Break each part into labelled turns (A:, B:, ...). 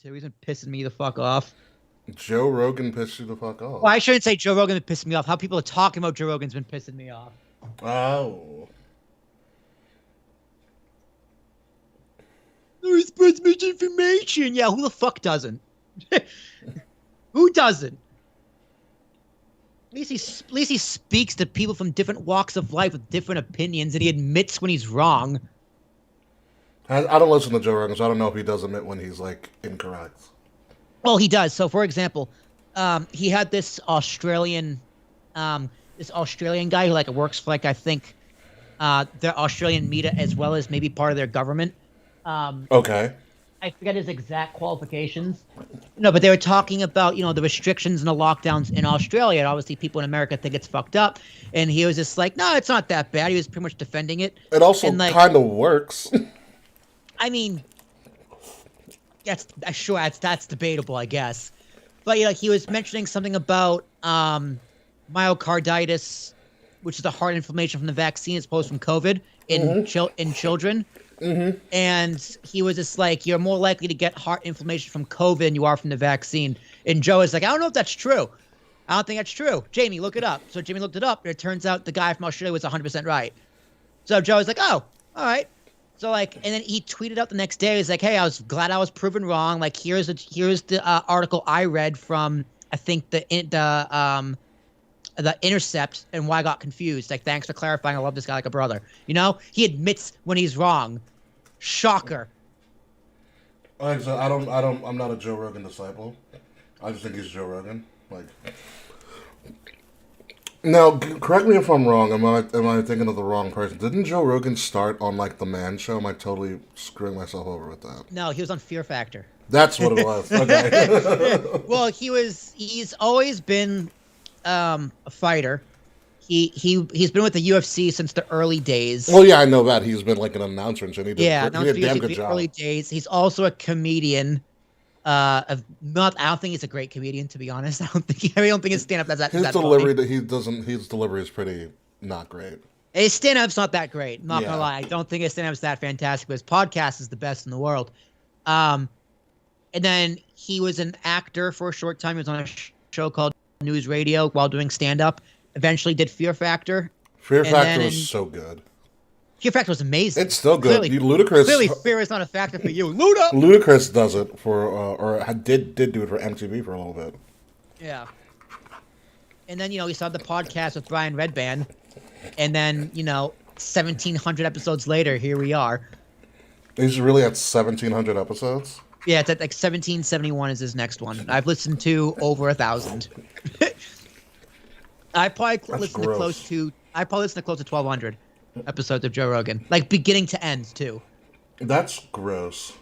A: too. He's been pissing me the fuck off.
B: Joe Rogan pissed you the fuck off.
A: Well, I shouldn't say Joe Rogan pissed me off. How people are talking about Joe Rogan's been pissing me off.
B: Oh.
A: He spreads misinformation. Yeah, who the fuck doesn't? Who doesn't? At least he speaks to people from different walks of life with different opinions, and he admits when he's wrong.
B: I don't listen to Joe Rogan, so I don't know if he does admit when he's, like, incorrect.
A: Well, he does. So, for example, he had this Australian guy who, like, works for, like, I think, their Australian media as well as maybe part of their government.
B: Okay.
A: I forget his exact qualifications. No, but they were talking about, the restrictions and the lockdowns in Australia. And obviously people in America think it's fucked up. And he was just like, no, it's not that bad. He was pretty much defending it.
B: It also kind of works.
A: I mean, that's debatable, I guess. But he was mentioning something about myocarditis, which is the heart inflammation from the vaccine as opposed from COVID in children. Mm-hmm. And he was just like, you're more likely to get heart inflammation from COVID than you are from the vaccine. And Joe is like, I don't know if that's true. I don't think that's true. Jamie, look it up. So Jamie looked it up, and it turns out the guy from Australia was 100% right. So Joe was like, oh, all right. So and then he tweeted out the next day. He's like, hey, I was glad I was proven wrong. Like, here's the article I read from, I think the Intercept, and why I got confused. Like, thanks for clarifying. I love this guy like a brother. He admits when he's wrong. Shocker.
B: Like, so I'm not a Joe Rogan disciple. I just think he's Joe Rogan. Like, now, correct me if I'm wrong. Am I thinking of the wrong person? Didn't Joe Rogan start on, like, The Man Show? Am I totally screwing myself over with that?
A: No, he was on Fear Factor.
B: That's what it was. Okay.
A: Well, he's always been a fighter. He's been with the UFC since the early days.
B: Well, yeah, I know that. He's been like an announcer and shit. He did a damn good job.
A: Early days. He's also a comedian. I don't think he's a great comedian, to be honest. I don't think his stand up is that.
B: His delivery is pretty not great.
A: His stand up's not that great. I'm not gonna lie. I don't think his stand up's that fantastic, but his podcast is the best in the world. And then he was an actor for a short time. He was on a show called News Radio while doing stand up. Eventually did Fear Factor.
B: Fear Factor was so good.
A: Fear Factor was amazing.
B: It's still good.
A: Clearly, fear is not a factor for you.
B: Ludacris does it or did do it for MTV for a little bit.
A: Yeah. And then, he started the podcast with Brian Redband. And then, 1,700 episodes later, here we are.
B: He's really at 1,700 episodes?
A: Yeah, it's at like 1771 is his next one. I've listened to over 1,000. I probably listened to close to 1,200 episodes of Joe Rogan, like beginning to end too.
B: That's gross.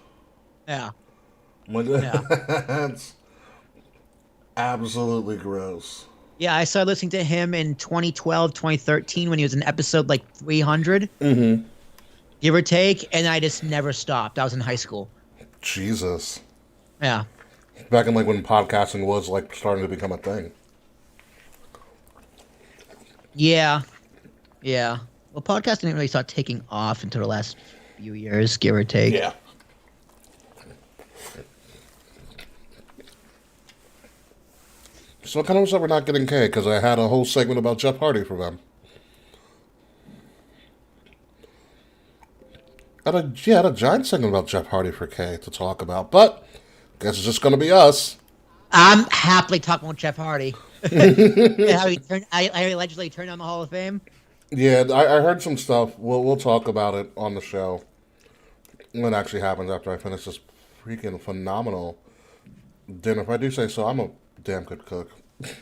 A: Yeah.
B: That's absolutely gross.
A: Yeah, I started listening to him in 2012, 2013 when he was in episode like 300, give or take, and I just never stopped. I was in high school.
B: Jesus.
A: Yeah.
B: Back in like when podcasting was like starting to become a thing.
A: Yeah. Yeah. Well, podcasting didn't really start taking off until the last few years, give or take.
B: Yeah. So it kind of was like we're not getting K because I had a whole segment about Jeff Hardy for them. I had a giant segment about Jeff Hardy for K to talk about, but I guess it's just going to be us.
A: I'm happily talking about Jeff Hardy. How he allegedly turned down the Hall of Fame.
B: Yeah, I heard some stuff. We'll talk about it on the show when it actually happens after I finish this freaking phenomenal dinner. If I do say so, I'm a damn good cook. At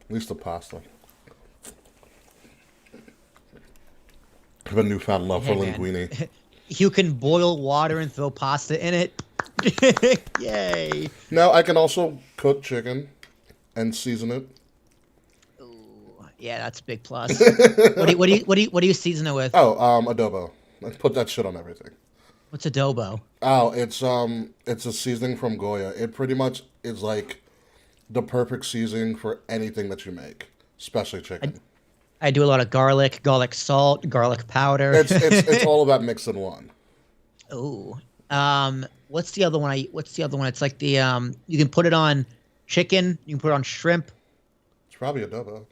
B: least the pasta. I have a newfound love for linguine.
A: You can boil water and throw pasta in it. Yay!
B: Now I can also cook chicken and season it.
A: Ooh, yeah, that's a big plus. What do you season it with?
B: Oh, adobo. I put that shit on everything.
A: What's adobo?
B: Oh, it's a seasoning from Goya. It pretty much is like the perfect seasoning for anything that you make, especially chicken.
A: I do a lot of garlic salt, garlic powder.
B: It's all of that mixed in one.
A: Ooh. What's the other one? What's the other one? It's like the you can put it on chicken. You can put it on shrimp.
B: It's probably adobo.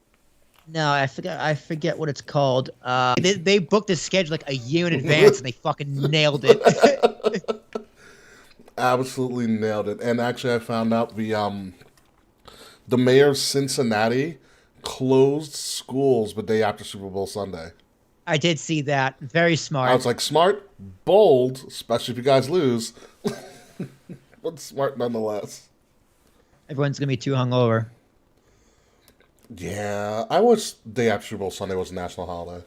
A: No, I forget what it's called. They booked this schedule like a year in advance, and they fucking nailed it.
B: Absolutely nailed it. And actually, I found out the mayor of Cincinnati closed schools the day after Super Bowl Sunday.
A: I did see that. Very smart.
B: I was like, smart, bold, especially if you guys lose, but smart nonetheless.
A: Everyone's gonna be too hungover.
B: Yeah, I wish day after Super Bowl Sunday was a national holiday.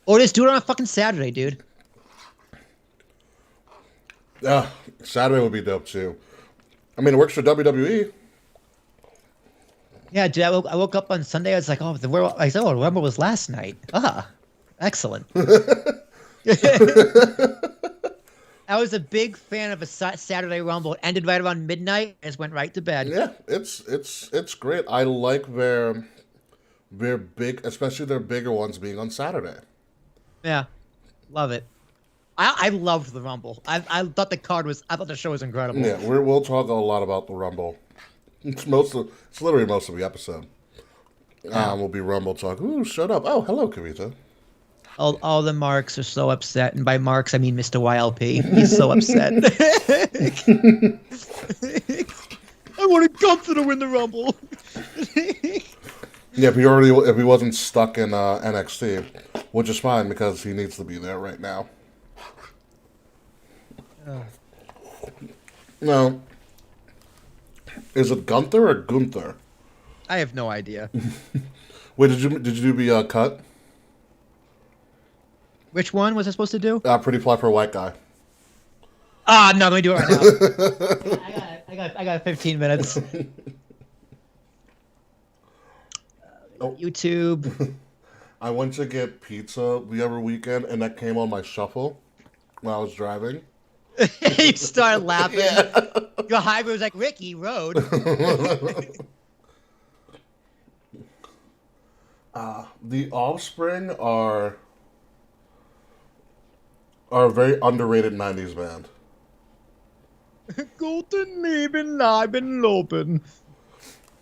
A: Or just do it on a fucking Saturday, dude.
B: Saturday would be dope too. I mean, it works for WWE.
A: Yeah, dude. I woke up on Sunday. I was like, oh, the Rumble was last night. Excellent. I was a big fan of a Saturday Rumble. It ended right around midnight. I just went right to bed.
B: Yeah, it's great. I like their big, especially their bigger ones being on Saturday.
A: Yeah, love it. I loved the Rumble. I thought the show was incredible.
B: Yeah, we'll talk a lot about the Rumble. It's literally most of the episode. Will be Rumble talk. Ooh, shut up. Oh, hello, Kavita.
A: All the marks are so upset, and by marks I mean Mr. YLP. He's so upset. I wanted Gunther to win the Rumble.
B: Yeah, if he wasn't stuck in NXT, which is fine because he needs to be there right now. No. Is it Gunther or Gunther?
A: I have no idea.
B: Wait, did you do the cut?
A: Which one was I supposed to do?
B: Pretty Fly for a White Guy.
A: No, let me do it right now. I got 15 minutes. YouTube.
B: I went to get pizza the other weekend, and that came on my shuffle while I was driving.
A: You start laughing. Yeah. Your highway was like, Ricky Road.
B: The Offspring are a very underrated 90s band.
A: Golden Leben, Leben, Loben.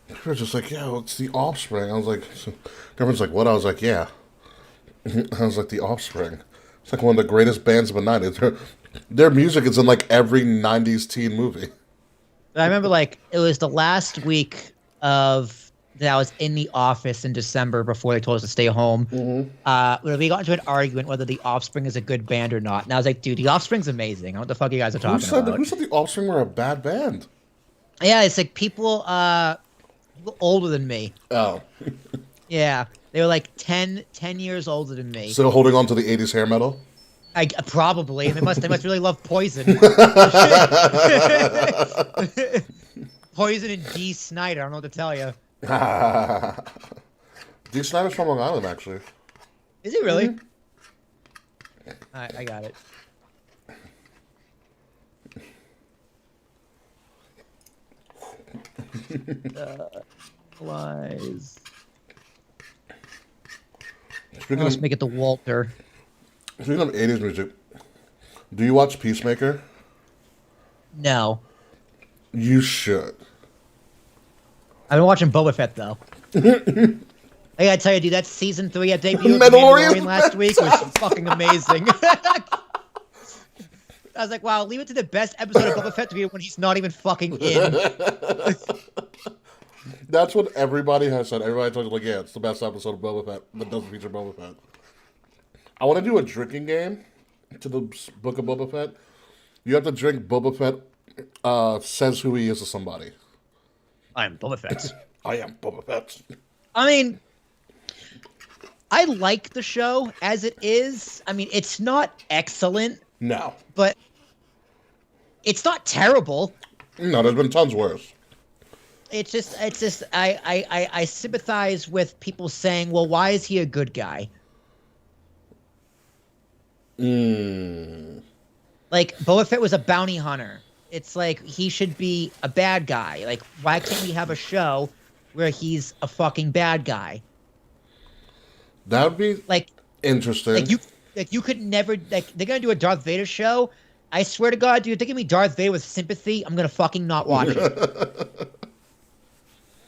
B: People are just like, yeah, well, it's The Offspring. I was like, everyone's like, what? I was like, yeah. I was like, The Offspring. It's like one of the greatest bands of the 90s. Their music is in like every 90s teen movie.
A: I remember it was the last week that I was in the office in December before they told us to stay home. Mm-hmm. When we got into an argument whether The Offspring is a good band or not. And I was like, dude, The Offspring's amazing. What the fuck you guys are talking about?
B: Who said The Offspring were a bad band?
A: Yeah, it's like people older than me.
B: Oh.
A: Yeah. They were like 10 years older than me.
B: Still holding on to the 80s hair metal?
A: Probably. They must really love Poison. Poison and Dee Snider. I don't know what to tell you.
B: Dee Snider's from Long Island, actually.
A: Is he really? Mm-hmm. All right, I got it. Flies. Let's make it the Walter.
B: Speaking of 80s music, do you watch Peacemaker?
A: No.
B: You should.
A: I've been watching Boba Fett, though. I gotta tell you, dude, that season 3 at debut of Mandalorian last week was fucking amazing. I was like, wow, leave it to the best episode of Boba Fett to be when he's not even fucking in.
B: That's what everybody has said. Everybody told you, like, yeah, it's the best episode of Boba Fett that doesn't feature Boba Fett. I want to do a drinking game to the Book of Boba Fett. You have to drink Boba Fett says who he is to somebody.
A: I am Boba Fett.
B: I am Boba Fett.
A: I mean, I like the show as it is. I mean, it's not excellent.
B: No.
A: But it's not terrible.
B: No, there's been tons worse.
A: It's just I sympathize with people saying, well, why is he a good guy? Like, Boba Fett was a bounty hunter. It's like, he should be a bad guy. Like, why can't we have a show where he's a fucking bad guy?
B: That would be
A: like
B: interesting.
A: Like like you could never like they're gonna do a Darth Vader show. I swear to God, dude, if they give me Darth Vader with sympathy, I'm gonna fucking not watch it.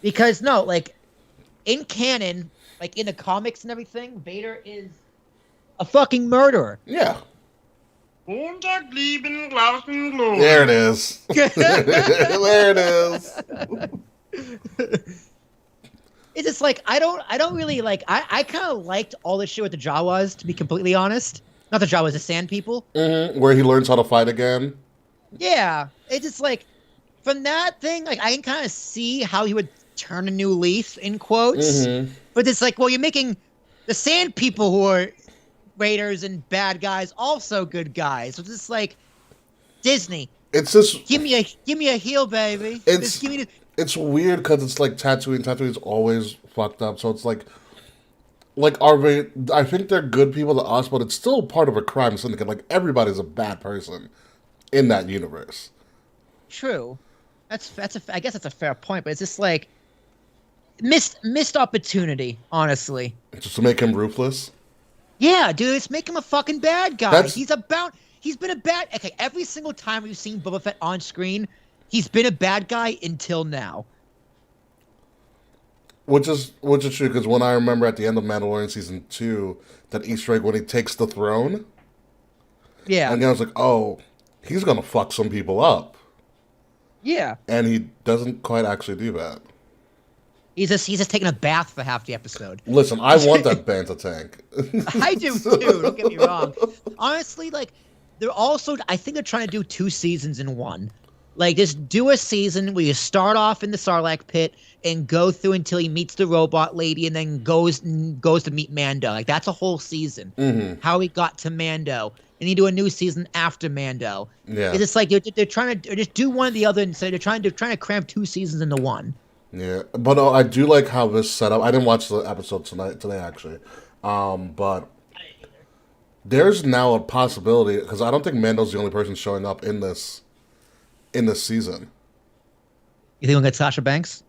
A: Because no, like in canon, like in the comics and everything, Vader is a fucking murderer.
B: Yeah.
C: There
B: There it is. There it is.
A: It's just like I don't really like I kind of liked all the shit with the Jawas, to be completely honest. Not the Jawas, the Sand People.
B: Mm-hmm. Where he learns how to fight again.
A: Yeah, it's just like from that thing, like I can kind of see how he would turn a new leaf in quotes.
B: Mm-hmm.
A: But it's like, well, you're making the Sand People who are raiders and bad guys also good guys. So it's just like Disney.
B: It's just
A: Give me a heel, baby.
B: It's
A: Just give me the,
B: it's weird because it's like Tatooine. Tatooine's always fucked up, so it's like I think they're good people to us, but it's still part of a crime syndicate. Like everybody's a bad person in that universe.
A: True. I guess that's a fair point, but it's just like missed opportunity, honestly.
B: Just to make him ruthless.
A: Yeah, dude, it's make him a fucking bad guy.
B: That's-
A: He's been a bad. Okay, every single time we've seen Boba Fett on screen, he's been a bad guy until now.
B: Which is true, because when I remember at the end of Mandalorian season 2, that Easter egg when he takes the throne,
A: Yeah.
B: and I was like, oh, he's gonna fuck some people up,
A: Yeah.
B: and he doesn't quite actually do that.
A: He's just taking a bath for half the episode.
B: Listen, I want that Banta tank.
A: I do too. Don't get me wrong. Honestly, like I think they're trying to do 2 seasons in one. Like just do a season where you start off in the Sarlacc pit and go through until he meets the robot lady and then goes to meet Mando. Like that's a whole season.
B: Mm-hmm.
A: How he got to Mando. And you do a new season after Mando.
B: Yeah.
A: It's just like they're trying to just do one or the other, and so they're trying to cram 2 seasons into one.
B: Yeah, but I do like how this set up. I didn't watch the episode today actually, but there's now a possibility because I don't think Mando's the only person showing up in this season.
A: You think we'll get Sasha Banks?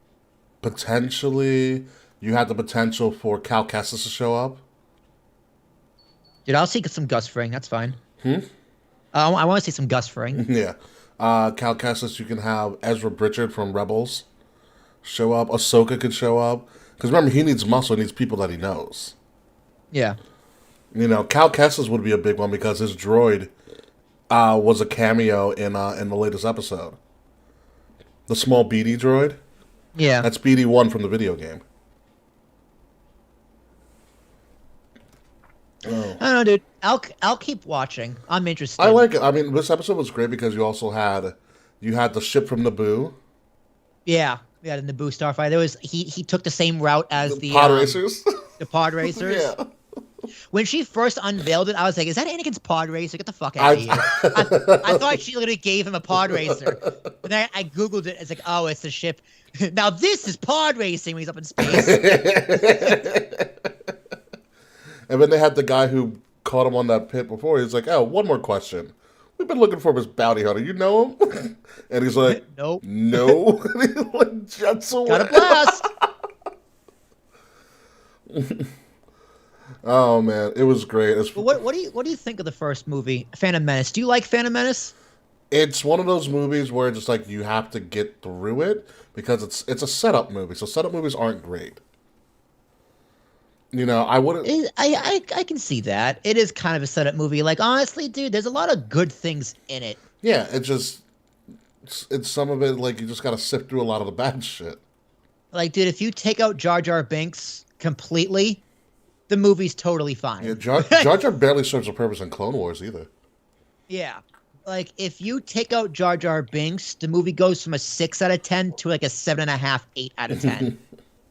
B: Potentially, you have the potential for Cal Kestis to show up.
A: Dude, I'll see some Gus Fring. That's fine. I want to see some Gus Fring.
B: Yeah, Cal Kestis. You can have Ezra Bridger from Rebels show up. Ahsoka could show up because remember he needs muscle. He needs people that he knows.
A: Yeah.
B: You know, Cal Kestis would be a big one because his droid was a cameo in the latest episode. The small BD droid.
A: Yeah.
B: That's BD-1 from the video game. Oh.
A: I don't know, dude. I'll keep watching. I'm interested.
B: I like it. I mean, this episode was great because you also had the ship from Naboo.
A: Yeah. Yeah, the Naboo Starfighter. There was he took the same route as the
B: pod racers.
A: The pod racers.
B: Yeah.
A: When she first unveiled it, I was like, "Is that Anakin's pod racer? Get the fuck out of here!" I thought she literally gave him a pod racer. And then I googled it. It's like, oh, it's the ship. Now this is pod racing when he's up in space.
B: And then they had the guy who caught him on that pit before. He's like, "Oh, one more question. We've been looking for this bounty hunter. You know him?" And he's like,
A: Nope.
B: No. And he like jets away.
A: Got a blast.
B: Oh man, it was great.
A: But what do you think of the first movie, Phantom Menace? Do you like Phantom Menace?
B: It's one of those movies where it's just like you have to get through it because it's a setup movie. So setup movies aren't great. You know, I wouldn't.
A: I can see that. It is kind of a setup movie. Like honestly, dude, there's a lot of good things in it.
B: Yeah, it's some of it like you just got to sift through a lot of the bad shit.
A: Like, dude, if you take out Jar Jar Binks completely, the movie's totally fine.
B: Yeah, Jar Jar barely serves a purpose in Clone Wars either.
A: Yeah. Like, if you take out Jar Jar Binks, the movie goes from a 6 out of 10 to like a 7.5, 8 out of 10.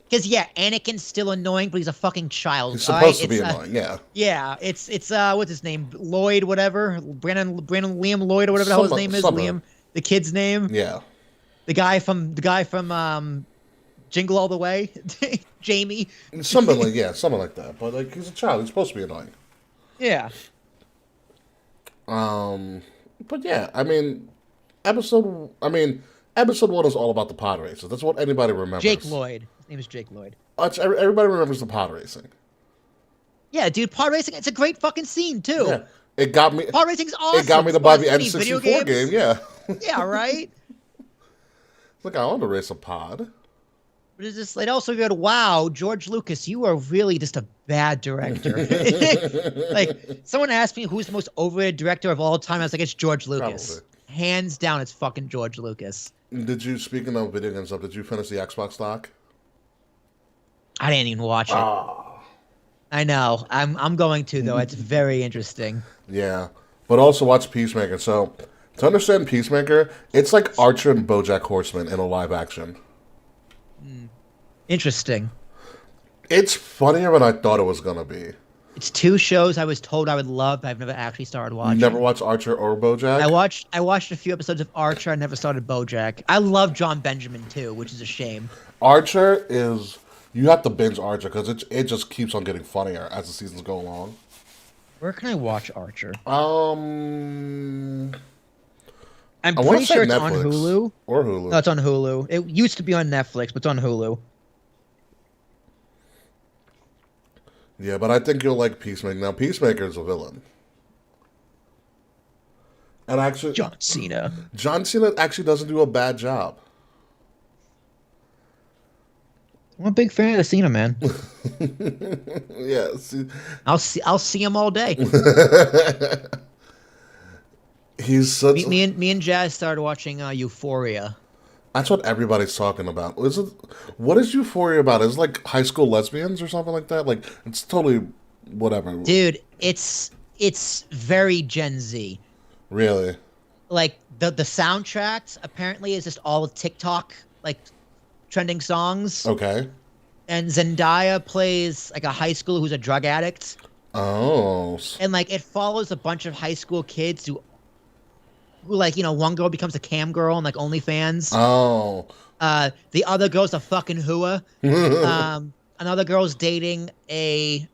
A: Because, yeah, Anakin's still annoying, but he's a fucking child.
B: He's supposed to be annoying, yeah.
A: Yeah, it's what's his name? Lloyd, whatever. Brandon Liam Lloyd or whatever the hell his name is. Liam, the kid's name.
B: Yeah.
A: The guy from Jingle All the Way. Jamie.
B: Something like that. But like he's a child, he's supposed to be annoying.
A: Yeah.
B: But yeah, episode 1 is all about the pod races. That's what anybody remembers.
A: Jake Lloyd. His name is Jake Lloyd.
B: Everybody remembers the pod racing.
A: Yeah, dude, pod racing, it's a great fucking scene, too.
B: Yeah, it got me.
A: Pod racing's awesome.
B: It got me to
A: It's
B: buy
A: one of
B: the
A: many video
B: N64
A: games.
B: game. Yeah.
A: Yeah, right?
B: Look, I want to race a pod.
A: But it's just like, also go, wow, George Lucas, you are really just a bad director. Like, someone asked me who's the most overrated director of all time. I was like, it's George Lucas.
B: Probably.
A: Hands down, it's fucking George Lucas.
B: Speaking of video game stuff, did you finish the Xbox doc?
A: I didn't even watch it. I know. I'm going to, though. It's very interesting.
B: Yeah. But also watch Peacemaker. So, to understand Peacemaker, it's like Archer and BoJack Horseman in a live action.
A: Interesting.
B: It's funnier than I thought it was going to be.
A: It's two shows I was told I would love, but I've never actually started watching.
B: You never watched Archer or BoJack?
A: I watched a few episodes of Archer. I never started BoJack. I love John Benjamin, too, which is a shame.
B: Archer is... You have to binge Archer because it just keeps on getting funnier as the seasons go along.
A: Where can I watch Archer?
B: I'm
A: pretty sure it's on Hulu.
B: Or Hulu.
A: No, it's on Hulu. It used to be on Netflix, but it's on Hulu.
B: Yeah, but I think you'll like Peacemaker. Now, Peacemaker is a villain. And actually...
A: John Cena.
B: John Cena actually doesn't do a bad job.
A: I'm a big fan of Cena, man.
B: Yeah.
A: I'll see him all day.
B: He's such...
A: Me and Jazz started watching Euphoria.
B: That's what everybody's talking about. What is Euphoria about? Is it like high school lesbians or something like that? Like, it's totally whatever.
A: Dude, it's very Gen Z.
B: Really?
A: Like, the soundtracks apparently is just all TikTok, like, trending songs.
B: Okay.
A: And Zendaya plays, like, a high schooler who's a drug addict.
B: Oh.
A: And, like, it follows a bunch of high school kids who like, you know, one girl becomes a cam girl on, like, OnlyFans.
B: Oh.
A: The other girl's a fucking hooah. Another girl's dating a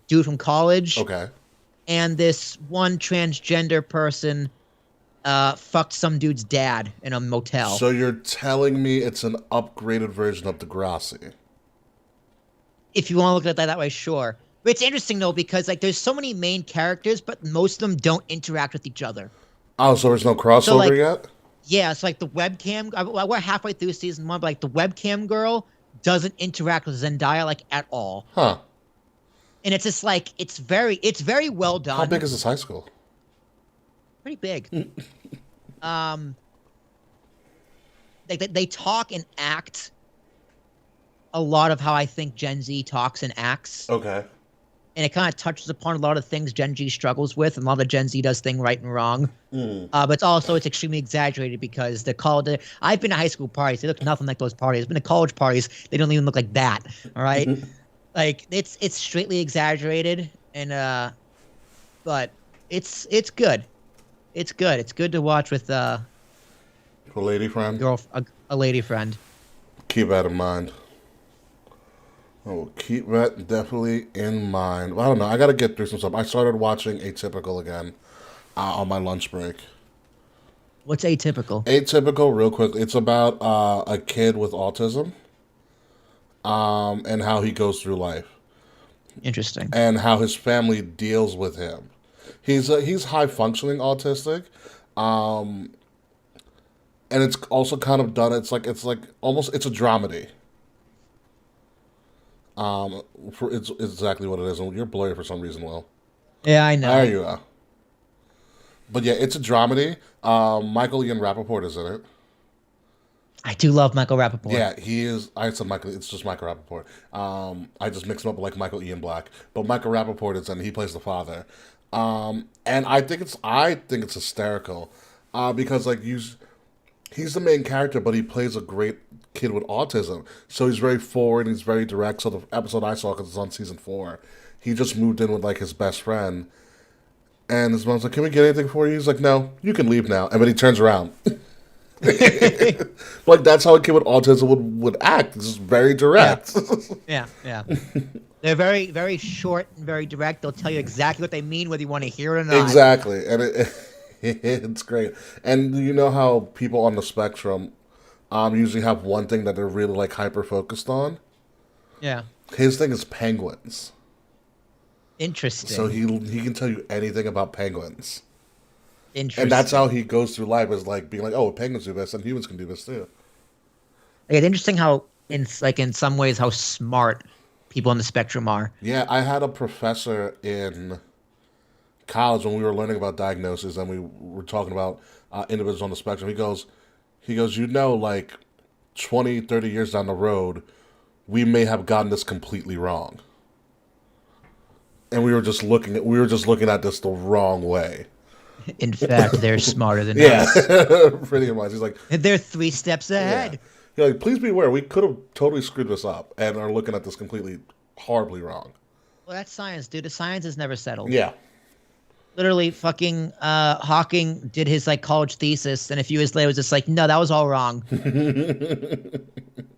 A: dude from college.
B: Okay.
A: And this one transgender person fucked some dude's dad in a motel.
B: So you're telling me it's an upgraded version of Degrassi?
A: If you want to look at it that way, sure. But it's interesting, though, because, like, there's so many main characters, but most of them don't interact with each other.
B: Oh, so there's no crossover yet?
A: Yeah, it's like the webcam... We're halfway through season 1, but, like, the webcam girl doesn't interact with Zendaya, like, at all.
B: Huh.
A: And it's just, like, it's very well done.
B: How big is this high school?
A: Pretty big. They talk and act a lot of how I think Gen Z talks and acts.
B: Okay.
A: And it kind of touches upon a lot of things Gen Z struggles with, and a lot of Gen Z does things right and wrong. But it's extremely exaggerated because I've been to high school parties. They look nothing like those parties. I've been to college parties. They don't even look like that. All right, like it's straightly exaggerated, and but it's good. It's good. It's good to watch with a
B: lady friend.
A: A lady friend.
B: Keep that in mind. I will keep that definitely in mind. Well, I don't know. I got to get through some stuff. I started watching Atypical again on my lunch break.
A: What's Atypical?
B: Atypical, real quick. It's about a kid with autism and how he goes through life.
A: Interesting.
B: And how his family deals with him. He's high functioning autistic, and it's also kind of done. It's like almost it's a dramedy. It's exactly what it is, and you're blurry for some reason, Will.
A: Yeah, I know.
B: There you are. But yeah, it's a dramedy. Michael Ian Rappaport is in it.
A: I do love Michael Rappaport.
B: Yeah, he is. I said Michael. It's just Michael Rappaport. I just mixed him up with like Michael Ian Black, but Michael Rappaport is in it. He plays the father, and I think it's hysterical, because like he's the main character, but he plays a great kid with autism. So he's very forward, he's very direct. So the episode I saw, because it's on season 4, he just moved in with like his best friend, and his mom's like, "Can we get anything for you?" He's like, "No, you can leave now." And then he turns around. Like that's how a kid with autism would act. It's just very direct.
A: Yeah. They're very, very short and very direct. They'll tell you exactly what they mean, whether you want to hear it or not.
B: Exactly, and it's great. And you know how people on the spectrum usually have one thing that they're really like hyper focused on?
A: Yeah.
B: His thing is penguins.
A: Interesting.
B: So he can tell you anything about penguins.
A: Interesting.
B: And that's how he goes through life, is like being like, oh, penguins do this, and humans can do this too.
A: It's interesting how, in some ways, how smart people on the spectrum are.
B: Yeah, I had a professor in college when we were learning about diagnosis, and we were talking about individuals on the spectrum. He goes, like 20, 30 years down the road, we may have gotten this completely wrong. And we were just looking at this the wrong way.
A: In fact, they're smarter than us.
B: Yeah, pretty much. He's like,
A: they're 3 steps ahead.
B: Yeah. You're like, please be aware, we could have totally screwed this up and are looking at this completely horribly wrong.
A: Well, that's science, dude. The science is never settled.
B: Yeah.
A: Literally, fucking Hawking did his college thesis, and a few years later was just like, no, that was all wrong.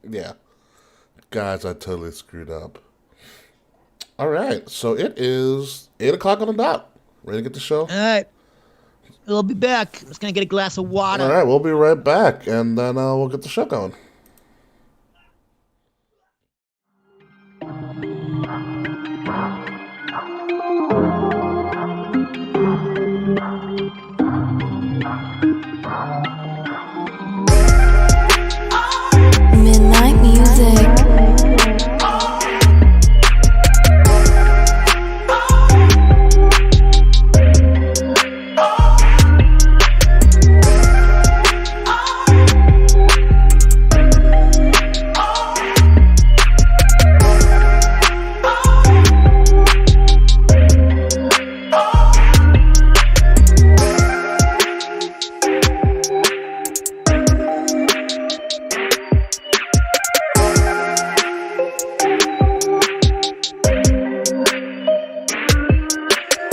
B: Yeah. Guys, I totally screwed up. All right, so it is 8 o'clock on the dot. Ready to get the show?
A: All right. We'll be back. I'm just going to get a glass of water.
B: All right, we'll be right back, and then we'll get the show going.
C: Midnight music.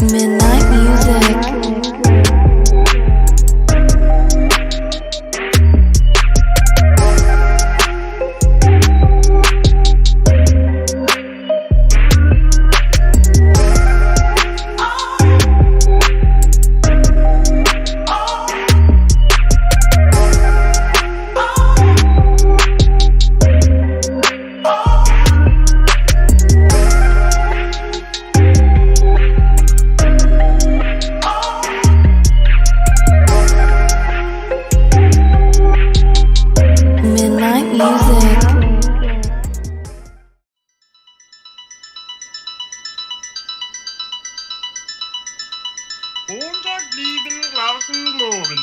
C: Midnight music. Midnight music.
D: Montag, lieben Glauben, Globen.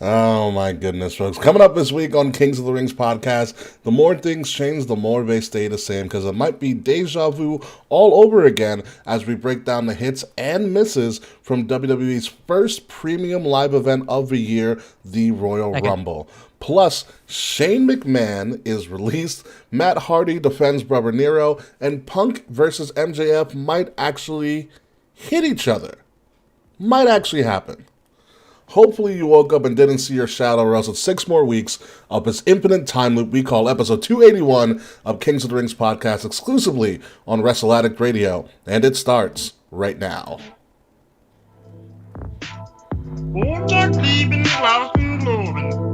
B: Oh my goodness, folks. Coming up this week on Kings of the Rings podcast, the more things change, the more they stay the same, because it might be deja vu all over again as we break down the hits and misses from WWE's first premium live event of the year, the Royal Rumble. Plus, Shane McMahon is released, Matt Hardy defends brother Nero, and Punk versus MJF might actually hit each other. Might actually happen. Hopefully you woke up and didn't see your shadow, or else it's 6 more weeks of this infinite time loop we call episode 281 of Kings of the Rings podcast, exclusively on Wrestle Addict Radio. And it starts right now.
D: Montag, lieben Glauben, Globen.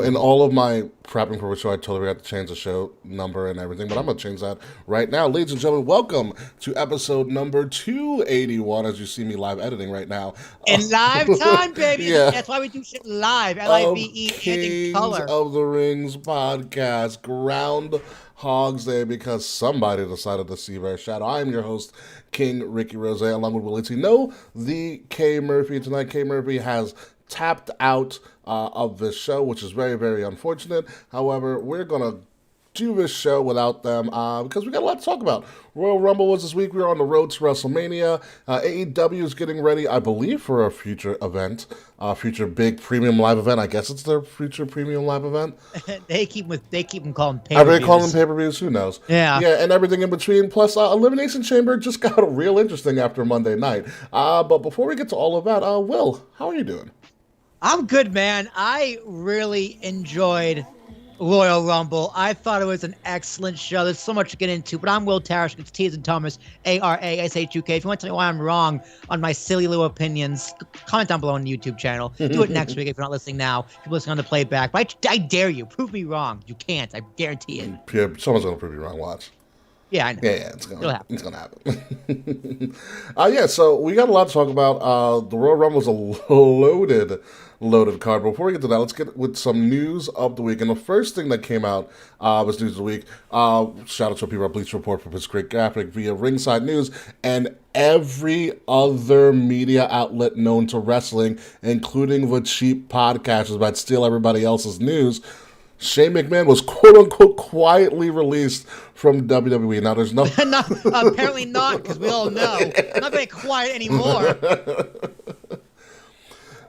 B: In all of my prepping for the show, I totally forgot to change the show number and everything, but I'm going to change that right now. Ladies and gentlemen, welcome to episode number 281, as you see me live editing right now.
A: In live time, baby.
B: Yeah.
A: That's why we do shit live. Live and in color.
B: Kings of the Rings podcast, Groundhog's Day, because somebody decided to see their shadow. I am your host, King Ricky Rose, along with Willie T. No, the K. Murphy. Tonight, K. Murphy has tapped out of this show, which is very, very unfortunate. However, we're going to do this show without them because we got a lot to talk about. Royal Rumble was this week. We were on the road to WrestleMania. AEW is getting ready, I believe, for a future event, future big premium live event. I guess it's their future premium live event.
A: They keep them calling pay-per-views.
B: Are they calling them pay-per-views? Who knows?
A: Yeah.
B: Yeah, and everything in between. Plus, Elimination Chamber just got real interesting after Monday night. But before we get to all of that, Will, how are you doing?
A: I'm good, man. I really enjoyed Royal Rumble. I thought it was an excellent show. There's so much to get into, but I'm Will Tarash. It's T as in Thomas, ARASH2K. If you want to tell me why I'm wrong on my silly little opinions, comment down below on the YouTube channel. Do it next week if you're not listening now. If you're listening on the playback. But I dare you. Prove me wrong. You can't. I guarantee it.
B: Yeah, someone's going to prove you wrong. Watch.
A: Yeah, I know.
B: Yeah, it's gonna happen. Yeah, so we got a lot to talk about. The Royal Rumble was a loaded card. Before we get to that, let's get with some news of the week. And the first thing that came out was news of the week. Shout out to people at Bleach Report for his great graphic via Ringside News and every other media outlet known to wrestling, including the cheap podcasters that steal everybody else's news. Shane McMahon was quote-unquote quietly released from WWE. Now, there's no...
A: apparently not, because we all know. Not very quiet anymore.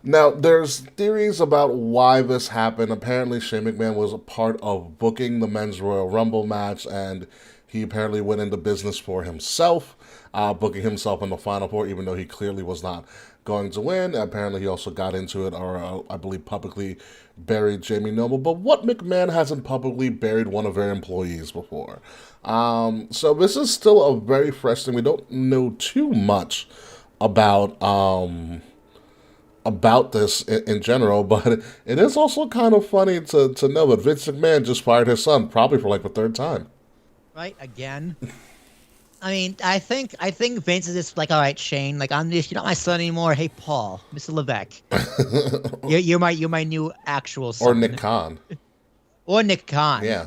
B: Now, there's theories about why this happened. Apparently, Shane McMahon was a part of booking the Men's Royal Rumble match, and he apparently went into business for himself, booking himself in the Final Four, even though he clearly was not going to win. Apparently, he also got into it, or I believe publicly buried Jamie Noble. But what McMahon hasn't publicly buried one of their employees before? So this is still a very fresh thing. We don't know too much about this in general, but it is also kind of funny to know that Vince McMahon just fired his son, probably for like the third time.
A: Right, again. I mean, I think Vince is just like, all right, Shane, like you're not my son anymore. Hey, Paul, Mr. Levesque, you're my new actual son.
B: Or Nick Khan.
A: Or Nick Khan.
B: Yeah.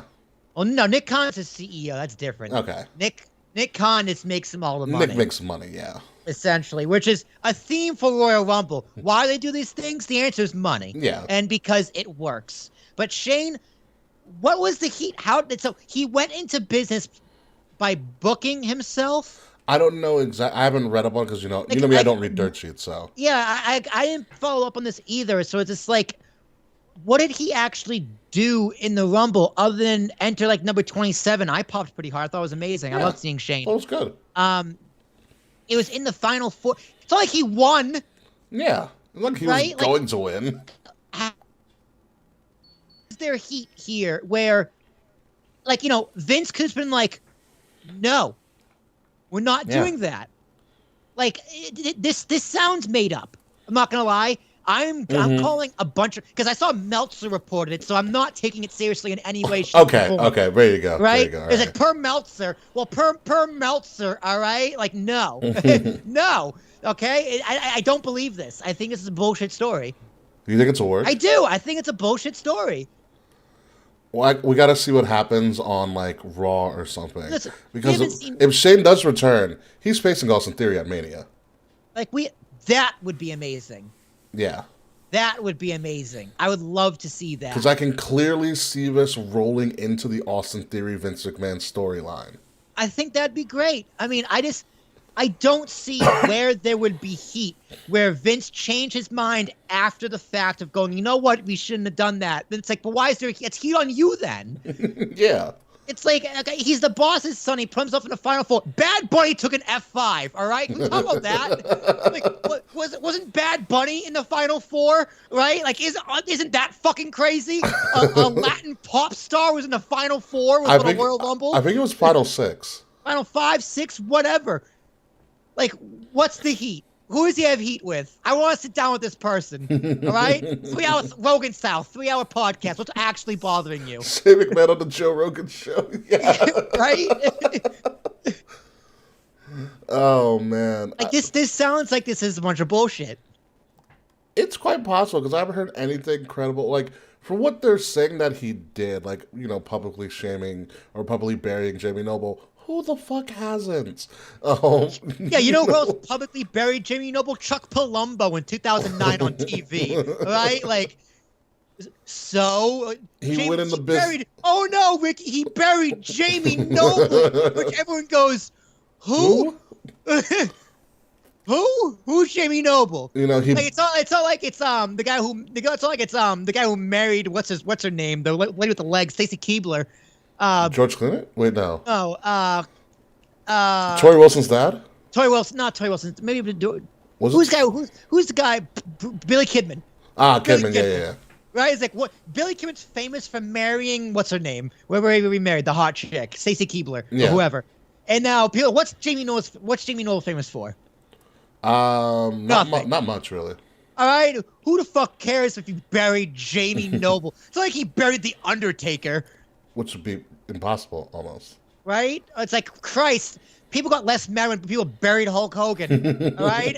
A: Well, no, Nick Khan's a CEO. That's different.
B: Okay.
A: Nick Khan just makes him all the money.
B: Nick makes money, yeah.
A: Essentially, which is a theme for Royal Rumble. Why they do these things? The answer is money.
B: Yeah.
A: And because it works. But Shane, what was the heat? So he went into business by booking himself?
B: I don't know exactly. I haven't read up on it because, you know me, I don't read dirt sheets, so.
A: Yeah, I didn't follow up on this either. So it's just like, what did he actually do in the Rumble other than enter like number 27? I popped pretty hard. I thought it was amazing. Yeah. I love seeing Shane.
B: That was good.
A: It was in the Final Four. It's not like he won.
B: Yeah. Look, he was going to win.
A: Is there heat here where, like, Vince could have been like, no, we're not doing that. Like, this sounds made up. I'm not going to lie. I'm calling a bunch of, because I saw Meltzer reported it, so I'm not taking it seriously in any way.
B: Okay, there you go.
A: Right?
B: There you go.
A: It's like per Meltzer. Well, per Meltzer, all right? Like, no. No. Okay? I don't believe this. I think this is a bullshit story.
B: You think it's a work?
A: I do. I think it's a bullshit story.
B: Well, we got to see what happens on, like, Raw or something.
A: Listen,
B: because if Shane does return, he's facing Austin Theory at Mania.
A: Like, that would be amazing.
B: Yeah.
A: That would be amazing. I would love to see that.
B: Because I can clearly see this rolling into the Austin Theory Vince McMahon storyline.
A: I think that'd be great. I mean, I don't see where there would be heat, where Vince changed his mind after the fact of going, you know what, we shouldn't have done that. Then it's like, but why is there heat? It's heat on you then.
B: Yeah.
A: It's like, okay, he's the boss's son. He put himself in the Final Four. Bad Bunny took an F5, all right? Can we talk about that? Like, wasn't Bad Bunny in the Final Four, right? Like, isn't that fucking crazy? A Latin pop star was in the Final Four with the Royal Rumble?
B: I think it was Final 6.
A: Final 5, 6, whatever. Like, what's the heat? Who does he have heat with? I want to sit down with this person. All right? 3 hours, Rogan style, 3-hour podcast. What's actually bothering you?
B: Shane McMahon on the Joe Rogan show. Yeah.
A: Right?
B: Oh, man.
A: Like, this sounds like this is a bunch of bullshit.
B: It's quite possible because I haven't heard anything credible. Like, for what they're saying that he did, like, publicly shaming or publicly burying Jamie Noble, who the fuck hasn't?
A: Yeah, who else publicly buried Jamie Noble? Chuck Palumbo in 2009 on TV, right? Like, so
B: he went in the business.
A: Oh no, Ricky, he buried Jamie Noble, which everyone goes, who? Who's Jamie Noble? It's not like it's the guy who married what's her name, the lady with the legs, Stacy Keibler.
B: George Clooney? Wait, no.
A: No.
B: Tori Wilson's dad?
A: Tori Wilson, not Tori Wilson. Maybe
B: who's
A: the guy? Billy Kidman.
B: Kidman. Yeah.
A: Right? It's like, what? Billy Kimmon's famous for marrying, what's her name? Whoever he remarried, the hot chick, Stacey Keebler, or whoever. And now, people, what's Jamie Noel famous for? Nothing.
B: Not much really.
A: All right? Who the fuck cares if you buried Jamie Noble? It's like he buried The Undertaker.
B: Which would be impossible, almost.
A: Right? It's like, Christ, people got less mad when people buried Hulk Hogan. All right?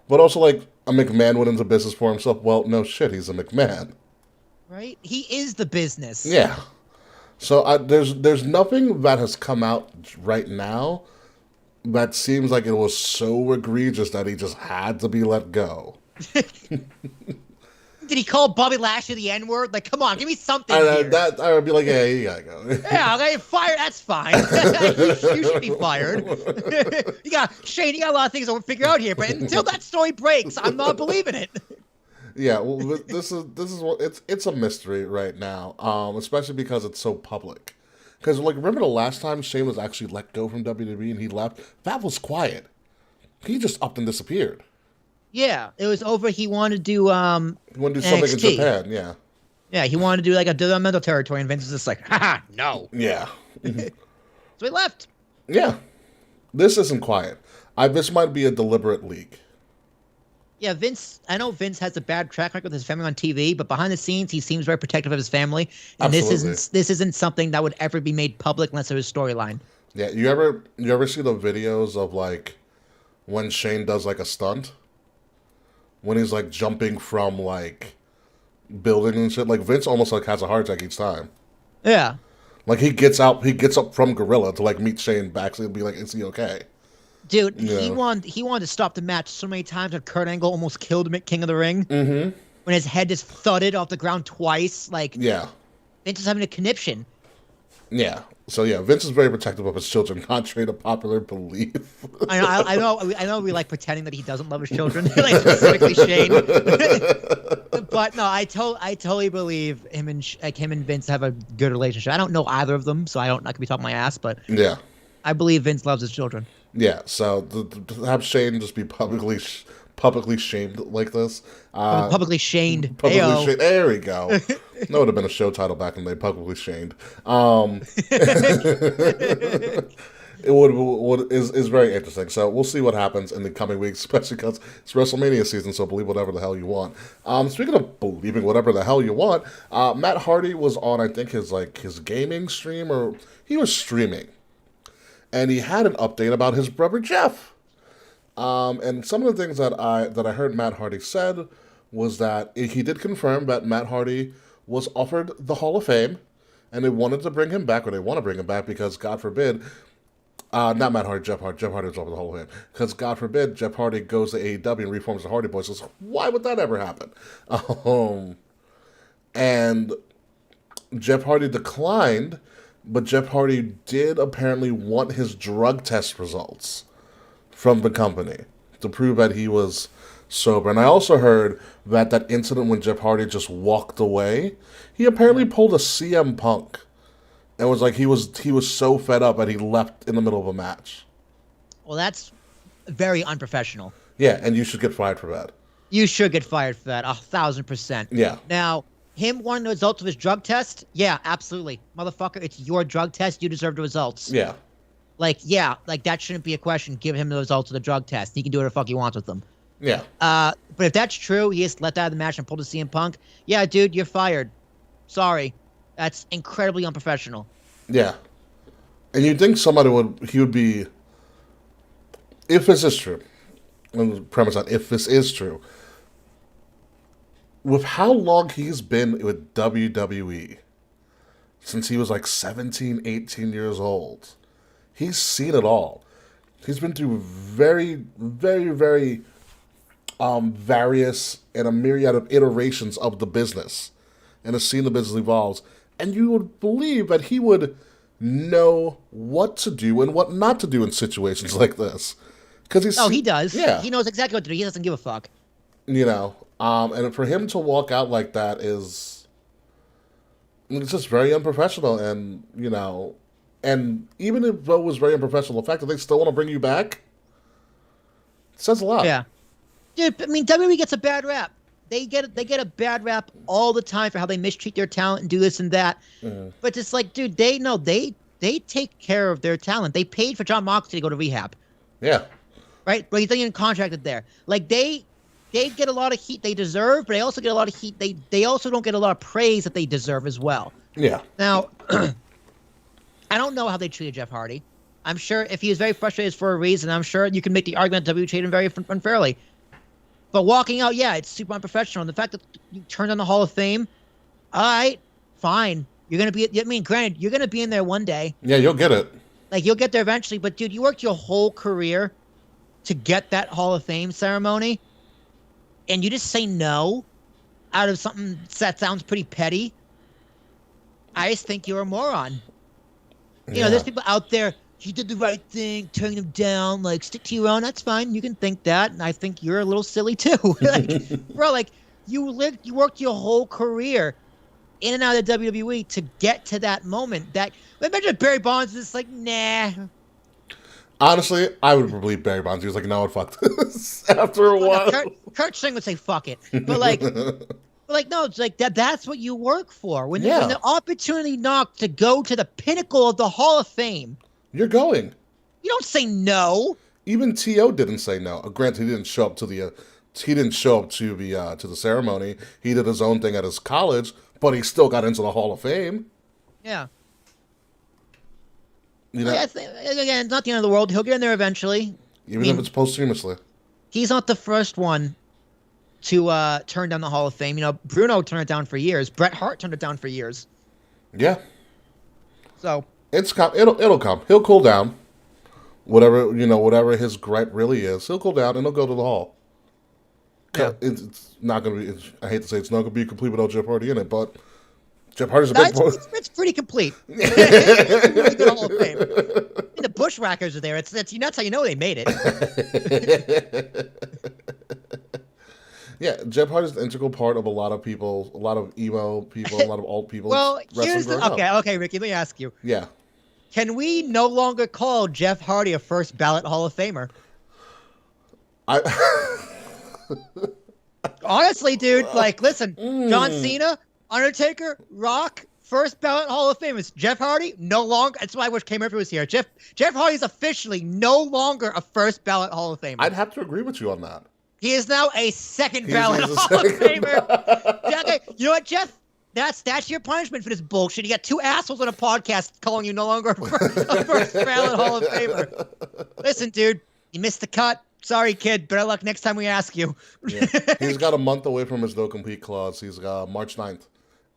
B: But also, like, a McMahon went into business for himself. Well, no shit, he's a McMahon.
A: Right? He is the business.
B: Yeah. So there's nothing that has come out right now that seems like it was so egregious that he just had to be let go.
A: Did he call Bobby Lashley the N-word? Like, come on, give me something here.
B: That I would be like, yeah, you gotta go.
A: Yeah, okay, fired. That's fine. you should be fired. Shane. You got a lot of things to figure out here, but until that story breaks, I'm not believing it.
B: Yeah, well, this is what it's a mystery right now, especially because it's so public. Because like, remember the last time Shane was actually let go from WWE and he left? That was quiet. He just up and disappeared.
A: Yeah, it was over. He wanted to do
B: He wanted to do something in Japan. Yeah.
A: Yeah, he wanted to do like a developmental territory, and Vince was just like, haha, no.
B: Yeah.
A: So he left.
B: Yeah. This isn't quiet. This might be a deliberate leak.
A: Yeah, Vince. I know Vince has a bad track record with his family on TV, but behind the scenes, he seems very protective of his family. And
B: Absolutely.
A: this isn't something that would ever be made public unless it was storyline.
B: Yeah, you ever see the videos of like when Shane does like a stunt? When he's like jumping from like building and shit, like Vince almost like has a heart attack each time.
A: Yeah.
B: Like he gets up from Gorilla to like meet Shane backstage and be like, "Is he okay?"
A: Dude, he wanted to stop the match so many times that Kurt Angle almost killed him at King of the Ring. Mm-hmm. When his head just thudded off the ground twice, like Vince is having a conniption. Yeah.
B: So yeah, Vince is very protective of his children, contrary to popular belief.
A: I know. We like pretending that he doesn't love his children, like specifically Shane. But no, I totally believe him and Vince have a good relationship. I don't know either of them, so I could be talking my ass, but
B: yeah,
A: I believe Vince loves his children.
B: Yeah. So to have Shane just be publicly shamed like this.
A: Publicly shamed.
B: Publicly shamed. There we go. That would have been a show title back in the day. Publicly shamed. It is very interesting. So we'll see what happens in the coming weeks, especially because it's WrestleMania season. So believe whatever the hell you want. Speaking of believing whatever the hell you want, Matt Hardy was on, I think, his gaming stream, or he was streaming, and he had an update about his brother Jeff. And some of the things that I heard Matt Hardy said was that he did confirm that Matt Hardy was offered the Hall of Fame, and they wanted to bring him back, or they want to bring him back because, God forbid, not Matt Hardy, Jeff Hardy. Jeff Hardy was offered the Hall of Fame. Because, God forbid, Jeff Hardy goes to AEW and reforms the Hardy Boys. So why would that ever happen? And Jeff Hardy declined, but Jeff Hardy did apparently want his drug test results from the company to prove that he was sober. And I also heard that incident when Jeff Hardy just walked away, he apparently pulled a CM Punk and was like he was so fed up that he left in the middle of a match.
A: Well, that's very unprofessional.
B: Yeah, and you should get fired for that.
A: You should get fired for that, 1,000%.
B: Yeah.
A: Now, him wanting the results of his drug test, yeah, absolutely. Motherfucker, it's your drug test. You deserve the results.
B: Yeah.
A: Like that shouldn't be a question. Give him the results of the drug test. He can do whatever the fuck he wants with them.
B: Yeah.
A: But if that's true, he just let out of the match and pulled a CM Punk. Yeah, dude, you're fired. Sorry. That's incredibly unprofessional.
B: Yeah. And you'd think he would be, if this is true, and the premise on if this is true, with how long he's been with WWE, since he was like 17, 18 years old, he's seen it all. He's been through very, very, very various and a myriad of iterations of the business and has seen the business evolve. And you would believe that he would know what to do and what not to do in situations like this.
A: He does.
B: Yeah.
A: He knows exactly what to do. He doesn't give a fuck.
B: You know, and for him to walk out like that it's just very unprofessional. And, you know, and even if it was very unprofessional, the fact that they still want to bring you back says a lot.
A: Yeah. Dude, I mean, WWE gets a bad rap. they get a bad rap all the time for how they mistreat their talent and do this and that. But it's like, dude, they take care of their talent. They paid for Jon Moxley to go to rehab.
B: Yeah.
A: Right? But he's not even contracted there. Like they get a lot of heat they deserve, but they also get a lot of heat. They also don't get a lot of praise that they deserve as well.
B: Yeah.
A: Now, I don't know how they treated Jeff Hardy. I'm sure if he was very frustrated for a reason, I'm sure you can make the argument that WWE treated him very unfairly. But walking out, yeah, it's super unprofessional. And the fact that you turned on the Hall of Fame, all right, fine. You're going to be, I mean, granted, you're going to be in there one day.
B: Yeah, you'll get it.
A: Like, you'll get there eventually. But, dude, you worked your whole career to get that Hall of Fame ceremony, and you just say no out of something that sounds pretty petty. I just think you're a moron. You know, there's people out there, he did the right thing, turning him down, like, stick to your own. That's fine. You can think that, and I think you're a little silly, too. Like, bro, like, you worked your whole career in and out of WWE to get to that moment. That, imagine Barry Bonds is just like, nah.
B: Honestly, I would believe Barry Bonds. He was like, no, fuck this. After a while.
A: Kurt Schilling would say, fuck it. But, like... Like, no, it's like that's what you work for. When the opportunity knocked to go to the pinnacle of the Hall of Fame,
B: you're going.
A: You don't say no.
B: Even T.O. didn't say no. Granted, he didn't show up to the ceremony. He did his own thing at his college, but he still got into the Hall of Fame.
A: Yeah.
B: You know,
A: I think, again, it's not the end of the world. He'll get in there eventually.
B: Even if it's posthumously.
A: He's not the first one to turn down the Hall of Fame. You know, Bruno turned it down for years. Bret Hart turned it down for years.
B: Yeah.
A: So
B: it'll come. He'll cool down. Whatever his gripe really is, he'll cool down and he'll go to the Hall. Yeah. It's not going to be. I hate to say it's not going to be complete without Jeff Hardy in it, but Jeff Hardy's a big boy.
A: It's pretty complete. It's a really good Hall of Fame. And the Bushwhackers are there. That's how you know they made it.
B: Yeah, Jeff Hardy's an integral part of a lot of people, a lot of emo people, a lot of old people.
A: Well, here's okay, Ricky, let me ask you.
B: Yeah.
A: Can we no longer call Jeff Hardy a first ballot Hall of Famer? Honestly, dude, like, listen, John Cena, Undertaker, Rock, first ballot Hall of Famers. Jeff Hardy, no longer. That's why I wish K. Murphy was here. Jeff Hardy's officially no longer a first ballot Hall of Famer.
B: I'd have to agree with you on that.
A: He is now a second ballot Hall of Famer. Okay, you know what, Jeff? That's your punishment for this bullshit. You got two assholes on a podcast calling you no longer a first ballot Hall of Famer. Listen, dude, you missed the cut. Sorry, kid. Better luck next time we ask you.
B: Yeah. He's got a month away from his no complete clause. He's got March 9th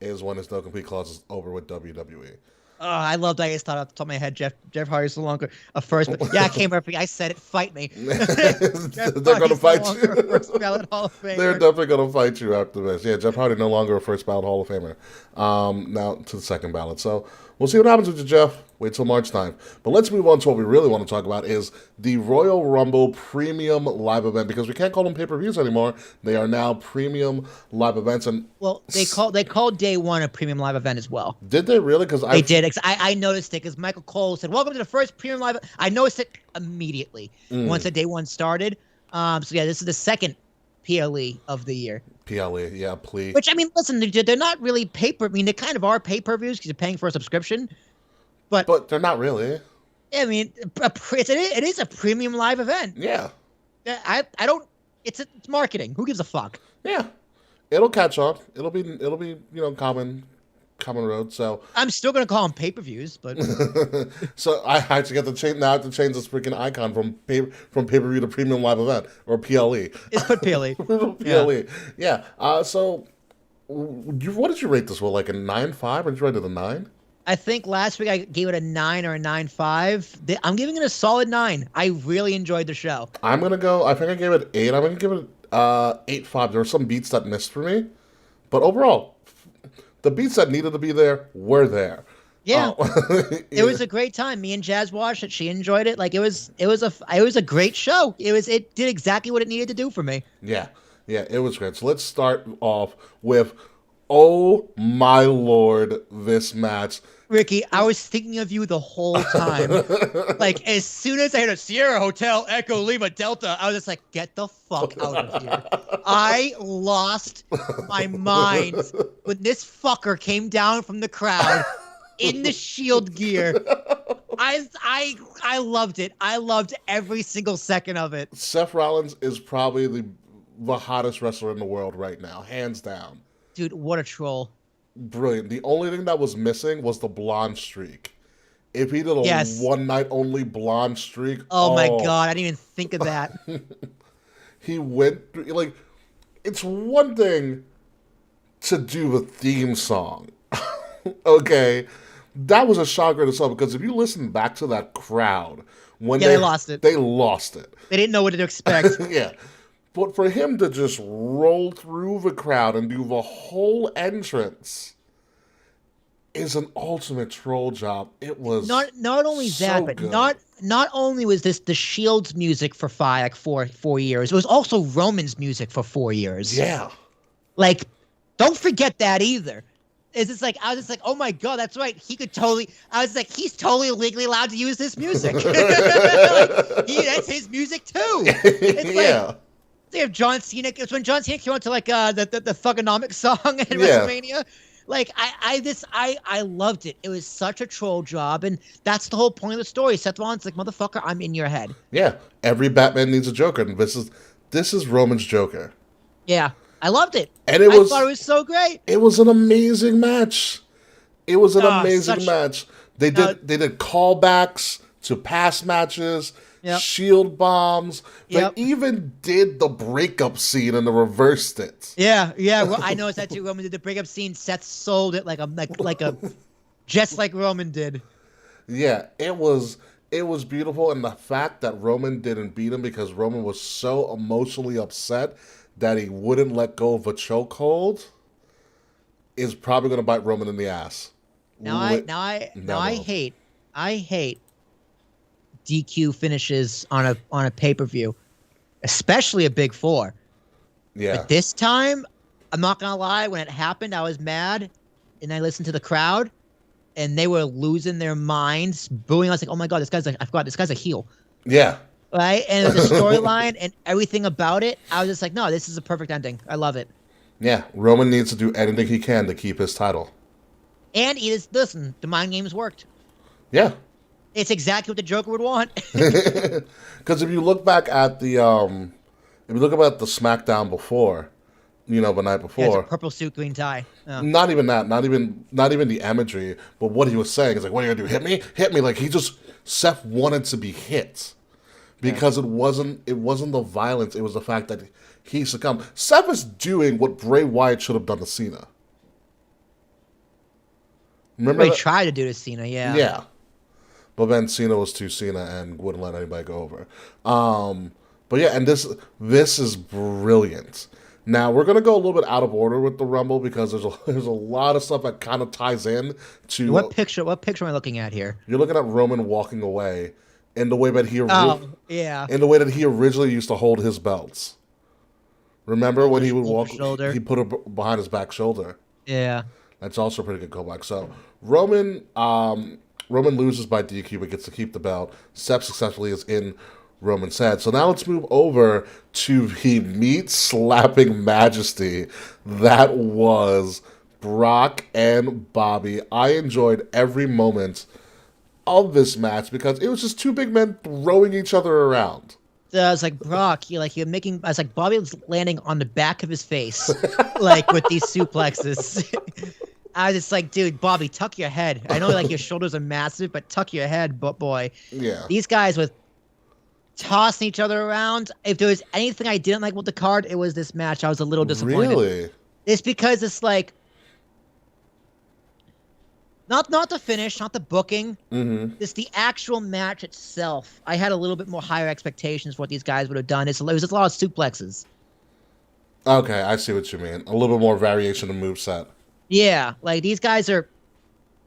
B: is when his no complete clause is over with WWE.
A: Oh, I love that. I just thought off the top of my head, Jeff Hardy's no longer a first. Yeah, K. Murphy, I said it. Fight me.
B: They're going to fight you.
A: First ballot Hall of Famer.
B: They're definitely going to fight you after this. Yeah, Jeff Hardy no longer a first ballot Hall of Famer. Now to the second ballot. So we'll see what happens with you, Jeff. Wait till March 9th. But let's move on to what we really want to talk about is the Royal Rumble Premium Live Event, because we can't call them pay-per-views anymore. They are now Premium Live Events. And
A: well, they called Day One a Premium Live Event as well.
B: Did they really? Because
A: they did. I noticed it because Michael Cole said, "Welcome to the first Premium Live." I noticed it immediately once the Day One started. So yeah, this is the second PLE of the year.
B: PLE, yeah, please.
A: Which, I mean, listen, they're not really I mean, they kind of are pay-per-views because you're paying for a subscription. But
B: they're not really.
A: I mean, it is a premium live event.
B: Yeah.
A: I don't. It's marketing. Who gives a fuck?
B: Yeah. It'll catch on. It'll be common road. So
A: I'm still gonna call them pay-per-views, but
B: so I have to get the change now. I have to change this freaking icon from pay-per-view to premium live event or PLE.
A: It's put PLE.
B: PLE. Yeah. So what did you rate this? Well, like a 9.5, or did you rate it a 9?
A: I think last week I gave it a 9 or a 9.5. I'm giving it a solid 9. I really enjoyed the show.
B: I'm gonna go. I think I gave it 8. I'm gonna give it 8.5. There were some beats that missed for me, but overall, the beats that needed to be there were there.
A: Yeah, it was a great time. Me and Jazz watched it. She enjoyed it. Like it was a great show. It did exactly what it needed to do for me.
B: Yeah, it was great. So let's start off with, oh my lord, this match.
A: Ricky, I was thinking of you the whole time. Like, as soon as I heard a Sierra Hotel Echo Lima Delta, I was just like, get the fuck out of here. I lost my mind when this fucker came down from the crowd in the Shield gear. I loved it. I loved every single second of it.
B: Seth Rollins is probably the hottest wrestler in the world right now, hands down.
A: Dude, what a troll.
B: Brilliant. The only thing that was missing was the blonde streak. If he did a one night only blonde streak,
A: oh my god, I didn't even think of that.
B: He went through, like, it's one thing to do the theme song. Okay, that was a shocker in itself, because if you listen back to that crowd when
A: they lost it.
B: They lost it.
A: They didn't know what to expect.
B: Yeah. But for him to just roll through the crowd and do the whole entrance is an ultimate troll job. It was
A: not only
B: so
A: that, but
B: good.
A: not only was this the Shield's music for four years, it was also Roman's music for 4 years.
B: Yeah.
A: Like, don't forget that either. It's just like, I was just like, oh my god, that's right. He could totally. I was like, he's totally legally allowed to use this music. Like, that's his music too. It's like, they have John Cena. It's when John Cena came out to like the Thugonomics song at WrestleMania. Like I loved it. It was such a troll job, and that's the whole point of the story. Seth Rollins like, motherfucker, I'm in your head.
B: Yeah, every Batman needs a Joker, and this is Roman's Joker.
A: Yeah, I loved it,
B: and
A: I thought it was so great.
B: It was an amazing match. It was an amazing match. They did callbacks to past matches. Yep. Shield bombs. Yep. They even did the breakup scene and they reversed it.
A: Yeah. Well, I noticed that too. Roman did the breakup scene. Seth sold it like a just like Roman did.
B: Yeah, it was beautiful, and the fact that Roman didn't beat him because Roman was so emotionally upset that he wouldn't let go of a chokehold is probably going to bite Roman in the ass.
A: I hate DQ finishes on a pay-per-view, especially a Big Four.
B: Yeah.
A: But this time, I'm not gonna lie, when it happened, I was mad, and I listened to the crowd, and they were losing their minds, booing. I was like, oh my god, this guy's a heel.
B: Yeah.
A: Right? And the storyline and everything about it, I was just like, no, this is a perfect ending. I love it.
B: Yeah, Roman needs to do anything he can to keep his title.
A: And listen, the mind games worked.
B: Yeah.
A: It's exactly what the Joker would want.
B: Because if you look back at the SmackDown before, the night before,
A: it's a purple suit, green tie. Oh.
B: Not even that, not even the imagery, but what he was saying is like, "What are you gonna do? Hit me!" Like Seth wanted to be hit because it wasn't the violence; it was the fact that he succumbed. Seth is doing what Bray Wyatt should have done to Cena. Remember,
A: he tried to do to Cena, yeah.
B: Yeah. But then Cena was too Cena and wouldn't let anybody go over. But yeah, and this is brilliant. Now we're gonna go a little bit out of order with the Rumble because there's a lot of stuff that kind of ties in to
A: what picture am I looking at here?
B: You're looking at Roman walking away in the way that he
A: in
B: the way that he originally used to hold his belts. Remember when he would walk?
A: Shoulder.
B: He put it behind his back shoulder.
A: Yeah,
B: that's also a pretty good callback. So Roman loses by DQ but gets to keep the belt. Seth successfully is in Roman's head. So now let's move over to the meat-slapping majesty that was Brock and Bobby. I enjoyed every moment of this match because it was just two big men throwing each other around.
A: I was like, Brock, I was like, Bobby was landing on the back of his face, like with these suplexes. I was just like, dude, Bobby, tuck your head. I know like your shoulders are massive, but tuck your head, boy.
B: Yeah.
A: These guys were tossing each other around. If there was anything I didn't like with the card, it was this match. I was a little disappointed.
B: Really?
A: It's because it's like not the finish, not the booking.
B: Mm-hmm.
A: It's the actual match itself. I had a little bit more higher expectations for what these guys would have done. It was just a lot of suplexes.
B: Okay, I see what you mean. A little bit more variation of moveset.
A: Yeah, like these guys are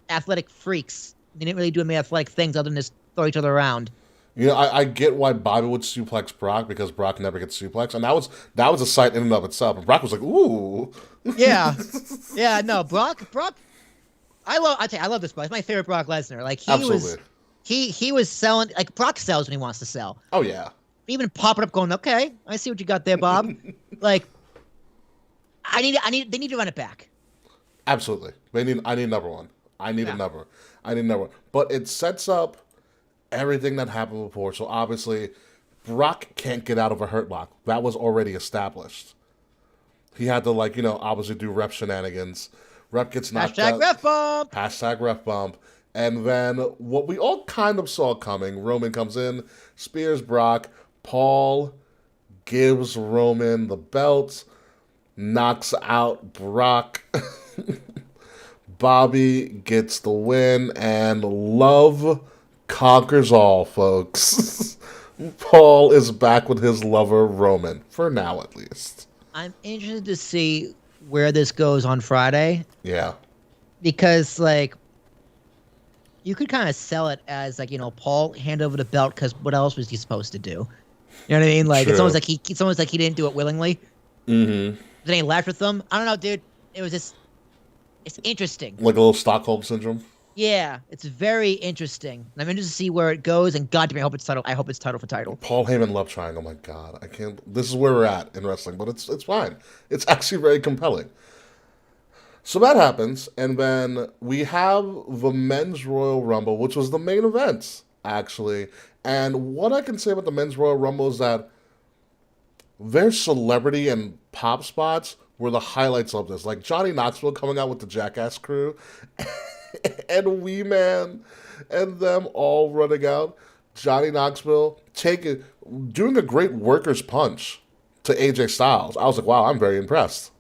A: athletic freaks. They didn't really do any athletic things other than just throw each other around.
B: I get why Bobby would suplex Brock because Brock never gets suplexed, and that was a sight in and of itself. And Brock was like, "Ooh."
A: Yeah, no, Brock. I love this Brock. It's my favorite Brock Lesnar. Like
B: Absolutely.
A: he was selling like Brock sells when he wants to sell.
B: Oh yeah.
A: Even popping up, going, okay, I see what you got there, Bob. Like, they need to run it back.
B: Absolutely. I need number one. I need another one. But it sets up everything that happened before. So obviously, Brock can't get out of a hurt lock. That was already established. He had to obviously do ref shenanigans. Rep gets knocked out.
A: Ref bump.
B: Hashtag ref bump. And then what we all kind of saw coming, Roman comes in, spears Brock. Paul gives Roman the belt, knocks out Brock. Bobby gets the win, and love conquers all, folks. Paul is back with his lover, Roman, for now at least.
A: I'm interested to see where this goes on Friday.
B: Yeah.
A: Because, like, you could kind of sell it as, like, Paul hand over the belt because what else was he supposed to do? You know what I mean? Like,
B: True.
A: it's almost like he didn't do it willingly.
B: Mm-hmm.
A: Then he left with them. I don't know, dude. It was just, it's interesting.
B: Like a little Stockholm syndrome?
A: Yeah, it's very interesting. And I'm interested to see where it goes, and goddamn, I hope it's title for title.
B: Paul Heyman love triangle. My God, I can't. This is where we're at in wrestling, but it's fine. It's actually very compelling. So that happens, and then we have the Men's Royal Rumble, which was the main event, actually. And what I can say about the Men's Royal Rumble is that their celebrity and pop spots were the highlights of this. Like Johnny Knoxville coming out with the Jackass crew, and Wee Man, and them all running out. Johnny Knoxville doing a great worker's punch to AJ Styles. I was like, wow, I'm very impressed.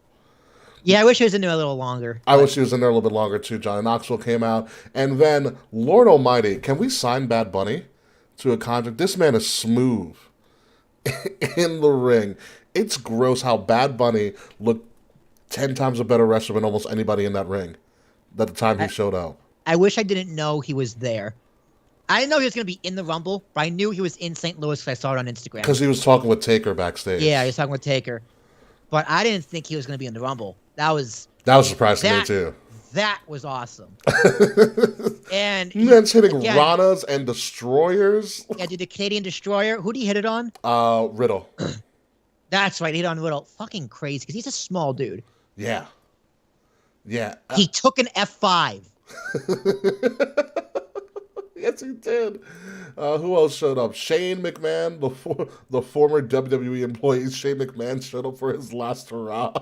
A: Yeah, I wish he was in there a little longer.
B: I wish he was in there a little bit longer too. Johnny Knoxville came out, and then Lord Almighty, can we sign Bad Bunny to a contract? This man is smooth in the ring. It's gross how Bad Bunny looked 10 times a better wrestler than almost anybody in that ring at the time he showed up.
A: I wish I didn't know he was there. I didn't know he was going to be in the Rumble, but I knew he was in St. Louis because I saw it on Instagram.
B: Because he was talking with Taker backstage.
A: Yeah, he was talking with Taker. But I didn't think he was going to be in the Rumble. That was
B: a surprise to me, too.
A: That was awesome. And
B: man's hitting Ranas and Destroyers.
A: Yeah, dude, the Canadian Destroyer. Who did he hit it on?
B: Riddle.
A: That's right, he hit on Riddle. Fucking crazy, because he's a small dude.
B: Yeah. Yeah.
A: He took an F5.
B: Yes, he did. Who else showed up? Shane McMahon, the former WWE employee. Shane McMahon showed up for his last hurrah.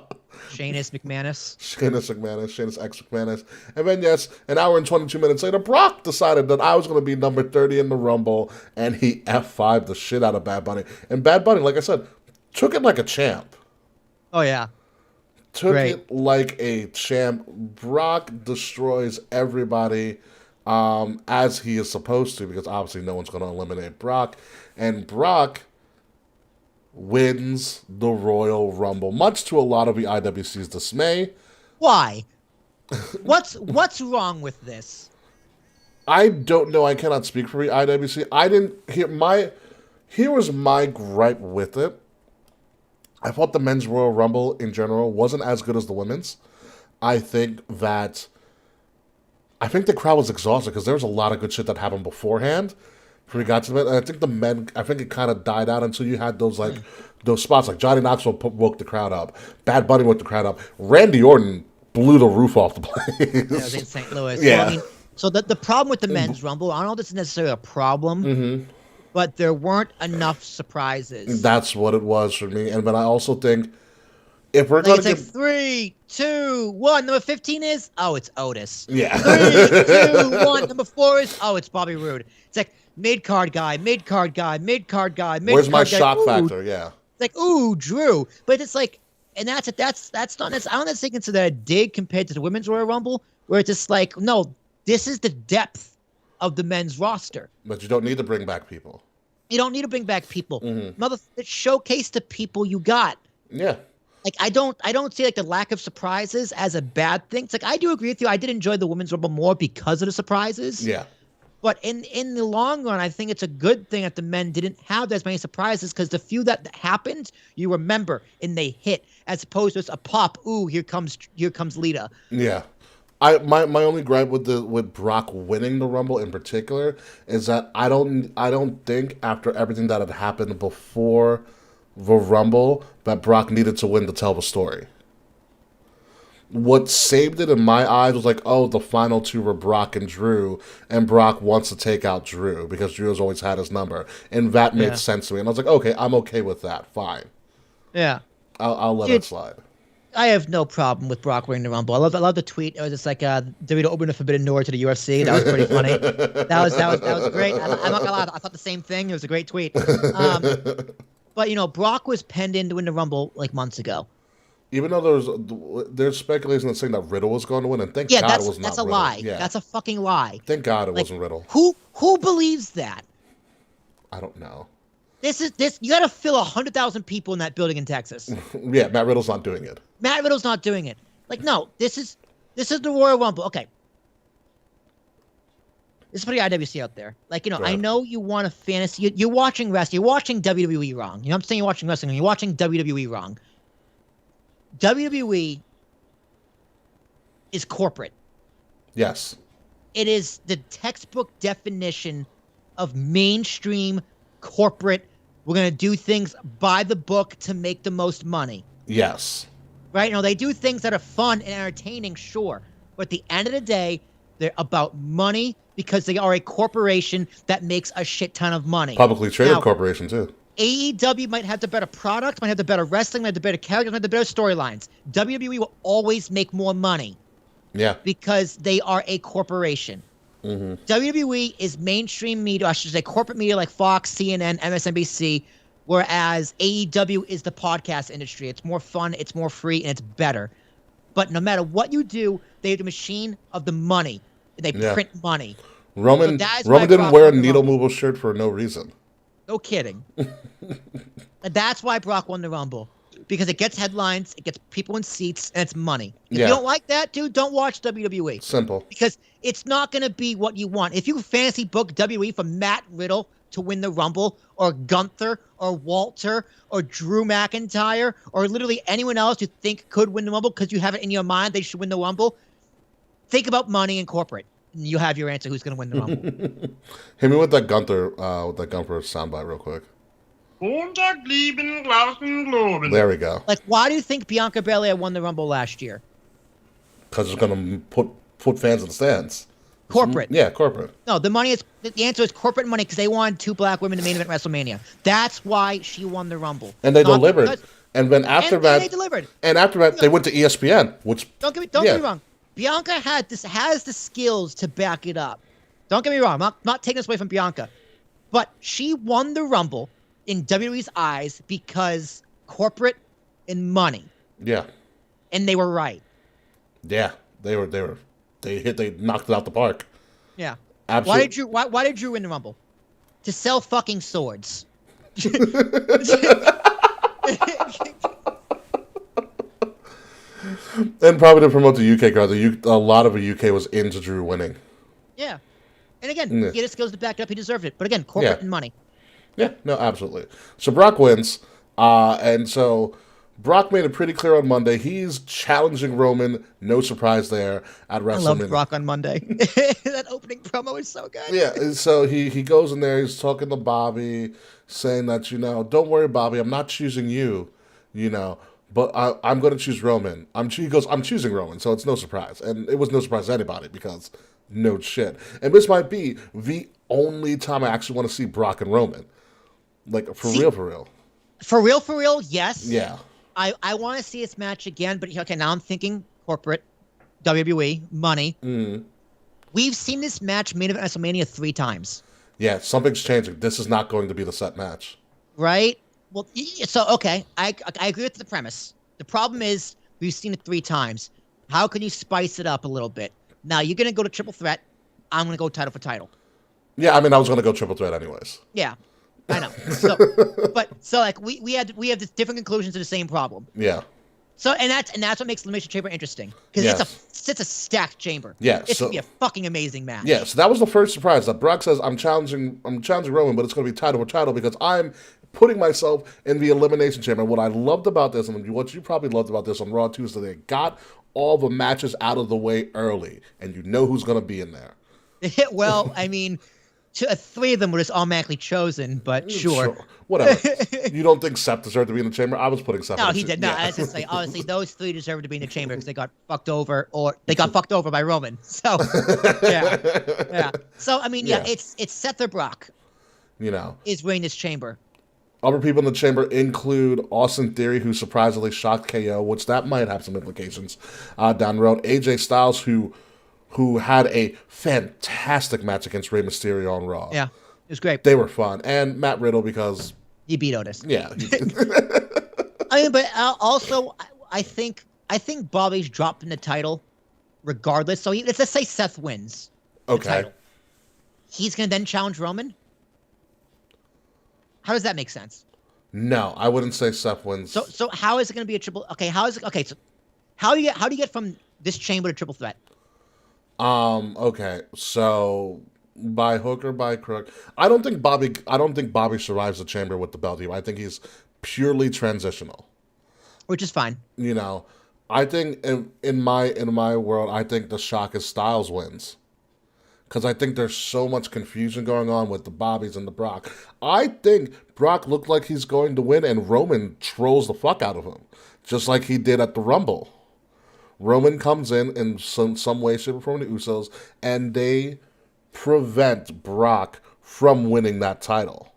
A: Shane-X McManus.
B: Shane-X McManus. And then, yes, an hour and 22 minutes later, Brock decided that I was going to be number 30 in the Rumble, and he F5'd the shit out of Bad Bunny. And Bad Bunny, like I said, took it like a champ.
A: Oh, yeah.
B: Took it like a champ. Brock destroys everybody as he is supposed to, because obviously no one's going to eliminate Brock. And Brock wins the Royal Rumble, much to a lot of the IWC's dismay.
A: Why? What's wrong with this?
B: I don't know. I cannot speak for the IWC. I didn't hear here was my gripe with it. I thought the Men's Royal Rumble in general wasn't as good as the women's. I think the crowd was exhausted because there was a lot of good shit that happened beforehand. Before we got to it, and I think the men, it kind of died out until you had those spots like Johnny Knoxville woke the crowd up, Bad Bunny woke the crowd up, Randy Orton blew the roof off the place.
A: Yeah, it was in St. Louis.
B: Yeah.
A: So, the problem with the Men's Rumble, I don't know if this is necessarily a problem, but there weren't enough surprises.
B: That's what it was for me, and but I also think if we're going to
A: get 3, 2, 1. Number 15 is it's Otis.
B: Yeah.
A: 3, 2, 1. Number 4 is it's Bobby Roode. It's like mid-card guy.
B: Where's my shock factor? Yeah.
A: It's like, ooh, Drew. But it's like, and that's it. That's not necessarily, I don't necessarily consider that a dig compared to the Women's Royal Rumble, where it's just like, no, this is the depth of the men's roster.
B: But you don't need to bring back people.
A: You don't need to bring back people. Showcase the people you got.
B: Yeah.
A: Like, I don't see like the lack of surprises as a bad thing. It's like, I do agree with you. I did enjoy the Women's Rumble more because of the surprises.
B: Yeah.
A: But in the long run, I think it's a good thing that the men didn't have as many surprises, because the few that happened, you remember and they hit, as opposed to a pop. Ooh, here comes Lita.
B: Yeah. My only gripe with Brock winning the Rumble in particular is that I don't think after everything that had happened before the Rumble that Brock needed to win to tell the story. What saved it in my eyes was like, oh, the final two were Brock and Brock wants to take out Drew because Drew has always had his number, and that made sense to me. And I was like, okay, I'm okay with that. Fine.
A: Yeah.
B: I'll let it slide.
A: I have no problem with Brock winning the Rumble. I love the tweet. It was just like WWE opened a forbidden door to the UFC. That was pretty funny. That was great. I'm not gonna lie. I thought the same thing. It was a great tweet. But Brock was penned in to win the Rumble like months ago.
B: Even though there's speculation that's saying that Riddle was going to win, and thank God it was not
A: that's a
B: Riddle.
A: lie.
B: Yeah.
A: That's a fucking lie.
B: Thank God it wasn't Riddle.
A: Who believes that?
B: I don't know.
A: You got to fill 100,000 people in that building in Texas.
B: Yeah, Matt Riddle's not doing it.
A: Matt Riddle's not doing it. Like, no, this is the Royal Rumble. Okay. This is for the IWC out there. Like,
B: Right.
A: I know you want a fantasy. You're watching wrestling. You're watching WWE wrong. You know what I'm saying? You're watching wrestling. You're watching WWE wrong. WWE is corporate.
B: Yes.
A: It is the textbook definition of mainstream corporate. We're going to do things by the book to make the most money.
B: Yes.
A: Right? They do things that are fun and entertaining, sure. But at the end of the day, they're about money because they are a corporation that makes a shit ton of money.
B: Publicly traded corporation, too.
A: AEW might have the better product, might have the better wrestling, might have the better characters, might have the better storylines. WWE will always make more money.
B: Yeah.
A: Because they are a corporation. Mm-hmm. WWE is mainstream media, I should say corporate media like Fox, CNN, MSNBC, whereas AEW is the podcast industry. It's more fun, it's more free, and it's better. But no matter what you do, they are the machine of the money. They print money.
B: Roman didn't wear a needle mover shirt for no reason.
A: No kidding. And that's why Brock won the Rumble. Because it gets headlines, it gets people in seats, and it's money. If you don't like that, dude, don't watch WWE.
B: Simple.
A: Because it's not going to be what you want. If you fantasy book WWE for Matt Riddle to win the Rumble, or Gunther, or Walter, or Drew McIntyre, or literally anyone else you think could win the Rumble because you have it in your mind they should win the Rumble, think about money and corporate. And you have your answer who's going to win the Rumble.
B: Hit me with that Gunther soundbite real quick. There we go.
A: Like, why do you think Bianca Belair won the Rumble last year?
B: Because it's going to put fans in the stands.
A: Corporate.
B: Yeah, corporate.
A: No, the answer is corporate money because they wanted 2 black women to main event WrestleMania. That's why she won the Rumble.
B: And they delivered. And then after that,
A: they delivered.
B: And after that, they went to ESPN, which
A: don't get me wrong. Bianca has the skills to back it up. Don't get me wrong. I'm not taking this away from Bianca, but she won the Rumble in WWE's eyes because corporate and money.
B: Yeah.
A: And they were right.
B: Yeah, they knocked it out the park.
A: Yeah.
B: Absolutely.
A: Why did Drew win the Rumble? To sell fucking swords.
B: And probably to promote the UK crowd. A lot of the UK was into Drew winning.
A: Yeah. And again, he had the skills to back it up. He deserved it. But again, corporate and money.
B: Yeah, no, absolutely. So Brock wins. And so Brock made it pretty clear on Monday. He's challenging Roman. No surprise there at WrestleMania. I
A: loved Brock on Monday. That opening promo is so good.
B: Yeah, and so he goes in there. He's talking to Bobby, saying that, don't worry, Bobby, I'm not choosing you, but I'm going to choose Roman. He goes, I'm choosing Roman, so it's no surprise. And it was no surprise to anybody because no shit. And this might be the only time I actually want to see Brock and Roman. Like, for real.
A: For real, yes.
B: Yeah.
A: I want to see this match again, but okay, now I'm thinking corporate, WWE, money.
B: Mm.
A: We've seen this match main event WrestleMania 3 times.
B: Yeah, something's changing. This is not going to be the set match.
A: Right? Well, so, okay, I agree with the premise. The problem is we've seen it 3 times. How can you spice it up a little bit? Now, you're going to go to triple threat. I'm going to go title for title.
B: Yeah, I mean, I was going to go triple threat anyways.
A: Yeah, I know. So like we have this different conclusions to the same problem.
B: Yeah.
A: So and that's what makes Elimination Chamber interesting because it's a stacked chamber.
B: Yeah,
A: it's gonna be a fucking amazing match.
B: Yeah, so that was the first surprise that Brock says I'm challenging Roman, but it's going to be title for title because I'm putting myself in the Elimination Chamber. What I loved about this, and what you probably loved about this on Raw Tuesday, they got all the matches out of the way early, and you know who's going to be in there.
A: Well, I mean, 3 of them were just automatically chosen, but sure.
B: Whatever. You don't think Seth deserved to be in the chamber? I was putting Seth in
A: No,
B: the
A: he did not. I was just say, honestly, those 3 deserve to be in the chamber because they got fucked over, or they got fucked over by Roman. So, yeah. So, I mean, it's Seth or Brock.
B: You know,
A: is winning this chamber.
B: Other people in the chamber include Austin Theory, who surprisingly shocked KO, which that might have some implications down the road. AJ Styles, who had a fantastic match against Rey Mysterio on Raw.
A: Yeah, it was great.
B: They were fun. And Matt Riddle, because
A: he beat Otis.
B: Yeah.
A: I mean, but also, I think Bobby's dropped in the title regardless. So let's just say Seth wins the title. He's going to then challenge Roman? How does that make sense?
B: No, I wouldn't say Seth wins.
A: So how is it going to be a triple? Okay, how is it? Okay, so how do you get from this chamber to triple threat?
B: Okay, so by hook or by crook, I don't think Bobby survives the chamber with the belt here. I think he's purely transitional,
A: which is fine.
B: You know, I think in my world, I think the shock is Styles wins. Because I think there's so much confusion going on with the Bobbies and the Brock. I think Brock looked like he's going to win, and Roman trolls the fuck out of him, just like he did at the Rumble. Roman comes in some way, shape, or form, the Usos, and they prevent Brock from winning that title.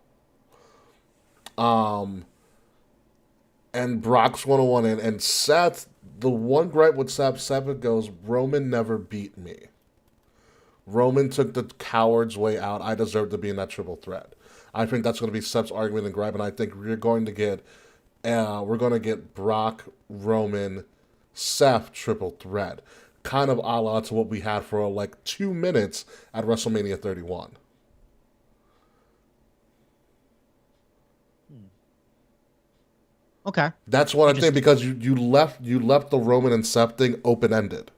B: And Brock's 101, and Seth, the one gripe with Seth goes, Roman never beat me. Roman took the coward's way out. I deserve to be in that triple threat. I think that's going to be Seth's argument and gripe, and I think we're going to get Brock, Roman, Seth triple threat, kind of a la to what we had for like 2 minutes at WrestleMania 31.
A: Okay,
B: that's what I think, because you left the Roman and Seth thing open ended.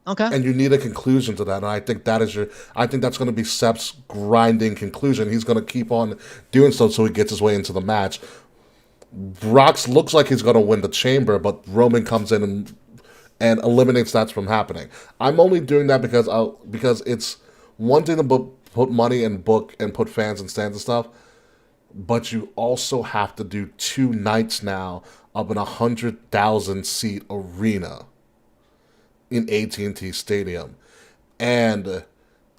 A: Okay.
B: And you need a conclusion to that, and I think that's going to be Seth's grinding conclusion. He's going to keep on doing so he gets his way into the match. Brock's looks like he's going to win the chamber, but Roman comes in and eliminates that from happening. I'm only doing that because it's one thing to put money and book and put fans in stands and stuff, but you also have to do 2 nights now of an 100,000 seat arena in AT&T Stadium, and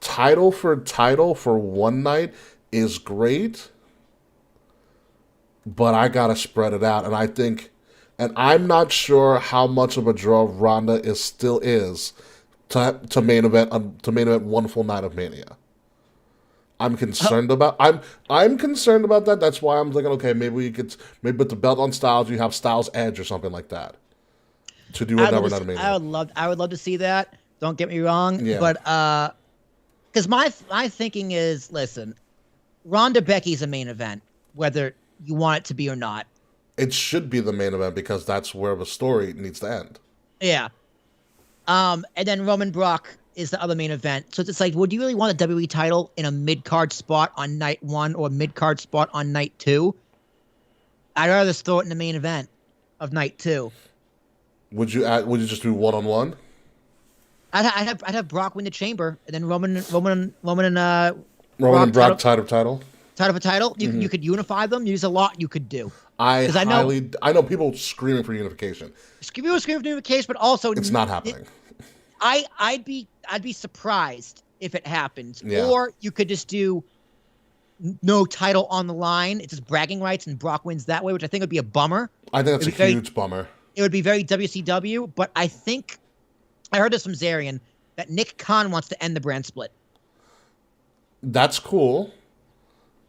B: title for one night is great, but I gotta spread it out, and I'm not sure how much of a draw Ronda still is to main event one full night of Mania. I'm concerned about that. That's why I'm thinking, okay, maybe with the belt on Styles, you have Styles Edge or something like that. To do another night of Mania.
A: I would love to see that. Don't get me wrong.
B: Yeah.
A: But because my thinking is, listen, Ronda Becky's a main event, whether you want it to be or not.
B: It should be the main event because that's where the story needs to end.
A: Yeah. And then Roman Brock is the other main event. So it's just like, would you really want a WWE title in a mid-card spot on night 1 or mid-card spot on night 2? I'd rather just throw it in the main event of night 2.
B: Would you just do 1-on-1?
A: I'd have Brock win the chamber, and then Roman and
B: Brock title.
A: Title for title. You could unify them. There's a lot you could do.
B: I know people screaming for unification.
A: People screaming for unification, but also
B: it's not happening.
A: I'd be surprised if it happens.
B: Yeah.
A: Or you could just do no title on the line. It's just bragging rights, and Brock wins that way, which I think would be a bummer.
B: I think that's a huge bummer.
A: It would be very WCW, but I think I heard this from Zarian that Nick Khan wants to end the brand split.
B: That's cool.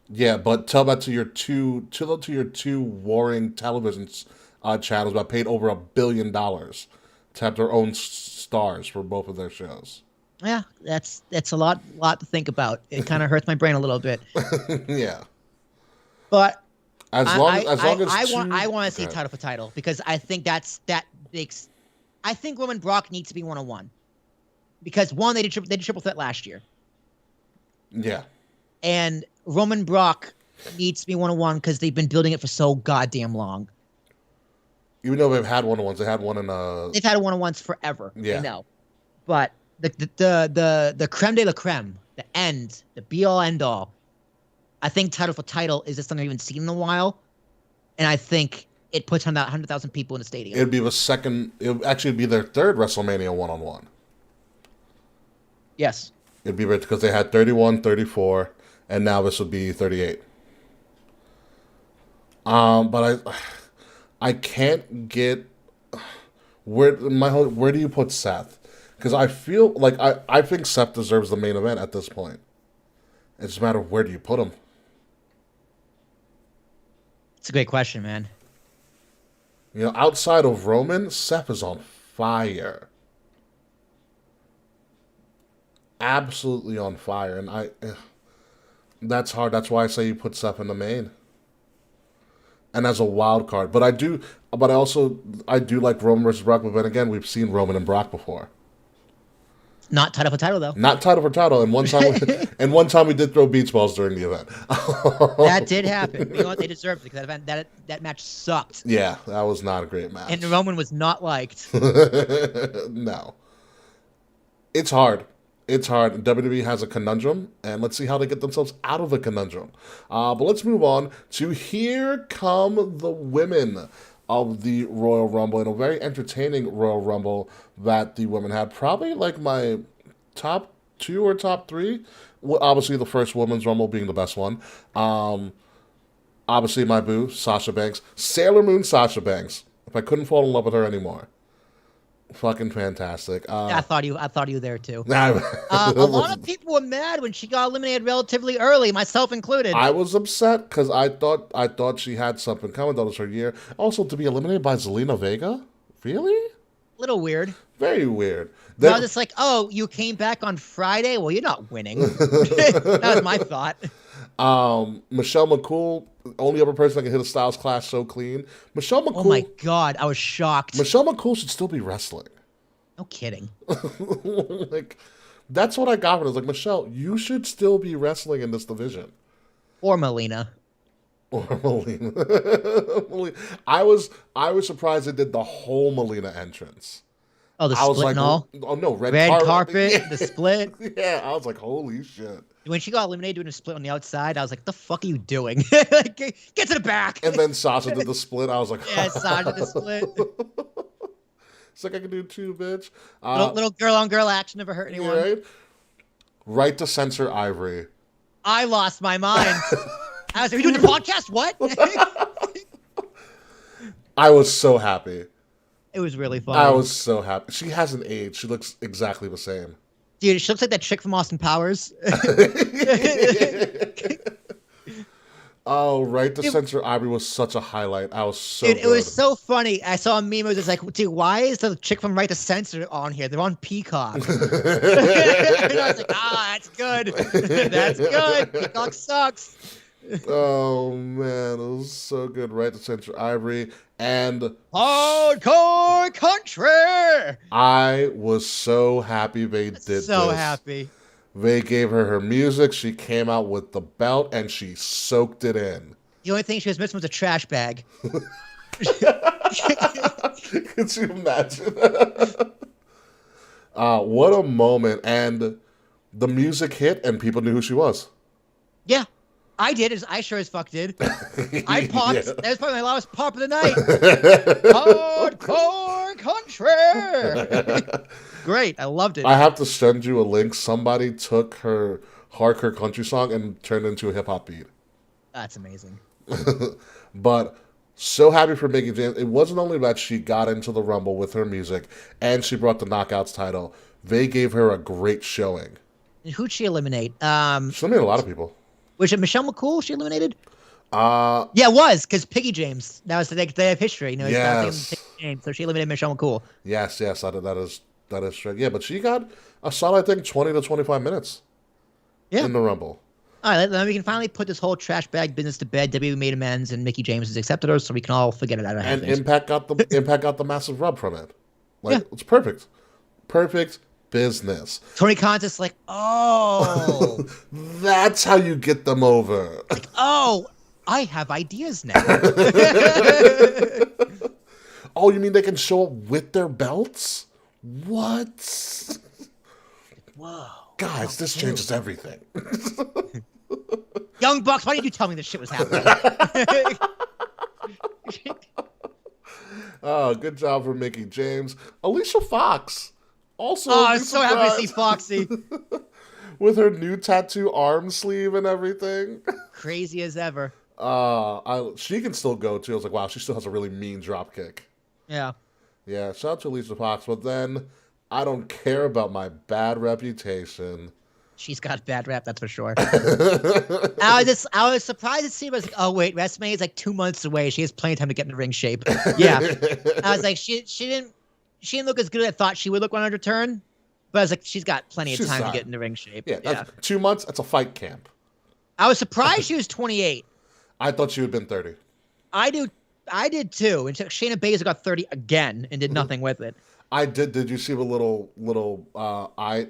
B: Yeah, but tell that to your two warring television channels that paid over $1 billion to have their own stars for both of their shows.
A: Yeah, that's a lot to think about. It kind of hurts my brain a little bit.
B: Yeah,
A: but
B: as long as
A: I want to see title for title, because I think that makes. I think Roman Brock needs to be 1-on-1 because one, they did triple threat last year.
B: Yeah,
A: and Roman Brock needs to be 101 because they've been building it for so goddamn long.
B: Even though they've had one-on-ones, they had one in
A: They've had 101s forever.
B: Yeah.
A: I know. But the creme de la creme, the end, the be all end all. I think title for title is just something I've even seen in a while, and I think it puts 100,000 people in the stadium.
B: It'd be the second. It would actually be their third WrestleMania 1-on-1.
A: Yes.
B: It'd be because they had 31, 34, and now this would be 38. But I can't get where do you put Seth? Because I feel like I think Seth deserves the main event at this point. It's a matter of where do you put him.
A: It's a great question, man.
B: You know, outside of Roman, Seth is on fire. Absolutely on fire, and that's hard. That's why I say you put Seth in the main, and as a wild card. But I do like Roman versus Brock. But then again, we've seen Roman and Brock before.
A: Not title for title though.
B: Not title for title. And one time we did throw beach balls during the event.
A: That did happen. You know what? They deserved it because that match sucked.
B: Yeah, that was not a great match.
A: And Roman was not liked.
B: No. It's hard. It's hard. WWE has a conundrum, and let's see how they get themselves out of the conundrum. But let's move on to Here Come the Women of the Royal Rumble, and a very entertaining Royal Rumble that the women had. Probably like my top 2 or top 3. Well, obviously, the first Women's Rumble being the best one. Obviously, my boo, Sasha Banks. Sailor Moon Sasha Banks. If I couldn't fall in love with her anymore. Fucking fantastic.
A: I thought you were there too.
B: A
A: A lot of people were mad when she got eliminated relatively early, myself included.
B: I was upset because I thought she had something coming. That was her year. Also, to be eliminated by Zelina Vega? Really?
A: Little weird.
B: Very weird.
A: I was just like, oh, you came back on Friday? Well, you're not winning. That was my thought.
B: Michelle McCool, only other person that can hit a Styles Clash so clean. Michelle McCool.
A: Oh my God, I was shocked.
B: Michelle McCool should still be wrestling.
A: No kidding.
B: Like, that's what I got from it. I was like, Michelle, you should still be wrestling in this division.
A: Or Melina.
B: Or Melina. I was surprised they did the whole Melina entrance.
A: Oh, the split and all?
B: Oh, no, red
A: carpet,
B: Yeah.
A: the split.
B: Yeah, I was like, holy shit.
A: When she got eliminated doing a split on the outside, I was like, what the fuck are you doing? Get to the back.
B: And then Sasha did the split. I was like,
A: yeah, Sasha did the split.
B: It's like I can do 2, bitch.
A: Little girl on girl action never hurt anyone.
B: Right to censor Ivory.
A: I lost my mind. I was like, are you doing the podcast? What?
B: I was so happy.
A: It was really fun.
B: I was so happy. She hasn't aged. She looks exactly the same.
A: Dude, she looks like that chick from Austin Powers.
B: Oh, right to censor Ivory was such a highlight. I was so
A: Dude,
B: good.
A: it was so funny. I saw a meme. It was just like, dude, why is the chick from Right to Censor on here? They're on Peacock. And I was like, that's good. That's good. Peacock sucks.
B: Oh, man. It was so good. Right to censor Ivory. And
A: Hardcore Country.
B: I was so happy they did this.
A: So happy.
B: They gave her music. She came out with the belt, and she soaked it in.
A: The only thing she was missing was a trash bag.
B: Could you imagine? What a moment. And the music hit, and people knew who she was.
A: Yeah. I did. I sure as fuck did. I popped. Yeah. That was probably my loudest pop of the night. Hardcore Country. Great. I loved it.
B: I have to send you a link. Somebody took her hardcore country song and turned it into a hip-hop beat.
A: That's amazing.
B: But so happy for Mickie James. It wasn't only that she got into the Rumble with her music and she brought the Knockouts title. They gave her a great showing.
A: And who'd she eliminate?
B: She eliminated a lot of people.
A: Was it Michelle McCool she eliminated?
B: Yeah,
A: it was, because Piggy James. That was they have history. You know,
B: yes.
A: Piggy James, so she eliminated Michelle McCool.
B: Yes, that is true. Yeah, but she got a solid, I think, 20 to 25 minutes in the Rumble. All
A: right, then we can finally put this whole trash bag business to bed. WWE made amends, and Mickie James has accepted her, so we can all forget it out of
B: And Impact got the massive rub from it. Like, it's perfect. business.
A: Tony Khan's just like, oh,
B: That's how you get them over.
A: oh, I have ideas now.
B: Oh, you mean they can show up with their belts? What?
A: Whoa.
B: Guys, this changes everything.
A: Young Bucks, why didn't you tell me this shit was happening?
B: Oh, good job for Mickey James. Alicia Fox. Also,
A: Oh, I'm so happy to see Foxy.
B: With her new tattoo arm sleeve and everything.
A: Crazy as ever.
B: She can still go too. I was like, wow, she still has a really mean drop kick.
A: Yeah.
B: Yeah, shout out to Alicia Fox. But then, I don't care about my bad reputation.
A: She's got bad rap, that's for sure. I was surprised to see it. I was like, oh wait, WrestleMania is like 2 months away. She has plenty of time to get in ring shape. Yeah. I was like, she didn't look as good as I thought she would look on her return. But I was like, she's got plenty of time to get in the ring shape.
B: Yeah, that's 2 months, that's a fight camp.
A: I was surprised she was 28.
B: I thought she would have been 30.
A: I did too. And Shayna Baszler got 30 again and did nothing with it.
B: I did. Did you see the little eye?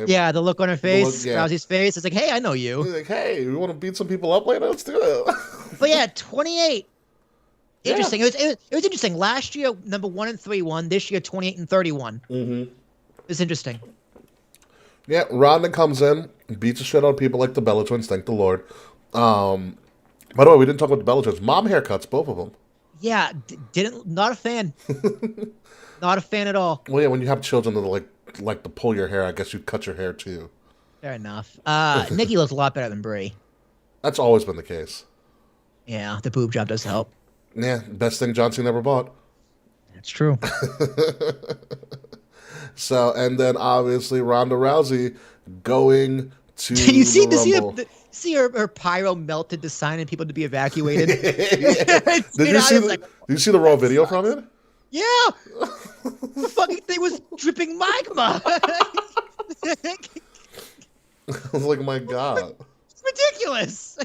A: Yeah, the look on her face,
B: yeah.
A: Rousey's face. It's like, hey, I know you.
B: Like, hey, we want to beat some people up later? Let's do it.
A: But yeah, 28.
B: Yeah.
A: Interesting. It was interesting. Last year, number 1 and 3 won. This year, 28 and 31.
B: Mm-hmm.
A: It's interesting.
B: Yeah, Ronda comes in, beats the shit out of people like the Bella Twins. Thank the Lord. By the way, we didn't talk about the Bella Twins. Mom haircuts, both of them.
A: Yeah, not a fan. Not a fan at all.
B: Well, yeah, when you have children that like to pull your hair, I guess you cut your hair too.
A: Fair enough. Nikki looks a lot better than Brie.
B: That's always been the case.
A: Yeah, the boob job does help.
B: Yeah, best thing John Cena ever bought.
A: That's true.
B: So, and then obviously Ronda Rousey going to
A: Did you see
B: Rumble.
A: see her pyro melted the sign and people to be evacuated?
B: Did you see the raw video from it?
A: Yeah, the fucking thing was dripping magma.
B: I was like, my God.
A: It's ridiculous.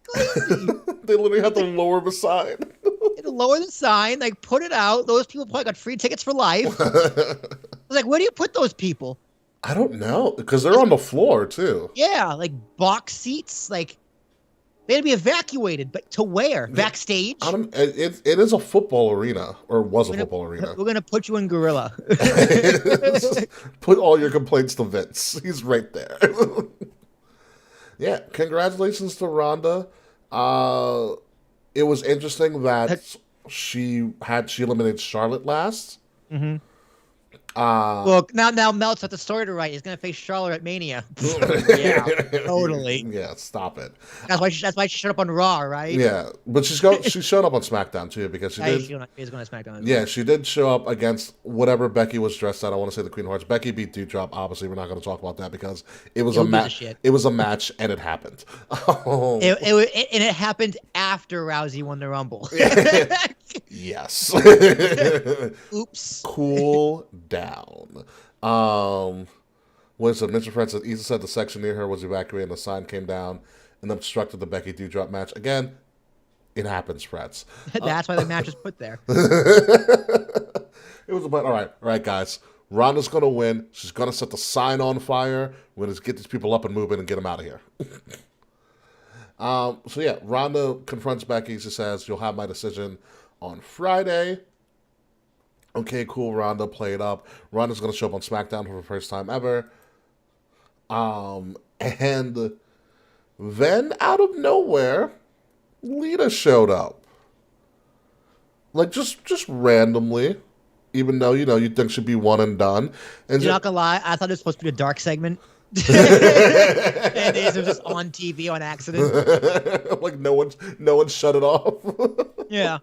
A: Crazy.
B: They literally had to lower the sign.
A: They had to lower the sign, like put it out. Those people probably got free tickets for life. I was like, where do you put those people?
B: I don't know, because they're on the floor too.
A: Yeah, like box seats, like they had to be evacuated, but to where? Backstage?
B: It is a football arena, or was a football arena.
A: We're gonna put you in Gorilla.
B: Put all your complaints to Vince. He's right there. Yeah, congratulations to Ronda. It was interesting that she eliminated Charlotte last.
A: Mm-hmm. Look, now Melt's got the story to write. He's gonna face Charlotte at Mania. Yeah, totally.
B: Yeah, stop it.
A: That's why she showed up on Raw, right?
B: Yeah, but she showed up on SmackDown too, because she's going to
A: SmackDown.
B: Yeah, she did show up against whatever Becky was dressed at. I want to say the Queen of Hearts. Becky beat Doudrop. Obviously, we're not going to talk about that because it was a match. It was a match, and it happened.
A: It happened after Rousey won the Rumble.
B: Yes.
A: Oops.
B: Cool down. What is it? Mr. Fred said, Issa said the section near her was evacuated and the sign came down and obstructed the Becky Doudrop match. Again, it happens, Freds.
A: That's why the match was put there.
B: It was about, all right, guys. Ronda's going to win. She's going to set the sign on fire. We're going to get these people up and moving and get them out of here. So, yeah, Ronda confronts Becky. She says, you'll have my decision on Friday. Okay, cool. Ronda, play it up. Ronda's going to show up on SmackDown for the first time ever. And then, out of nowhere, Lita showed up. Like, just randomly. Even though, you'd think she'd be one and done. And
A: You're not going to lie. I thought it was supposed to be a dark segment. And it was just on TV on accident.
B: Like, no one shut it off.
A: Yeah.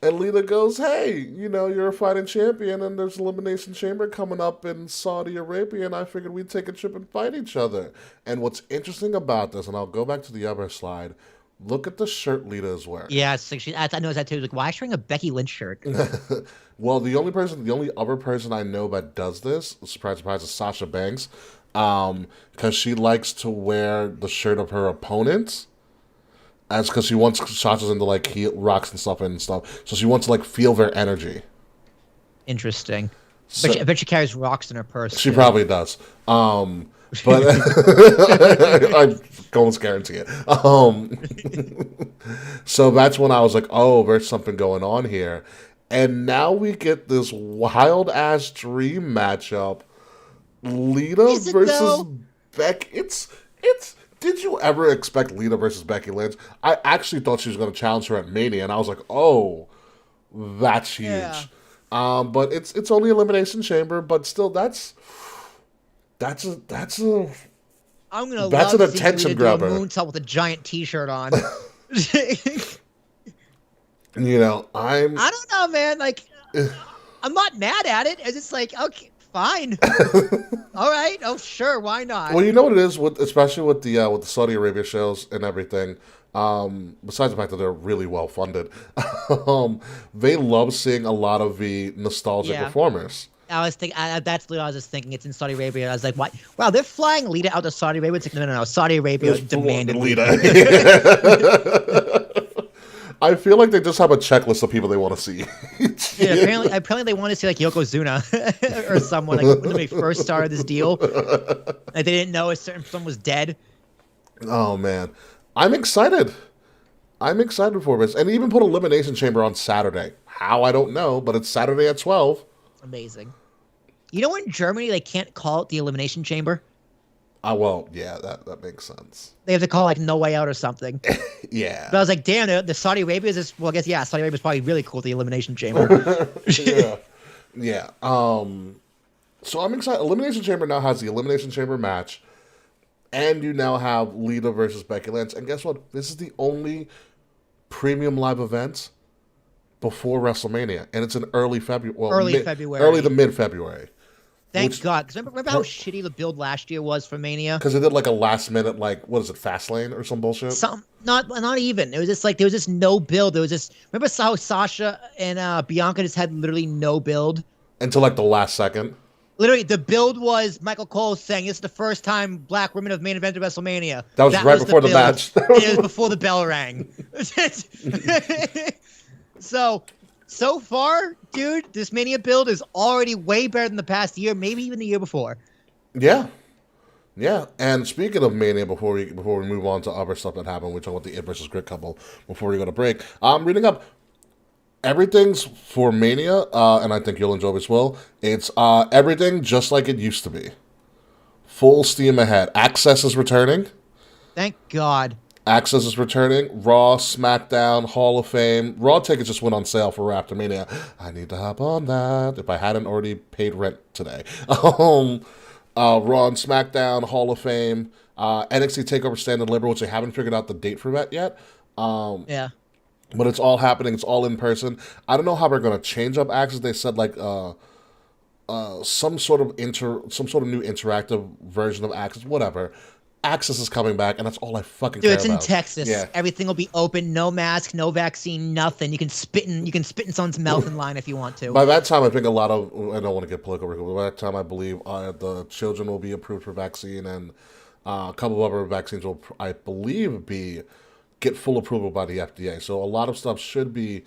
B: And Lita goes, hey, you're a fighting champion and there's Elimination Chamber coming up in Saudi Arabia and I figured we'd take a trip and fight each other. And what's interesting about this, and I'll go back to the other slide, look at the shirt Lita is wearing.
A: Yeah, I noticed that too. Like, why is she wearing a Becky Lynch shirt?
B: Well, the only other person I know that does this, surprise, surprise, is Sasha Banks. Because she likes to wear the shirt of her opponents. That's because she wants Sasha's into like heel rocks and stuff. So she wants to like feel their energy.
A: Interesting. I bet she carries rocks in her purse.
B: She
A: too.
B: probably does. But I almost guarantee it. So that's when I was like, oh, there's something going on here. And now we get this wild ass dream matchup. Lita
A: Is it,
B: versus
A: though?
B: Beck. It's did you ever expect Lita versus Becky Lynch? I actually thought she was gonna challenge her at Mania, and I was like, oh, that's huge.
A: Yeah.
B: But it's only Elimination Chamber, but still that's a
A: I'm gonna
B: That's
A: love
B: an
A: seeing
B: attention
A: Lita do a
B: grabber.
A: moonsault with a giant T-shirt on.
B: you know,
A: I don't know, man. Like, I'm not mad at it. It's just like, okay, fine. All right. Oh, sure. Why not?
B: well, you know what it is, especially with the Saudi Arabia shows and everything. Besides the fact that they're really well funded, they love seeing a lot of the nostalgic
A: Yeah.
B: performers.
A: I was thinking. That's what I was just thinking. It's in Saudi Arabia. I was like, what? Wow, they're flying Lita out to Saudi Arabia. It's like, no. Saudi Arabia demanded Lita.
B: I feel like they just have a checklist of people they want to see.
A: Yeah, apparently they want to see like Yokozuna or someone like when they first started this deal. Like they didn't know a certain someone was dead.
B: Oh man, I'm excited. I'm excited for this, and even put Elimination Chamber on Saturday. How I don't know, but it's Saturday at 12.
A: Amazing. You know, in Germany they can't call it the Elimination Chamber.
B: Well, yeah, that makes sense.
A: They have to call it, like No Way Out or something.
B: Yeah.
A: But I was like, damn, the Saudi Arabia is this. Well, I guess yeah, Saudi Arabia is probably really cool. The Elimination Chamber.
B: Yeah. So I'm excited. Elimination Chamber now has the Elimination Chamber match, and you now have Lita versus Becky Lynch. And guess what? This is the only premium live event before WrestleMania, and it's in early February. Well,
A: February.
B: Early to mid-February.
A: Thank God. Because remember how shitty the build last year was for Mania?
B: Because they did like a last minute, like, what is it, Fastlane or some bullshit?
A: Not even. It was just like there was just no build. There was just remember how Sasha and Bianca just had literally no build
B: Until like the last second.
A: Literally, the build was Michael Cole saying this is the first time black women have main evented WrestleMania.
B: That was right before the
A: build.
B: match.
A: And it was before the bell rang. So far, dude, this Mania build is already way better than the past year, maybe even the year before.
B: Yeah. Yeah. And speaking of Mania, before we move on to other stuff that happened, we talk about the It versus Grit couple before we go to break. I'm reading up. Everything's for Mania, and I think you'll enjoy this, Will. It's everything just like it used to be. Full steam ahead. Access is returning.
A: Thank God.
B: Access is returning. Raw, SmackDown, Hall of Fame. Raw tickets just went on sale for Raptor Mania. I need to hop on that if I hadn't already paid rent today. Raw and SmackDown, Hall of Fame, NXT TakeOver Stand and Deliver, which they haven't figured out the date for that yet.
A: Yeah.
B: But it's all happening. It's all in person. I don't know how they're going to change up Access. They said like some sort of new interactive version of Access. Whatever. Access is coming back, and that's all I fucking care about.
A: Dude, it's in Texas.
B: Yeah.
A: Everything will be open. No mask, no vaccine, nothing. You can spit in someone's mouth in line if you want to.
B: By that time, I think a lot of I don't want to get political, but by that time, I believe the children will be approved for vaccine, and a couple of other vaccines will, I believe, get full approval by the FDA. So a lot of stuff should be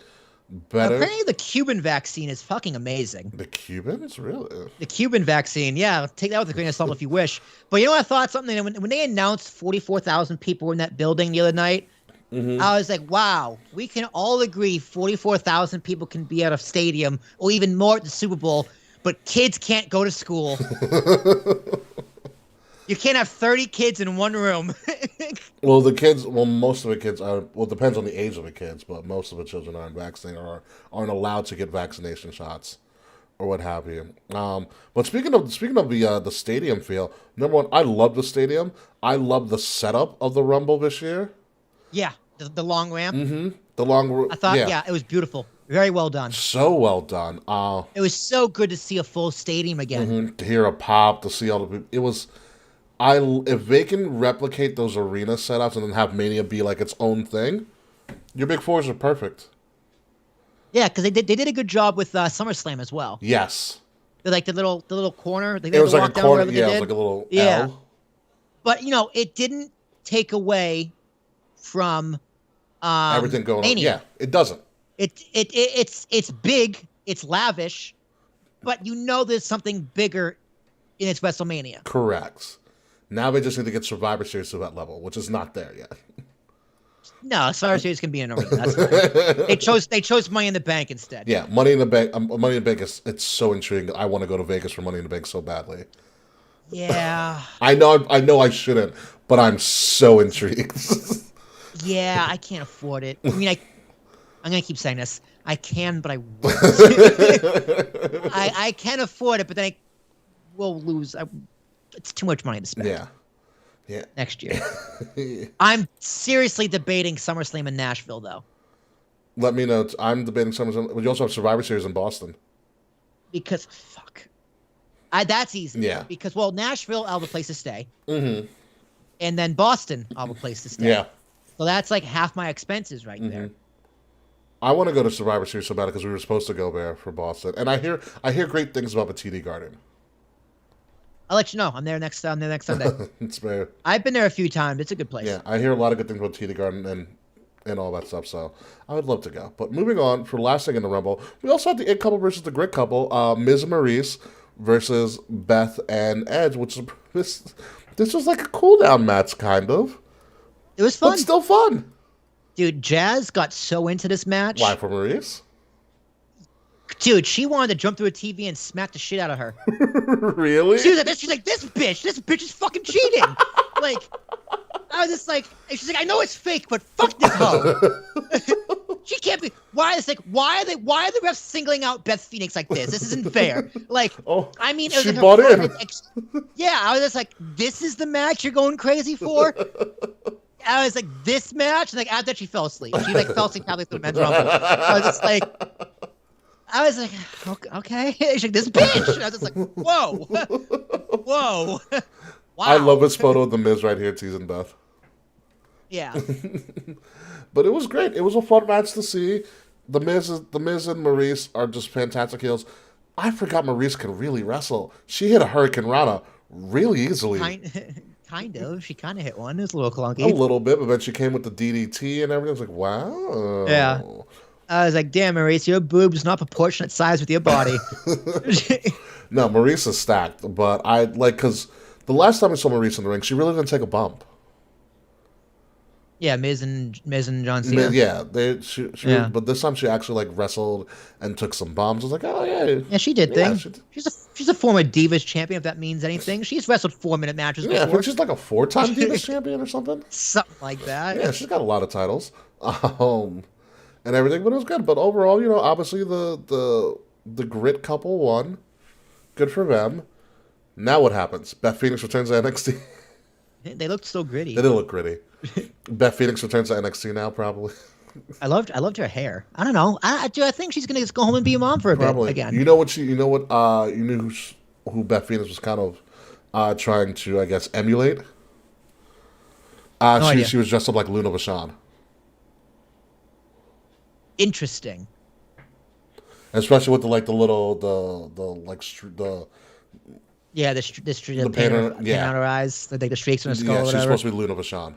B: better.
A: Apparently, the Cuban vaccine is fucking amazing.
B: The Cubans, really?
A: The Cuban vaccine, yeah. Take that with a grain of salt if you wish. But you know what I thought? Something when they announced 44,000 people were in that building the other night, I was like, wow, we can all agree 44,000 people can be at a stadium or even more at the Super Bowl, but kids can't go to school. You can't have 30 kids in one room.
B: Well, most of the kids are. Well, it depends on the age of the kids, but most of the children aren't vaccinated or aren't allowed to get vaccination shots or what have you. But speaking of the stadium feel, number one, I love the stadium. I love the setup of the Rumble this year.
A: Yeah, the long ramp.
B: The long.
A: I thought, yeah, it was beautiful. Very well done.
B: So well done.
A: It was so good to see a full stadium again.
B: To hear a pop, to see all the people. It was. If they can replicate those arena setups and then have Mania be like its own thing, your big fours are perfect.
A: Yeah, because they did a good job with SummerSlam as well.
B: Yes.
A: They're like the little corner.
B: It was like a corner. Yeah, it was like a little L.
A: But it didn't take away from
B: everything going
A: Mania.
B: on. Yeah, it doesn't.
A: It's big. It's lavish. but you know there's something bigger in its WrestleMania.
B: Correct. Now they just need to get Survivor Series to that level, which is not there yet.
A: No, Survivor Series can be an arena. That's fine. They chose Money in the Bank instead.
B: Yeah, Money in the Bank. Money in the Bank it's so intriguing. I want to go to Vegas for Money in the Bank so badly.
A: Yeah.
B: I know I shouldn't, but I'm so intrigued.
A: Yeah, I can't afford it. I mean, I'm gonna keep saying this. I can, but I won't. I can afford it, but then I will lose. It's too much money to spend.
B: Yeah.
A: Next year. I'm seriously debating SummerSlam in Nashville, though.
B: Let me know. I'm debating SummerSlam. But you also have Survivor Series in Boston.
A: Because fuck, that's easy.
B: Yeah.
A: Because Nashville, I'll have a place to stay.
B: Mm-hmm.
A: And then Boston, I'll have a place to stay.
B: Yeah.
A: So that's like half my expenses right there.
B: I want to go to Survivor Series so bad because we were supposed to go there for Boston, and I hear great things about the TD Garden.
A: I'll let you know. I'm there next Sunday.
B: It's fair.
A: I've been there a few times. It's a good place.
B: Yeah, I hear a lot of good things about TD Garden and all that stuff, so I would love to go. But moving on, for last thing in the Rumble, we also had the It couple versus the Grit couple, Miz and Maurice versus Beth and Edge, which is this was like a cool-down match, kind of.
A: It was fun.
B: But still fun.
A: Dude, Jazz got so into this match.
B: Why, for Maurice?
A: Dude, she wanted to jump through a TV and smack the shit out of her.
B: Really?
A: She's like, this bitch is fucking cheating. Like, I was just like, and she's like, I know it's fake, but fuck this hoe. She can't be. Why are the refs singling out Beth Phoenix like this? This isn't fair. Like, I mean, it was
B: she
A: like
B: bought in.
A: Yeah, I was just like, this is the match you're going crazy for. I was like, this match, and like after that she fell asleep. She like fell asleep probably through the men's rumble. I was like, okay. She's like, this bitch. And I was just like, whoa. Wow.
B: I love this photo of the Miz right here teasing Beth.
A: Yeah.
B: But it was great. It was a fun match to see. The Miz and Maurice are just fantastic heels. I forgot Maurice can really wrestle. She hit a Hurricane Rana really easily.
A: Kind of. She kind of hit one. It was a little clunky.
B: A little bit, but then she came with the DDT and everything. I was like, wow.
A: Yeah. I was like, damn, Maurice, your boob's not proportionate size with your body.
B: No, Maurice is stacked, but because the last time I saw Maurice in the ring, she really didn't take a bump.
A: Yeah, Miz and John Cena.
B: Yeah, but this time she actually wrestled and took some bombs. I was like, oh yeah.
A: Yeah, she did things. She's a former Divas champion, if that means anything. She's wrestled 4-minute matches before.
B: Yeah, I think she's like a 4-time Divas champion or something.
A: Something like that.
B: Yeah, she's got a lot of titles. And everything, but it was good. But overall, obviously the Grit couple won. Good for them. Now what happens? Beth Phoenix returns to NXT.
A: They looked so gritty.
B: They did look gritty. Beth Phoenix returns to NXT now, probably.
A: I loved her hair. I don't know. I think she's gonna just go home and be a mom for a bit again.
B: You knew who Beth Phoenix was kind of trying to, I guess, emulate. She was dressed up like Luna Vachon.
A: Interesting.
B: Especially with the paint on her
A: eyes, like the streaks in her skull.
B: Yeah,
A: or
B: she's
A: whatever.
B: supposed to be Luna Vachon.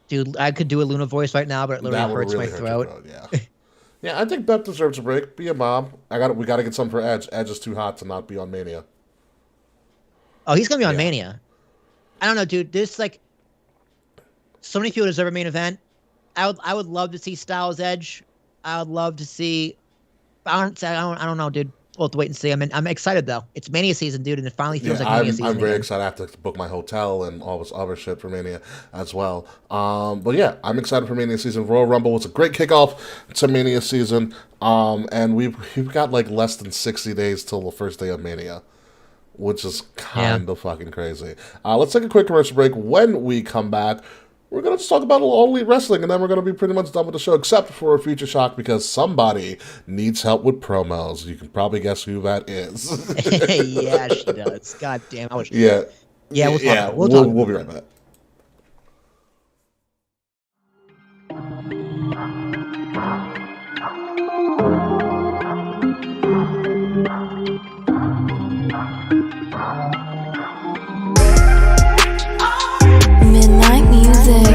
A: Dude, I could do a Luna voice right now, but it literally hurts my throat.
B: Yeah. Yeah, I think Beth deserves a break. Be a mom. We got to get something for Edge. Edge is too hot to not be on Mania.
A: Oh, he's gonna be on Mania. I don't know, dude. There's so many people deserve a main event. I would love to see Styles Edge. I would love to see. I don't know, dude. We'll have to wait and see. I'm excited though. It's Mania season, dude, and it finally feels like Mania season.
B: I'm very excited. I have to book my hotel and all this other shit for Mania as well. But yeah, I'm excited for Mania season. Royal Rumble was a great kickoff to Mania season. And we've got less than 60 days till the first day of Mania, which is kind of fucking crazy. Let's take a quick commercial break. When we come back, we're going to just talk about All Elite Wrestling, and then we're going to be pretty much done with the show, except for a future shock, because somebody needs help with promos. You can probably guess who that is.
A: Yeah, she does. God damn.
B: We'll be right back.
C: Midnight music.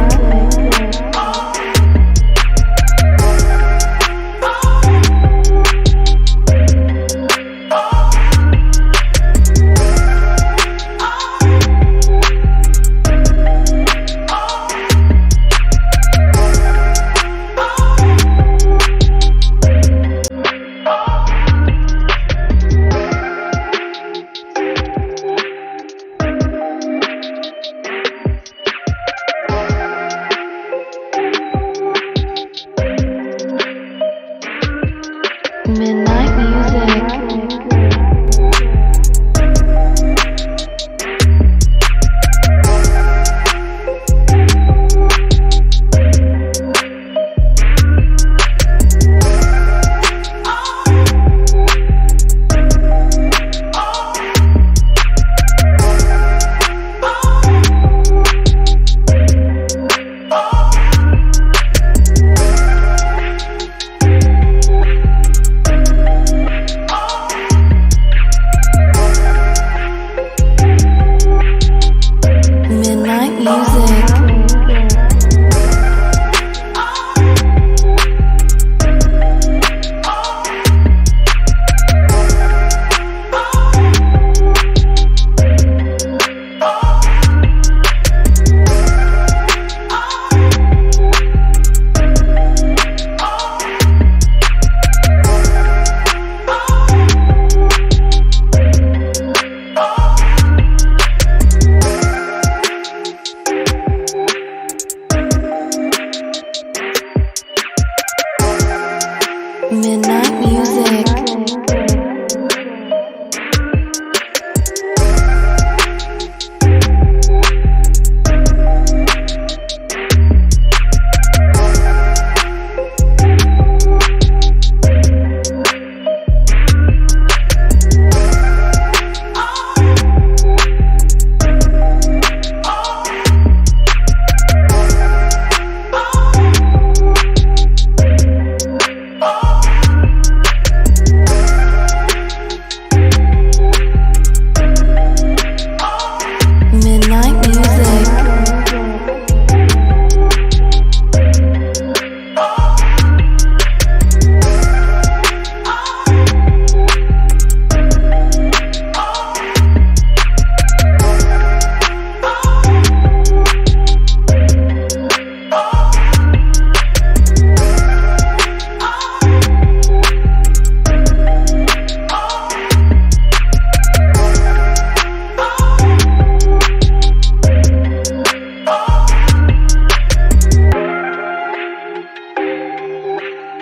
C: Midnight music. Midnight music.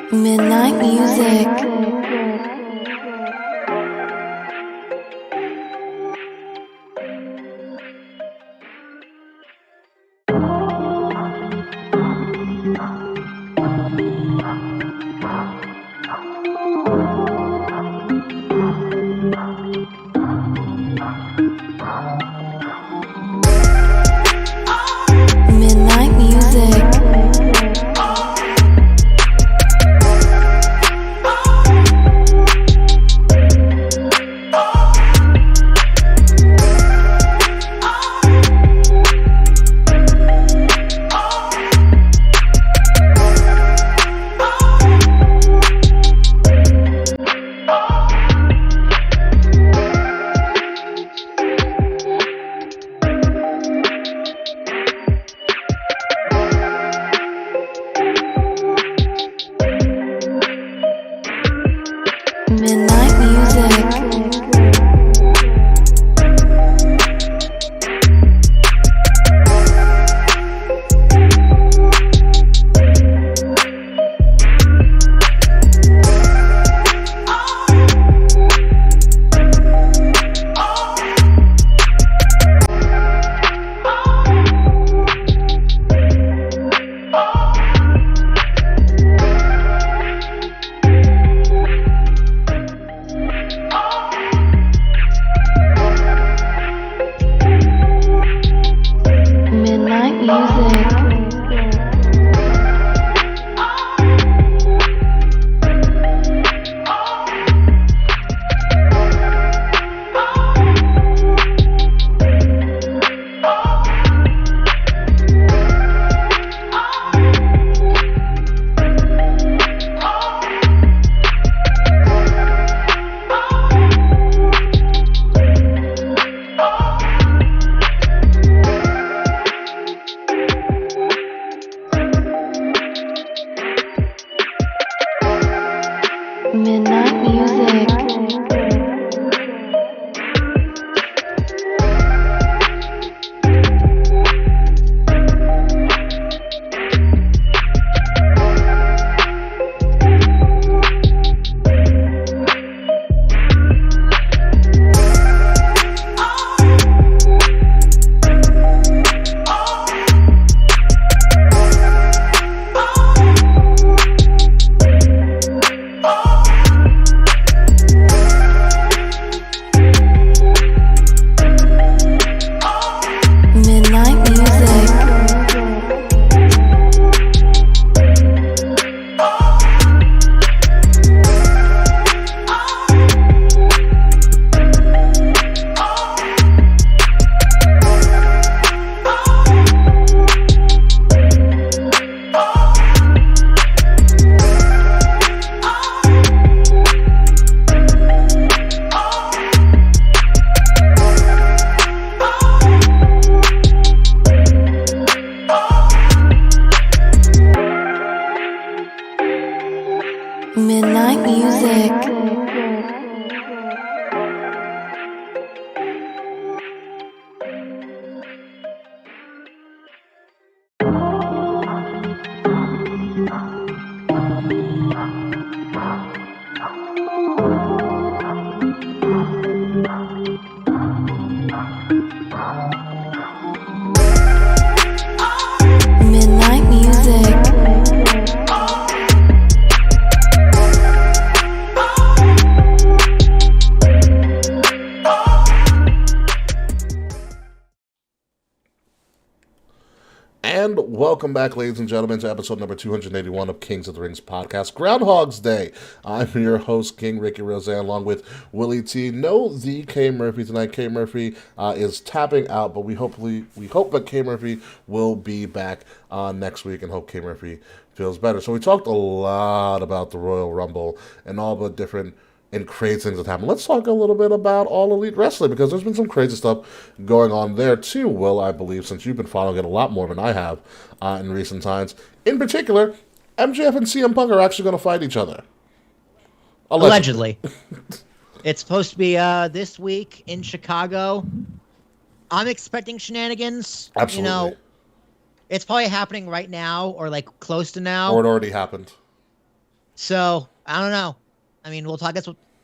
C: Midnight music. Midnight music. Midnight music. Midnight music.
B: And welcome back, ladies and gentlemen, to episode number 281 of Kings of the Rings podcast, Groundhog's Day. I'm your host, King Ricky Roseanne, along with Willie T. No, the K. Murphy tonight. K. Murphy is tapping out, but we hope that K. Murphy will be back next week, and hope K. Murphy feels better. So we talked a lot about the Royal Rumble and all the different and crazy things that happen. Let's talk a little bit about All Elite Wrestling, because there's been some crazy stuff going on there too, Will, I believe, since you've been following it a lot more than I have in recent times. In particular, MJF and CM Punk are actually going to fight each other.
A: Allegedly. It's supposed to be this week in Chicago. I'm expecting shenanigans.
B: Absolutely.
A: You know, it's probably happening right now or like close to now.
B: Or it already happened.
A: So, I don't know. I mean, we'll talk.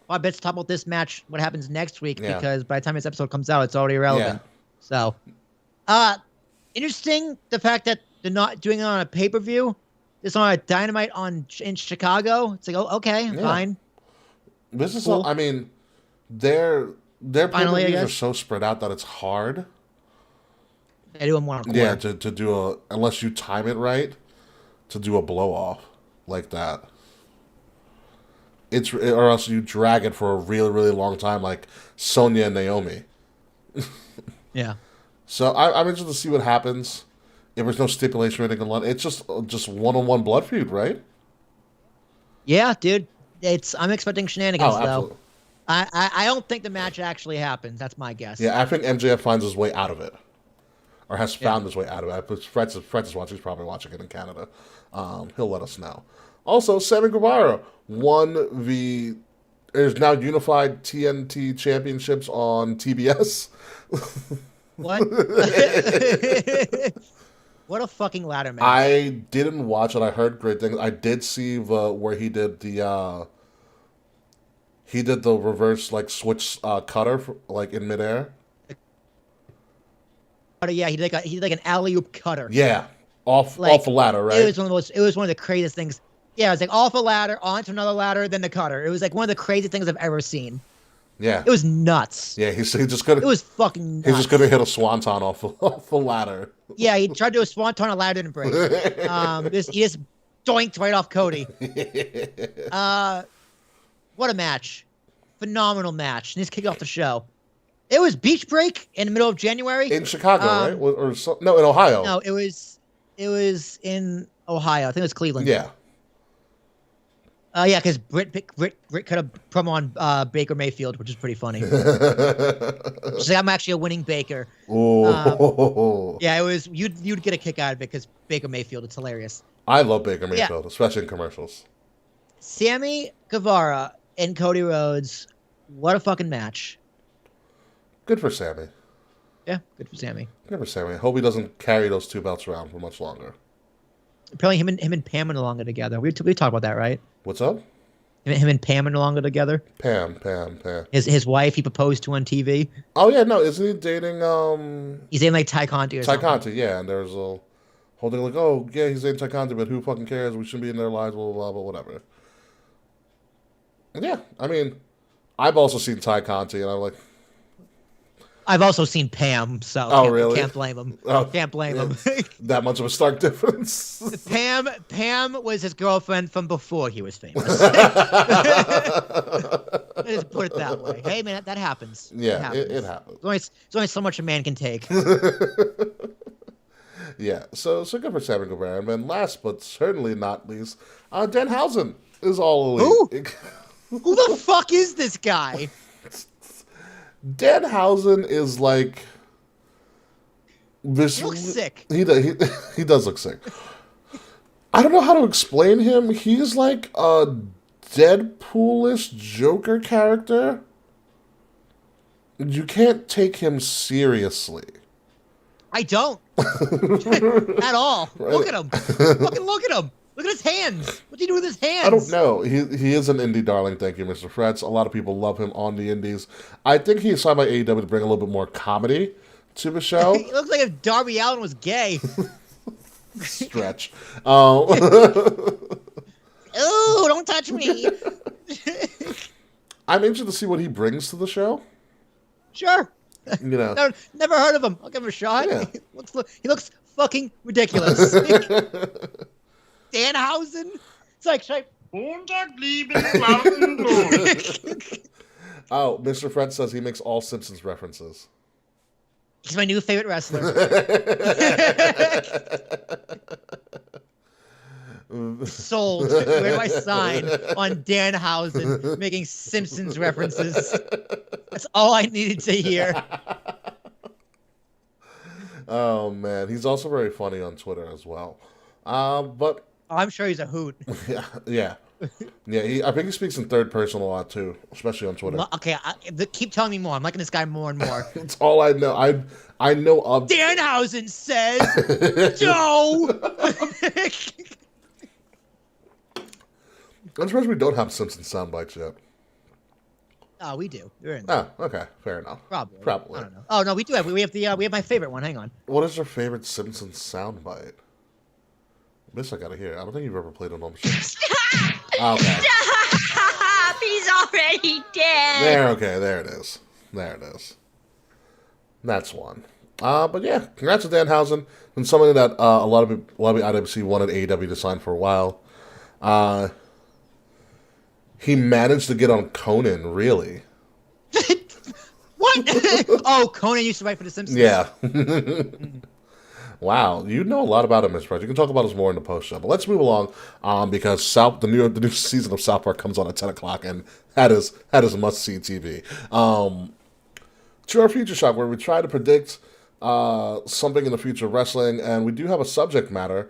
A: I bet talk about this match. What happens next week?
B: Yeah.
A: Because by the time this episode comes out, it's already irrelevant.
B: Yeah.
A: So, interesting the fact that they're not doing it on a pay-per-view. It's on a Dynamite in Chicago. It's like, oh, okay, fine.
B: This is,
A: Cool.
B: I mean, their
A: Finally, I
B: pay-per-views are
A: guess.
B: so spread out that it's hard.
A: They do them one on one.
B: Yeah, to do unless you time it right, to do a blow-off like that. Or else you drag it for a really, really long time, like Sonya and Naomi.
A: Yeah.
B: So I'm interested to see what happens. If there's no stipulation or anything, it's just one-on-one blood feud, right?
A: Yeah, dude. I'm expecting shenanigans
B: Oh,
A: though.
B: absolutely.
A: I don't think the match actually happens. That's my guess.
B: Yeah, I think MJF finds his way out of it, or has found his way out of it. Fred's watching. He's probably watching it in Canada. He'll let us know. Also, Sammy Guevara won there's now unified TNT championships on TBS.
A: What? What a fucking ladder match.
B: I didn't watch it. I heard great things. I did see where he did the reverse switch cutter in midair.
A: Yeah, he did like an alley-oop cutter.
B: Yeah, off the ladder, right?
A: It was one of the craziest things. Yeah, it was like off a ladder, onto another ladder, then the cutter. It was like one of the craziest things I've ever seen.
B: Yeah,
A: it was nuts.
B: Yeah, he's just gonna.
A: It was fucking nuts.
B: He's just gonna hit a swanton off a ladder.
A: Yeah, he tried to do a swanton, a ladder didn't break. He just doinked right off Cody. What a match! Phenomenal match. And just kicked off the show. It was Beach Break in the middle of January
B: in Chicago, right? No, in Ohio.
A: No, it was in Ohio. I think it was Cleveland.
B: Yeah.
A: Yeah, because Britt cut a promo on Baker Mayfield, which is pretty funny. She's like, I'm actually a winning Baker. Yeah, it was you'd get a kick out of it because Baker Mayfield. It's hilarious.
B: I love Baker Mayfield, especially in commercials.
A: Sammy Guevara and Cody Rhodes. What a fucking match.
B: Good for Sammy.
A: Yeah, good for Sammy.
B: Good for Sammy. I hope he doesn't carry those two belts around for much longer.
A: Apparently, him and Pam are no longer together. We talked about that, right?
B: What's up?
A: Him and Pam are no longer together.
B: Pam.
A: His wife he proposed to on TV.
B: Oh yeah, no, isn't he dating?
A: He's dating like Ty Conti or something.
B: Ty Conti, yeah, and there's a whole thing like, oh yeah, he's dating Ty Conti, but who fucking cares? We shouldn't be in their lives, blah blah blah, but whatever. Yeah, I mean, I've also seen Ty Conti, and I'm like,
A: I've also seen Pam, so
B: really?
A: Can't blame him.
B: Oh,
A: Can't blame him.
B: That much of a stark difference.
A: Pam was his girlfriend from before he was famous. Let's put it that way. Hey man, that happens.
B: Yeah, it happens.
A: There's only so much a man can take.
B: Yeah, so good for Sammy Guevara. And then last but certainly not least, Danhausen is all elite.
A: Who the fuck is this guy?
B: Danhausen is like this.
A: He looks sick.
B: He does look sick. I don't know how to explain him. He's like a Deadpoolish Joker character, you can't take him seriously.
A: I don't. At all. Look at him. Fucking look at him. Look at his hands. What's he do with his hands?
B: I don't know. He is an indie darling. Thank you, Mr. Fretz. A lot of people love him on the indies. I think he's signed by AEW to bring a little bit more comedy to the show.
A: He looks like if Darby Allin was gay.
B: Stretch.
A: Ooh, don't touch me.
B: I'm interested to see what he brings to the show.
A: Sure.
B: You know.
A: Never heard of him. I'll give him a shot.
B: Yeah.
A: He looks fucking ridiculous. Danhausen? It's like,
D: Montag lieben lauten Gloren.
B: Oh, Mr. Fretz says he makes all Simpsons references.
A: he's my new favorite wrestler. Sold. Where do I sign on Danhausen making Simpsons references? That's all I needed to hear.
B: Oh, man. He's also very funny on Twitter as well. But
A: I'm sure he's a hoot.
B: yeah. I think he speaks in third person a lot, too, especially on Twitter.
A: Okay, keep telling me more. I'm liking this guy more and more.
B: That's all I know. I know of...
A: Danhausen says, Joe!
B: I'm surprised we don't have Simpsons sound bites yet.
A: Oh, we do. We're in
B: Oh, okay. Fair enough.
A: Probably.
B: Probably.
A: I don't know. Oh, no, we do have. We have my favorite one. Hang on.
B: What is your favorite Simpsons sound bite? This I gotta hear. I don't think you've ever played it on the show.
E: Stop!
B: Okay.
E: Stop! He's already dead.
B: There it is. There it is. That's one. But yeah, congrats to Danhausen. Been something that a lot of IWC wanted AEW to sign for a while. He managed to get on Conan, really.
A: What? Oh, Conan used to write for The Simpsons.
B: Yeah. Wow, you know a lot about him, Ms. Fred. You can talk about us more in the post show. But let's move along, because the new season of South Park comes on at 10 o'clock, and that is must-see TV. To our Future Shock, where we try to predict something in the future of wrestling, and we do have a subject matter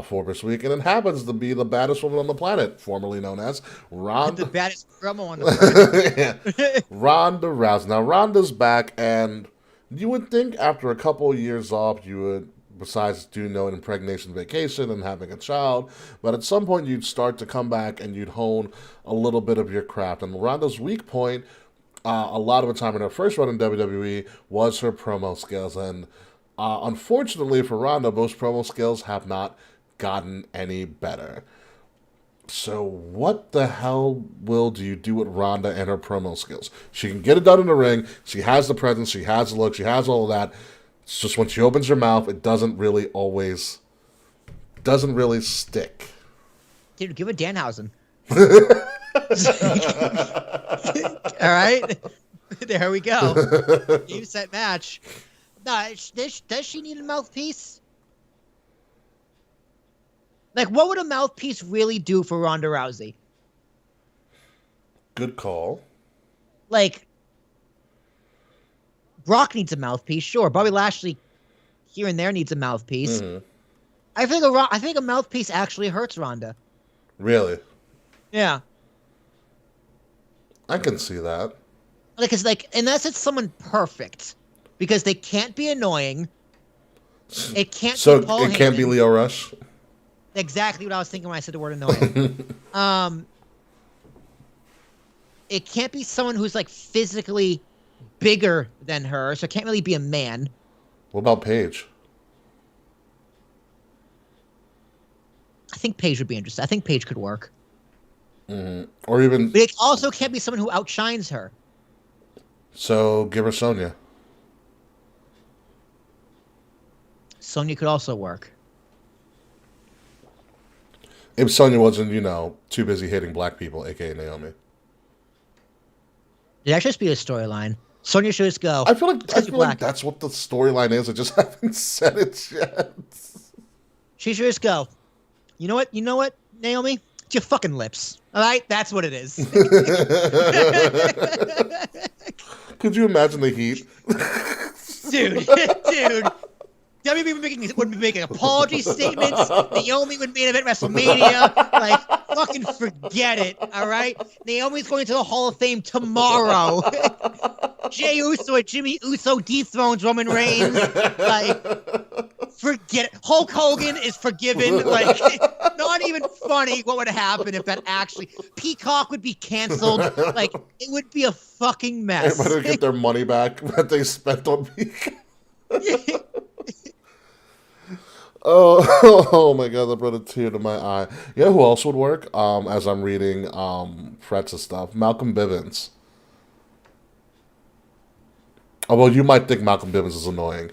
B: for this week, and it happens to be the baddest woman on the planet, formerly known as Ronda.
A: The baddest promo on the planet.
B: Ronda Rousey. Now, Ronda's back, and you would think after a couple of years off, you would, besides doing an impregnation vacation and having a child, but at some point you'd start to come back and you'd hone a little bit of your craft. And Ronda's weak point, a lot of the time in her first run in WWE, was her promo skills. And unfortunately for Ronda, those promo skills have not gotten any better. So what the hell do you do with Ronda and her promo skills? She can get it done in the ring. She has the presence. She has the look. She has all of that. It's just when she opens her mouth, it doesn't really stick.
A: Dude, give it Danhausen. All right. There we go. Game, set, match. No, does she need a mouthpiece? Like, what would a mouthpiece really do for Ronda Rousey?
B: Good call.
A: Like, Brock needs a mouthpiece, sure. Bobby Lashley here and there needs a mouthpiece.
B: Mm-hmm.
A: I think a mouthpiece actually hurts Ronda.
B: Really?
A: Yeah.
B: I can see that.
A: Like, it's like, unless it's someone perfect, because they can't be annoying. It can't
B: So
A: be Paul
B: it can't be
A: Heyman.
B: Leo Rush?
A: Exactly what I was thinking when I said the word annoying. It can't be someone who's like physically bigger than her, so it can't really be a man.
B: What about Paige?
A: I think Paige would be interesting. I think Paige could work.
B: Mm-hmm. Or even...
A: But it also can't be someone who outshines her.
B: So give her Sonya.
A: Sonya could also work.
B: If Sonya wasn't, too busy hating black people, a.k.a. Naomi.
A: That should just be a storyline. Sonya should just go.
B: I feel like that's what the storyline is. I just haven't said it yet.
A: She should just go. You know what, Naomi? It's your fucking lips. All right? That's what it is.
B: Could you imagine the heat?
A: Dude. WWE would be making apology statements. Naomi would main event WrestleMania. Like, fucking forget it, all right? Naomi's going to the Hall of Fame tomorrow. Jey Uso and Jimmy Uso dethrones Roman Reigns. Like, forget it. Hulk Hogan is forgiven. Like, not even funny what would happen if that actually... Peacock would be canceled. Like, it would be a fucking mess.
B: Everybody would get their money back that they spent on Peacock. Oh my god, that brought a tear to my eye. You know who else would work? As I'm reading threats and stuff, Malcolm Bivens. Oh, well, you might think Malcolm Bivens is annoying.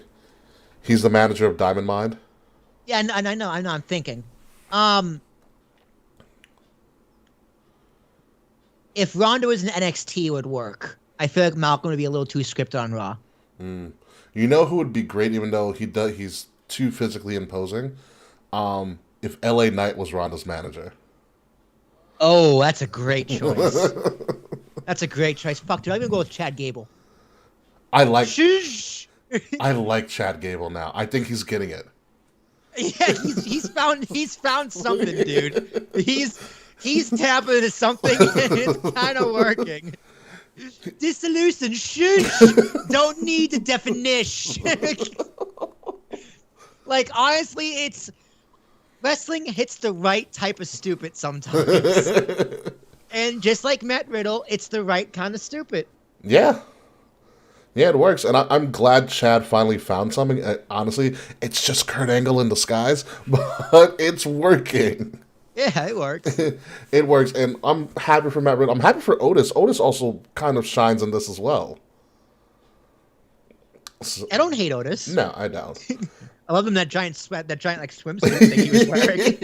B: He's the manager of Diamond Mine.
A: Yeah, and I know, I'm thinking. If Ronda was in NXT, it would work. I feel like Malcolm would be a little too scripted on Raw.
B: You know who would be great, even though he's too physically imposing? If LA Knight was Ronda's manager.
A: Oh, that's a great choice. That's a great choice. Fuck, dude, I'm gonna go with Chad Gable.
B: I like
A: Shush.
B: I like Chad Gable now. I think he's getting it.
A: Yeah, he's found something, dude. He's tapping into something, and it's kind of working. Dissolution, shush. Don't need the definition. Like, honestly, it's wrestling hits the right type of stupid sometimes. And just like Matt Riddle, it's the right kind of stupid.
B: Yeah. Yeah, it works. And I'm glad Chad finally found something. Honestly, it's just Kurt Angle in disguise, but it's working.
A: Yeah, it works.
B: It works. And I'm happy for Matt Riddle. I'm happy for Otis. Otis also kind of shines in this as well. So,
A: I don't hate Otis.
B: No, I don't.
A: I love him, that giant like swimsuit thing he was wearing.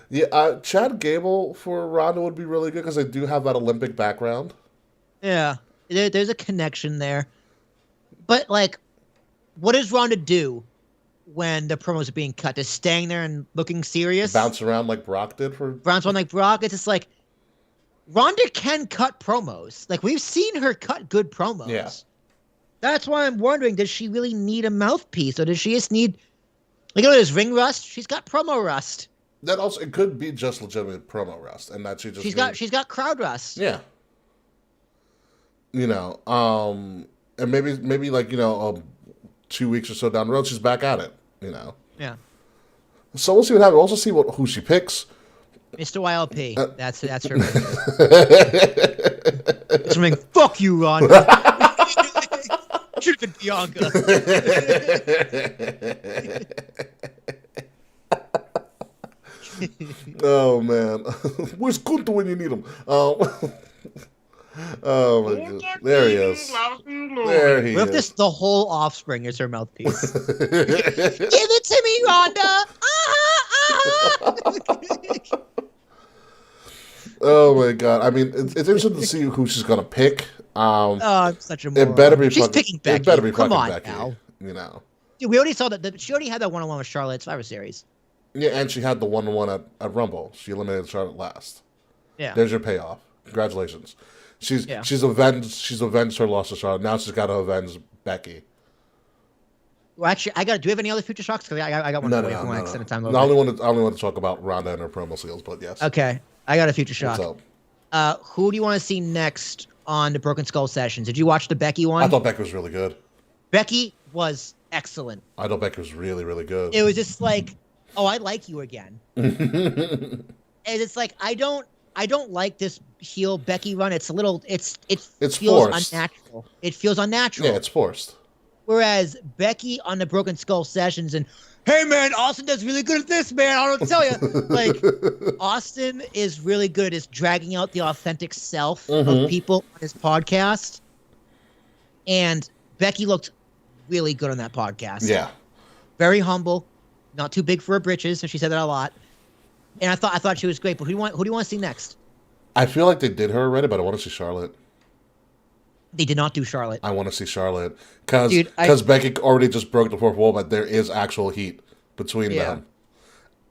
B: Yeah, Chad Gable for Ronda would be really good because they do have that Olympic background.
A: Yeah, there's a connection there. But, like, what does Ronda do when the promos are being cut? Just staying there and looking serious?
B: Bounce around like Brock did for...
A: Bounce around like Brock? It's just like, Ronda can cut promos. Like, we've seen her cut good promos.
B: Yeah.
A: That's why I'm wondering, does she really need a mouthpiece? Or does she just need... Like, you know, there's ring rust. She's got promo rust.
B: That also... It could be just legitimate promo rust. And that she just...
A: She's got crowd rust.
B: Yeah. You know, and maybe like, you know, 2 weeks or so down the road, she's back at it, you know.
A: Yeah.
B: So we'll see what happens. We'll also see who she picks.
A: Mr. YLP. That's her. It's like, fuck you, Ron. Should have been Bianca.
B: Oh, man. Where's Gunther when you need him? Oh my god! There he is. There he
A: What
B: is.
A: if the whole offspring is her mouthpiece? Give it to me, Rhonda.
B: Oh my god! I mean, it's interesting to see who she's gonna pick.
A: I'm such a moron.
B: It better be.
A: She's picking Becky.
B: It better be
A: Come
B: fucking
A: on
B: Becky.
A: now.
B: You know.
A: Dude, we already saw that. She already had that one-on-one with Charlotte at Survivor Series.
B: Yeah, and she had the 1-on-1 at Rumble. She eliminated Charlotte last.
A: Yeah.
B: There's your payoff. Congratulations. She's avenged her loss to Charlotte. Now she's got to avenge Becky.
A: Well, actually, do we have any other future shocks? Because I got one
B: No.
A: extended time.
B: I only want to talk about Ronda and her promo skills, but yes.
A: Okay, I got a future shock.
B: What's up?
A: Who do you want to see next on the Broken Skull sessions? Did you watch the Becky one?
B: I thought Becky was really good.
A: Becky was excellent.
B: I thought Becky was really, really good.
A: It was just like, oh, I like you again. And it's like, I don't like this heel Becky run. It's a little, it feels
B: forced.
A: unnatural. It feels unnatural.
B: Yeah, it's forced.
A: Whereas Becky on the Broken Skull sessions and, hey man, Austin does really good at this, man. I don't tell you. Like, Austin is really good at dragging out the authentic self of people on his podcast. And Becky looked really good on that podcast.
B: Yeah.
A: Very humble, not too big for her britches, and she said that a lot. And I thought she was great. But who do you want to see next?
B: I feel like they did her already, but I want to see Charlotte.
A: They did not do Charlotte.
B: I want to see Charlotte because Becky already just broke the fourth wall, but there is actual heat between them.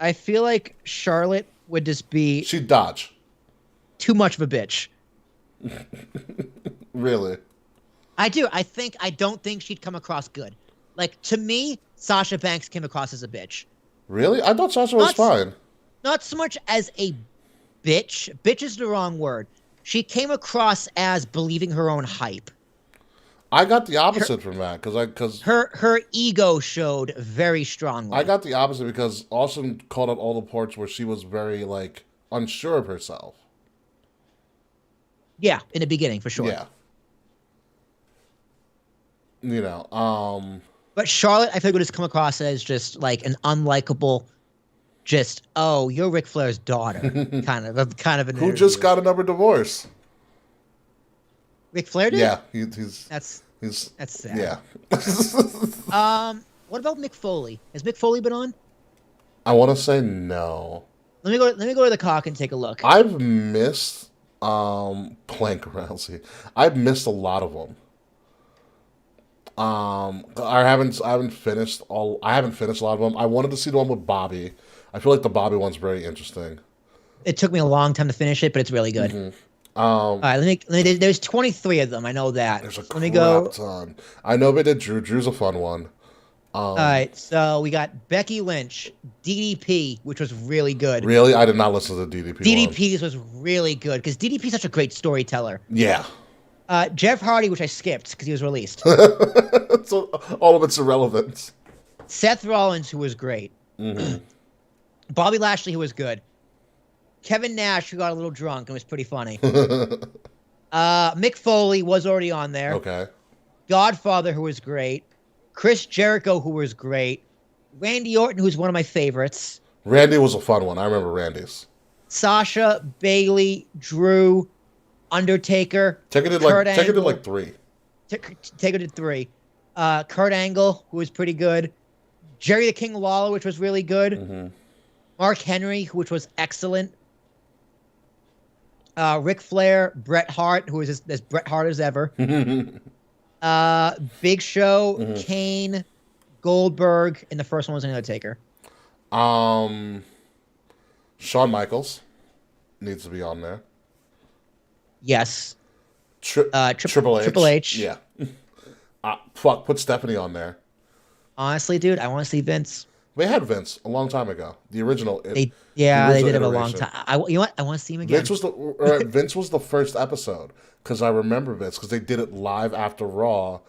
A: I feel like Charlotte would just be
B: she'd dodge
A: too much of a bitch.
B: Really?
A: I do. I don't think she'd come across good. Like, to me, Sasha Banks came across as a bitch.
B: Really? I thought Sasha was fine.
A: Not so much as a bitch. Bitch is the wrong word. She came across as believing her own hype.
B: I got the opposite from that because
A: her ego showed very strongly.
B: I got the opposite because Austin called out all the parts where she was very like unsure of herself.
A: Yeah, in the beginning for sure.
B: Yeah. You know,
A: But Charlotte, I think would just come across as just like an unlikable, just you're Ric Flair's daughter, kind of an.
B: Who just got another divorce?
A: Ric Flair did?
B: Yeah, he's
A: that's sad.
B: Yeah.
A: What about Mick Foley? Has Mick Foley been on?
B: I want to say no.
A: Let me go to the cock and take a look.
B: I've missed Plank Rousey. I've missed a lot of them. I haven't finished a lot of them. I wanted to see the one with Bobby. I feel like the Bobby one's very interesting.
A: It took me a long time to finish it, but it's really good.
B: Mm-hmm.
A: All right, let me. There's 23 of them. I know that.
B: There's a
A: let me go.
B: ton. I know they did Drew. Drew's a fun one.
A: All right, so we got Becky Lynch, DDP, which was really good.
B: Really, I did not listen to the DDP.
A: DDP's was really good because DDP's such a great storyteller.
B: Yeah.
A: Jeff Hardy, which I skipped because he was released.
B: So all of it's irrelevant.
A: Seth Rollins, who was great.
B: Mm-hmm.
A: Bobby Lashley, who was good. Kevin Nash, who got a little drunk and was pretty funny. Mick Foley was already on there.
B: Okay.
A: Godfather, who was great. Chris Jericho, who was great. Randy Orton, who's one of my favorites.
B: Randy was a fun one. I remember Randy's.
A: Sasha, Bayley, Drew, Undertaker.
B: Taker did like 3.
A: Taker did 3. Kurt Angle, who was pretty good. Jerry the King Lawler, which was really good.
B: Mm-hmm. Mark
A: Henry, which was excellent. Ric Flair, Bret Hart, who was as Bret Hart as ever. Big Show,
B: Mm-hmm.
A: Kane, Goldberg, and the first one was Undertaker.
B: Shawn Michaels needs to be on there.
A: Yes.
B: Triple H.
A: Triple H.
B: Yeah. Put Stephanie on there.
A: Honestly, dude, I want to see Vince.
B: They had Vince a long time ago. The original.
A: They did have a long time. You know what? I want to see him again.
B: Vince was the first episode because I remember Vince because they did it live after Raw,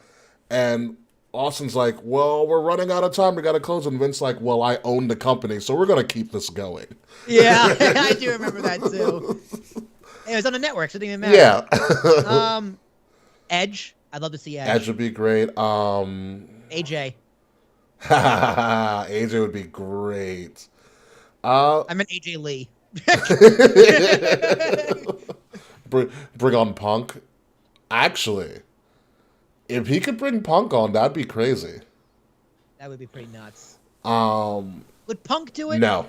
B: and Austin's like, "Well, we're running out of time. We got to close." And Vince's like, "Well, I own the company, so we're gonna keep this going."
A: Yeah, I do remember that too. It was on the network, so it didn't even
B: matter.
A: Yeah. Edge. I'd love to see Edge.
B: Edge would be great.
A: AJ.
B: AJ would be great.
A: I meant AJ Lee.
B: Bring on Punk. Actually, if he could bring Punk on, that'd be crazy.
A: That would be pretty nuts.
B: Would
A: Punk do it?
B: No.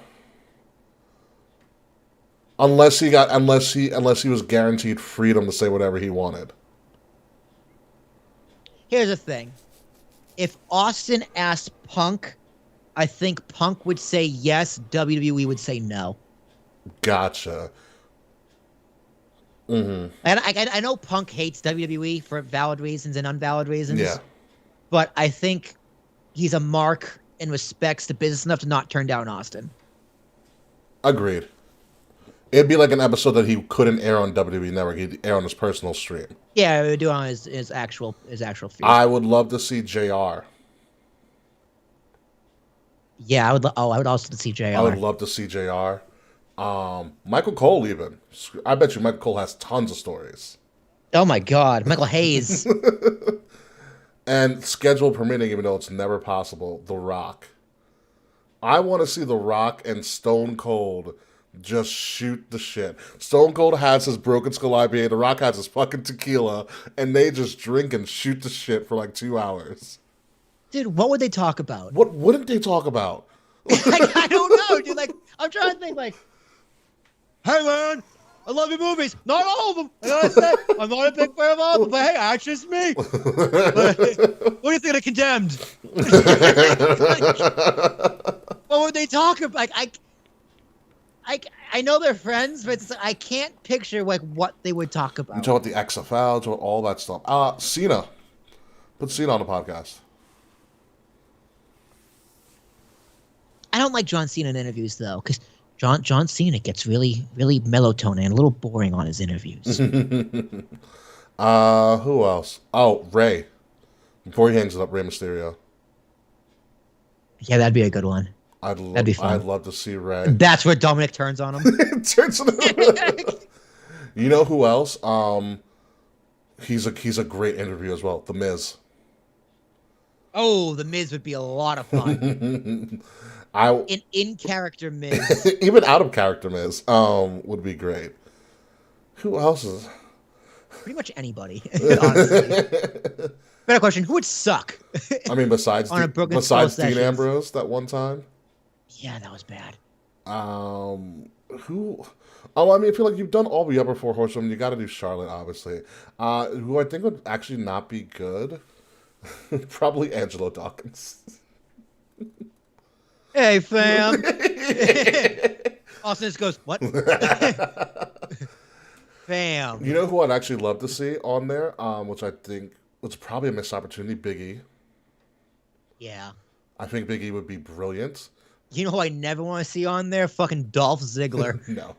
B: Unless he was guaranteed freedom to say whatever he wanted.
A: Here's the thing. If Austin asked Punk, I think Punk would say yes, WWE would say no.
B: Gotcha. Mm-hmm.
A: And I know Punk hates WWE for valid reasons and invalid reasons.
B: Yeah.
A: But I think he's a mark and respects the business enough to not turn down Austin.
B: Agreed. It'd be like an episode that he couldn't air on WWE Network. He'd air on his personal stream.
A: Yeah, he would do it on his actual feed.
B: I would love to see JR.
A: Yeah, I would also love to see JR.
B: I would love to see JR. Michael Cole even. I bet you Michael Cole has tons of stories.
A: Oh my God, Michael Hayes.
B: And schedule permitting, even though it's never possible, The Rock. I want to see The Rock and Stone Cold just shoot the shit. Stone Cold has his Broken Skull IPA, The Rock has his fucking tequila, and they just drink and shoot the shit for like 2 hours.
A: Dude, what would they talk about?
B: What wouldn't they talk about?
A: I don't know, dude. Like, I'm trying to think, like, hey, man, I love your movies. Not all of them. I gotta say, I'm not a big fan of all of them, but hey, action's me. What do you think of Condemned? What would they talk about? Like, I know they're friends, but I can't picture like what they would talk about.
B: You talk about the XFL, talk about all that stuff. Cena. Put Cena on the podcast.
A: I don't like John Cena in interviews though, because John Cena gets really mellotone and a little boring on his interviews.
B: Who else? Oh, Ray. Before he hangs it up, Rey Mysterio.
A: Yeah, that'd be a good one.
B: That'd
A: be fun.
B: I'd love to see Ray.
A: That's where Dominic turns on him.
B: You know who else? He's a great interview as well. The Miz.
A: Oh, the Miz would be a lot of fun. An in-character Miz.
B: Even out of character Miz would be great. Who else is?
A: Pretty much anybody, honestly. Better question: who would suck?
B: I mean, besides Dean Ambrose that one time.
A: Yeah, that was bad.
B: Who? Oh, I mean, I feel like you've done all the upper four horsewomen. You got to do Charlotte, obviously. Who I think would actually not be good. Probably Angelo Dawkins.
A: Hey, fam. Austin just goes, what? Fam.
B: You know who I'd actually love to see on there, which I think was probably a missed opportunity? Big E.
A: Yeah.
B: I think Big E would be brilliant.
A: You know who I never want to see on there? Fucking Dolph Ziggler.
B: No.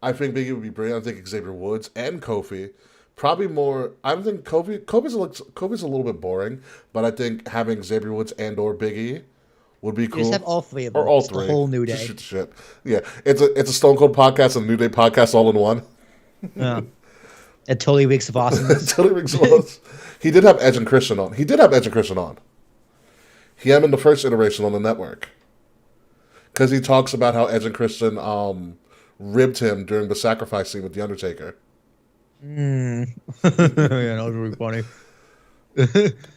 B: I think Big E would be brilliant. I think Xavier Woods and Kofi. Probably more. I don't think Kofi's a little bit boring, but I think having Xavier Woods and or Big E would be cool.
A: Just have all three of them.
B: Or all
A: just
B: three.
A: The whole New Day.
B: Just shit. Yeah, it's a Stone Cold podcast and a New Day podcast all in one.
A: Yeah. It totally reeks of awesomeness.
B: Totally reeks of awesomeness. He did have Edge and Christian on. He had him in the first iteration on the network. Because he talks about how Edge and Christian ribbed him during the sacrifice scene with The Undertaker.
A: Yeah, that was really funny.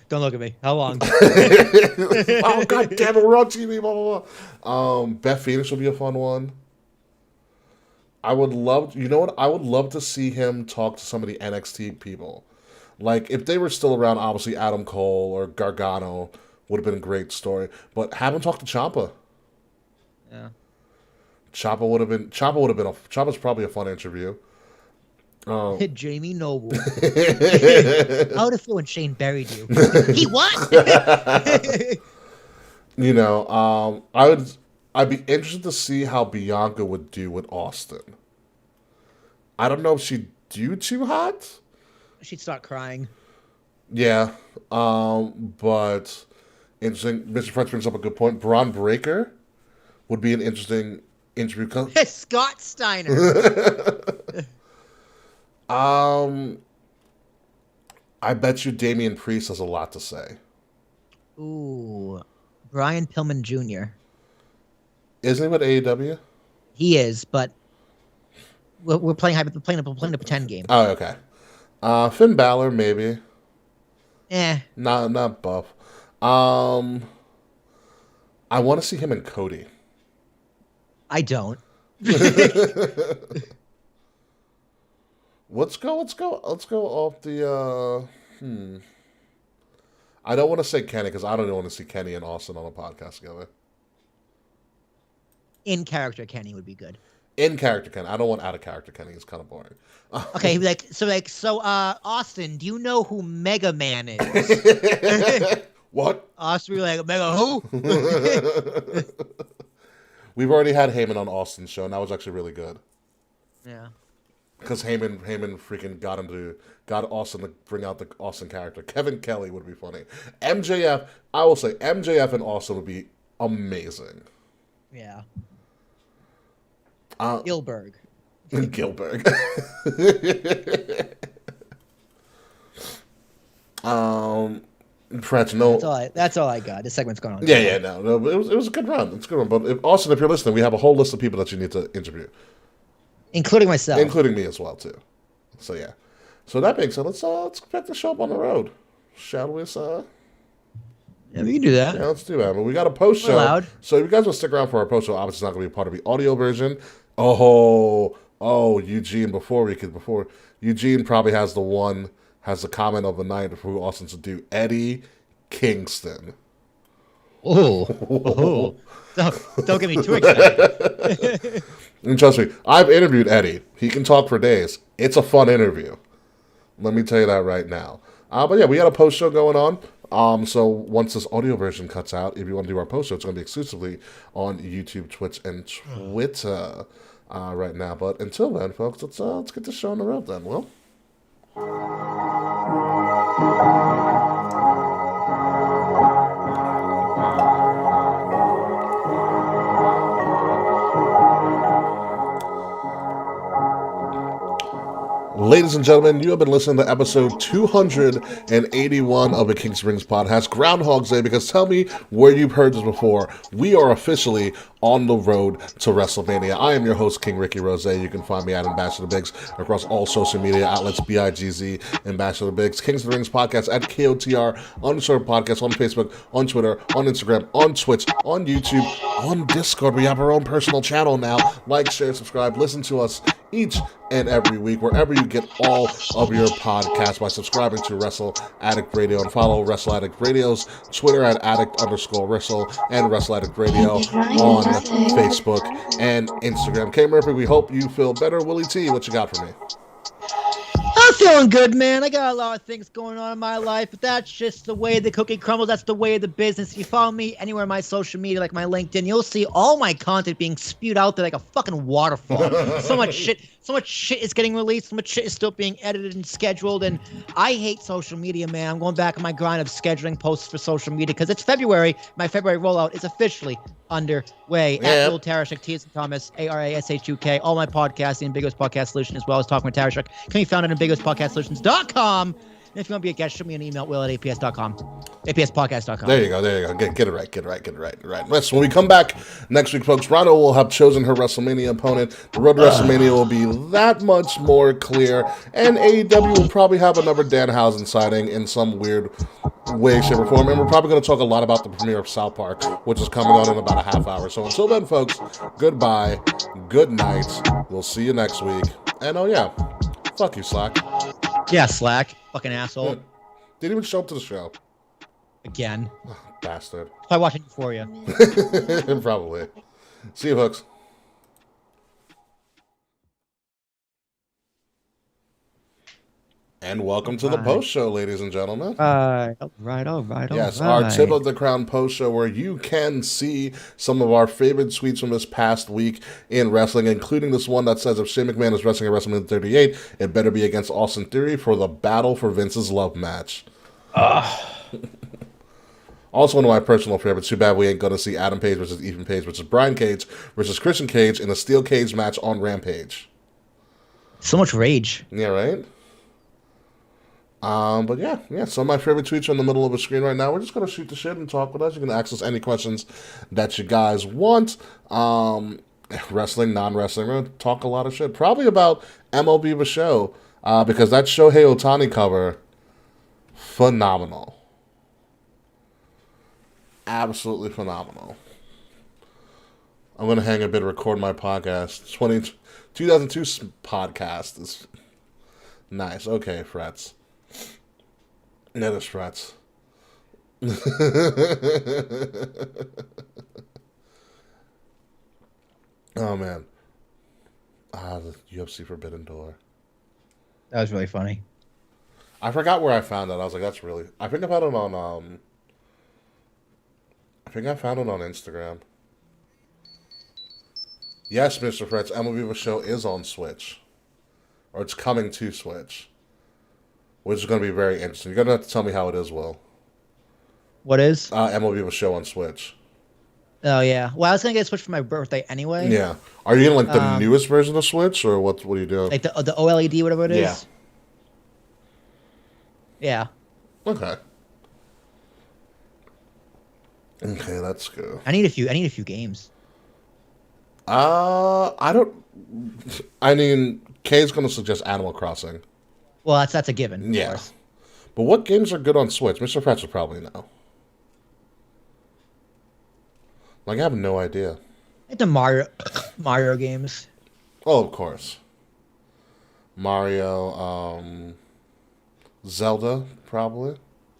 A: Don't look at me. How long?
B: Oh, God damn it, we're on TV, blah, blah, blah. Beth Phoenix would be a fun one. I would love to see him talk to some of the NXT people. Like, if they were still around, obviously Adam Cole or Gargano would have been a great story. But have him talk to Ciampa.
A: Yeah.
B: Ciampa's probably a fun interview.
A: Jamie Noble. How would it feel when Shane buried you? He what?
B: You know, I'd be interested to see how Bianca would do with Austin. I don't know if she'd do too hot.
A: She'd start crying.
B: Yeah, but interesting. Mr. French brings up a good point. Braun Breaker would be an interesting interview.
A: Scott Steiner.
B: I bet you Damian Priest has a lot to say.
A: Ooh, Brian Pillman Jr.
B: Isn't he with AEW?
A: He is, but we're playing a pretend game.
B: Oh, okay. Finn Balor, maybe. Not buff. I want to see him and Cody.
A: I don't.
B: Let's go off the. I don't want to say Kenny because I don't want to see Kenny and Austin on a podcast together.
A: In character, Kenny would be good.
B: In character, Kenny. I don't want out of character, Kenny. It's kind of boring.
A: Okay, Austin, do you know who Mega Man is?
B: What?
A: Austin would be like, Mega who?
B: We've already had Heyman on Austin's show, and that was actually really good.
A: Yeah.
B: Because Heyman freaking got Austin to bring out the Austin character. Kevin Kelly would be funny. MJF, I will say, MJF and Austin would be amazing.
A: Yeah.
B: Gilbert. French, no.
A: That's all I got. This segment's going on.
B: Yeah, no. It was a good run. It's a good run. But Austin, if you're listening, we have a whole list of people that you need to interview.
A: Including myself.
B: Including me as well, too. So, yeah. So, that being said, let's get the show up on the road. Shall we,
A: Yeah, we can do that.
B: Yeah, let's do that. But we got a post-show.
A: Allowed.
B: So, if you guys will stick around for our post-show, obviously it's not going to be part of the audio version. Oh, Eugene, before Eugene probably has the comment of the night for who Austin to do. Eddie Kingston.
A: Oh. Don't get me too excited.
B: And trust me, I've interviewed Eddie. He can talk for days. It's a fun interview. Let me tell you that right now. But yeah, we got a post show going on. So once this audio version cuts out, if you want to do our post show, it's going to be exclusively on YouTube, Twitch, and Twitter right now. But until then, folks, let's get the show on the road then, Will. Ladies and gentlemen, you have been listening to episode 281 of the King Springs podcast, Groundhog Day, because tell me where you've heard this before. We are officially on the road to WrestleMania. I am your host, King Ricky Rose. You can find me at Ambassador Biggs across all social media outlets, BIGZ, Ambassador Biggs, Kings of the Rings podcast at KOTR, _podcast on Facebook, on Twitter, on Instagram, on Twitch, on YouTube, on Discord. We have our own personal channel now. Like, share, subscribe, listen to us each and every week, wherever you get all of your podcasts, by subscribing to Wrestle Addict Radio, and follow Wrestle Addict Radio's Twitter at addict_wrestle and Wrestle Addict Radio on Facebook and Instagram. K Murphy, we hope you feel better. Willie T, what you got for me?
A: I'm feeling good, man. I got a lot of things going on in my life, but that's just the way the cookie crumbles. That's the way of the business. If you follow me anywhere on my social media, like my LinkedIn, you'll see all my content being spewed out there like a fucking waterfall. So much shit is getting released. So much shit is still being edited and scheduled. And I hate social media, man. I'm going back on my grind of scheduling posts for social media because it's February. My February rollout is officially underway. At Will Tarashuk, T.S. Thomas, ARASHUK, all my podcasts, the Ambiguous Podcast Solution, as well as Talking with Tarashuk, can be found at ambiguouspodcastsolutions.com. And if you want to be a guest, shoot me an email, will@aps.com. APSpodcast.com.
B: There you go. Get it right. So when we come back next week, folks, Rhino will have chosen her WrestleMania opponent. The road to WrestleMania will be that much more clear. And AEW will probably have another Danhausen sighting in some weird way, shape, or form. And we're probably going to talk a lot about the premiere of South Park, which is coming on in about a half hour. So until then, folks, goodbye, good night. We'll see you next week. And oh yeah, fuck you, Slack.
A: Yeah, Slack. Fucking asshole.
B: Didn't even show up to the show.
A: Again.
B: Oh, bastard.
A: Probably watching for you.
B: Probably. See you, folks. And welcome to the post show, ladies and gentlemen.
A: All right.
B: Yes, our Tip of the Crown post show, where you can see some of our favorite tweets from this past week in wrestling, including this one that says, if Shane McMahon is wrestling at WrestleMania 38, it better be against Austin Theory for the battle for Vince's love match. Also one of my personal favorites. Too bad we ain't going to see Adam Page versus Ethan Page versus Brian Cage versus Christian Cage in a steel cage match on Rampage.
A: So much rage.
B: Yeah, right? But yeah, some of my favorite tweets are in the middle of the screen right now. We're just going to shoot the shit and talk with us. You can ask us any questions that you guys want. Wrestling, non-wrestling. We're going to talk a lot of shit. Probably about MLB The Show, because that Shohei Ohtani cover, phenomenal. Absolutely phenomenal. I'm going to hang a bit, record my podcast. 2002 podcast is nice. Okay, frets. That is frets. Oh, man. The UFC Forbidden Door.
A: That was really funny.
B: I forgot where I found that. I was like, that's really... I think I found it on, Instagram. Yes, Mr. Frets, MLB The Show is on Switch. Or it's coming to Switch. Which is going to be very interesting. You're going to have to tell me how it is, Will.
A: What is?
B: MLB The Show on Switch.
A: Oh, yeah. Well, I was going to get a Switch for my birthday anyway.
B: Yeah. Are you getting, the newest version of Switch, or what are you doing?
A: Like the OLED, whatever it is?
B: Yeah.
A: Yeah.
B: Okay. Okay, that's good.
A: I need a few games.
B: I mean, Kay's going to suggest Animal Crossing.
A: Well, that's a given.
B: Yeah. But what games are good on Switch? Mr. Fetch would probably know. Like, I have no idea.
A: Like the Mario games.
B: Oh, of course. Mario, Zelda, probably.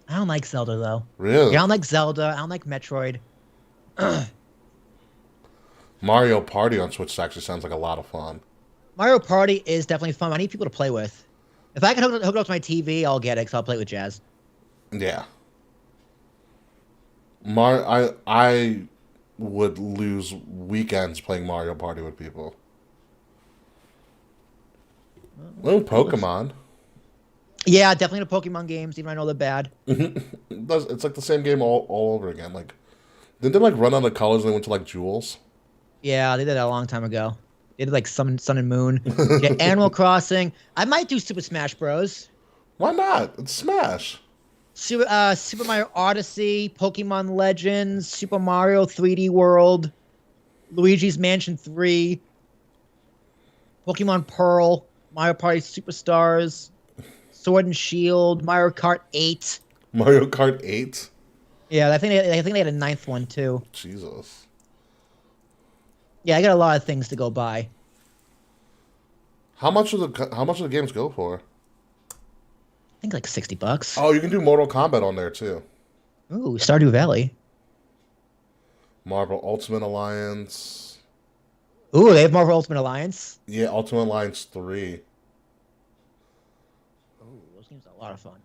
A: I don't like Zelda, though.
B: Really?
A: Yeah, I don't like Zelda. I don't like Metroid.
B: Mario Party on Switch actually sounds like a lot of fun.
A: Mario Party is definitely fun. I need people to play with. If I can hook it up to my TV, I'll get it because I'll play it with Jazz.
B: Yeah. I would lose weekends playing Mario Party with people. Little Pokemon.
A: Yeah, definitely the Pokemon games, even though I know they're bad.
B: It's like the same game all over again. Like, didn't they like run out of colors and they went to like Jewels?
A: Yeah, they did that a long time ago. They did like Sun and Moon. Yeah, Animal Crossing. I might do Super Smash Bros.
B: Why not? It's Smash.
A: Super Mario Odyssey, Pokemon Legends, Super Mario 3D World, Luigi's Mansion 3, Pokemon Pearl, Mario Party Superstars, Sword and Shield, Mario Kart 8.
B: Mario Kart 8?
A: Yeah, I think they had a ninth one too.
B: Jesus.
A: Yeah, I got a lot of things to go buy.
B: How much do the games go for?
A: I think like $60.
B: Oh, you can do Mortal Kombat on there too.
A: Ooh, Stardew Valley.
B: Marvel Ultimate Alliance.
A: Ooh, they have Marvel Ultimate Alliance.
B: Yeah, Ultimate Alliance 3.
A: Ooh, those games are a lot of fun.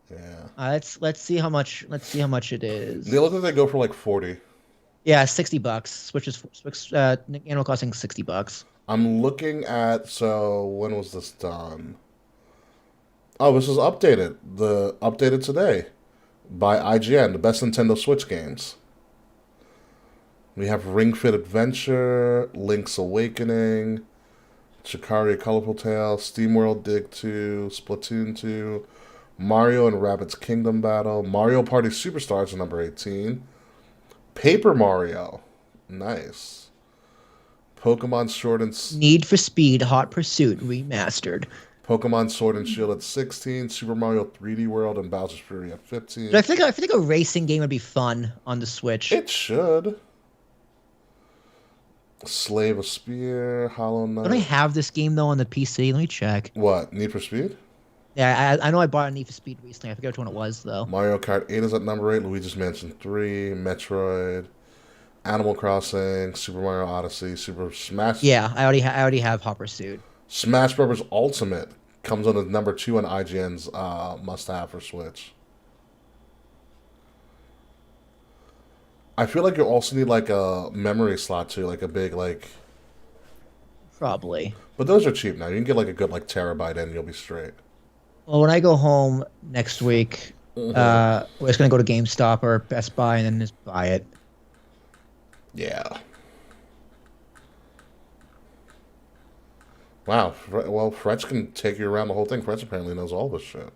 B: Yeah.
A: Let's see how much it is.
B: They look like they go for like 40.
A: Yeah, $60. Switch Animal Crossing $60.
B: I'm looking at, so when was this done? Oh, this is updated. Updated today by IGN, the best Nintendo Switch games. We have Ring Fit Adventure, Link's Awakening, Chikari Colorful Tale, SteamWorld Dig 2, Splatoon 2, Mario and Rabbids Kingdom Battle, Mario Party Superstars are number 18, Paper Mario, nice. Pokemon Sword and
A: Need for Speed Hot Pursuit Remastered.
B: Pokemon Sword and Shield at 16, Super Mario 3D World and Bowser's Fury at 15.
A: But I think a racing game would be fun on the Switch.
B: It should. Slave of Spear, Hollow Knight.
A: Don't I have this game though on the PC? Let me check.
B: What? Need for Speed?
A: Yeah, I know I bought a Need for Speed recently. I forget which one it was though.
B: Mario Kart 8 is at number 8, Luigi's Mansion 3, Metroid, Animal Crossing, Super Mario Odyssey, Super Smash.
A: Yeah, I already have Hot Pursuit.
B: Smash Bros. Ultimate comes on as number 2 on IGN's must-have for Switch. I feel like you also need like a memory slot too, like a big like.
A: Probably.
B: But those are cheap now. You can get like a good like terabyte in, and you'll be straight.
A: Well, when I go home next week, we're just gonna go to GameStop or Best Buy and then just buy it.
B: Yeah. Wow. Well, Fretch can take you around the whole thing. Fretch apparently knows all this shit.